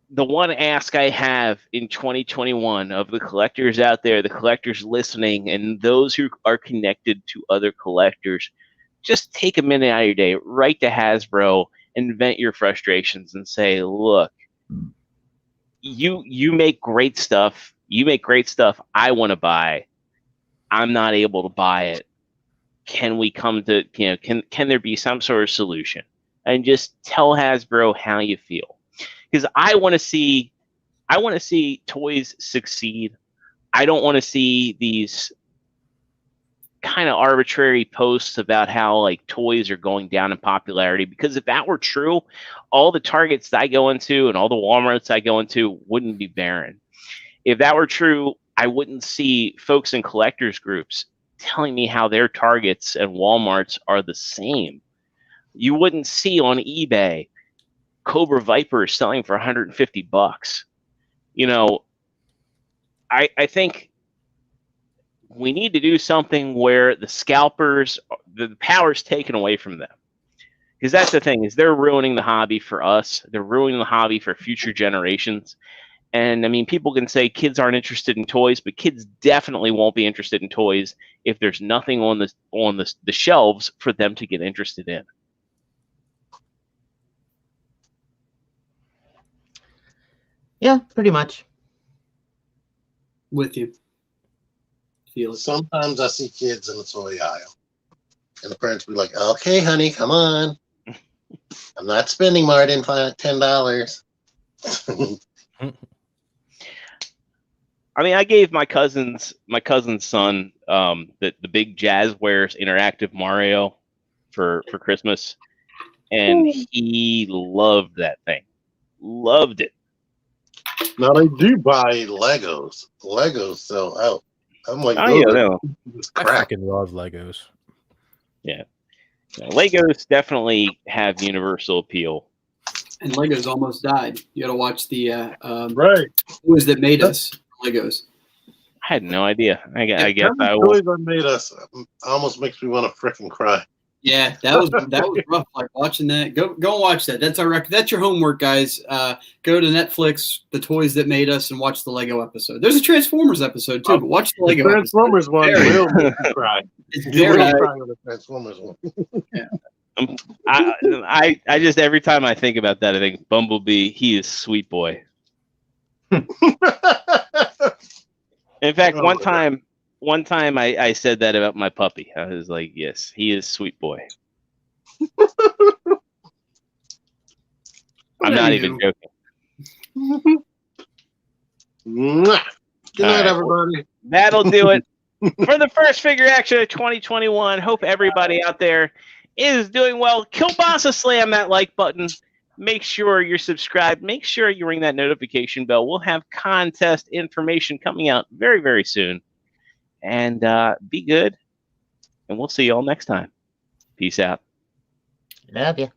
the one ask I have in 2021 of the collectors out there, the collectors listening, and those who are connected to other collectors, just take a minute out of your day, write to Hasbro, and vent your frustrations and say, look, you make great stuff. You make great stuff I want to buy. I'm not able to buy it. Can we come to, can there be some sort of solution? And just tell Hasbro how you feel. Because I want to see toys succeed. I don't want to see these kind of arbitrary posts about how, like, toys are going down in popularity, because if that were true, all the Targets that I go into and all the Walmarts I go into wouldn't be barren. If that were true, I wouldn't see folks in collectors groups telling me how their Targets and Walmarts are the same. You wouldn't see on eBay Cobra Vipers selling for $150. I think we need to do something where the scalpers, the power's taken away from them. Because that's the thing, is they're ruining the hobby for us. They're ruining the hobby for future generations. And I mean, people can say kids aren't interested in toys, but kids definitely won't be interested in toys if there's nothing on the shelves for them to get interested in. Yeah, pretty much. With you. Feel it. Sometimes I see kids in the toy aisle, and the parents be like, "Okay, honey, come on. I'm not spending more than $10." I mean, I gave my cousin's son the big Jazzwares interactive Mario for Christmas, and he loved that thing. Loved it. Now they do buy Legos. Legos sell out. I'm like, oh yeah, this I crap. freaking love Legos. Yeah. Legos definitely have universal appeal. And Legos almost died. You got to watch the Right. Toys That Made Us Legos. I had no idea. I guess I Toys will. that made us almost makes me want to freaking cry. Yeah, that was rough. Like watching that. Go and watch that. That's our That's your homework, guys. Go to Netflix, The Toys That Made Us, and watch the Lego episode. There's a Transformers episode too, but watch the Lego Transformers one will make you cry. It's You very will cry with the Transformers one. I just, every time I think about that, I think Bumblebee, he is sweet boy. In fact, one time I said that about my puppy. I was like, yes, he is sweet boy. I'm not even joking. Mwah. Good night, everybody. That'll do it for the first figure action of 2021. Hope everybody out there is doing well. Kielbasa, slam that like button. Make sure you're subscribed. Make sure you ring that notification bell. We'll have contest information coming out very, very soon. And be good. And we'll see you all next time. Peace out. Love you.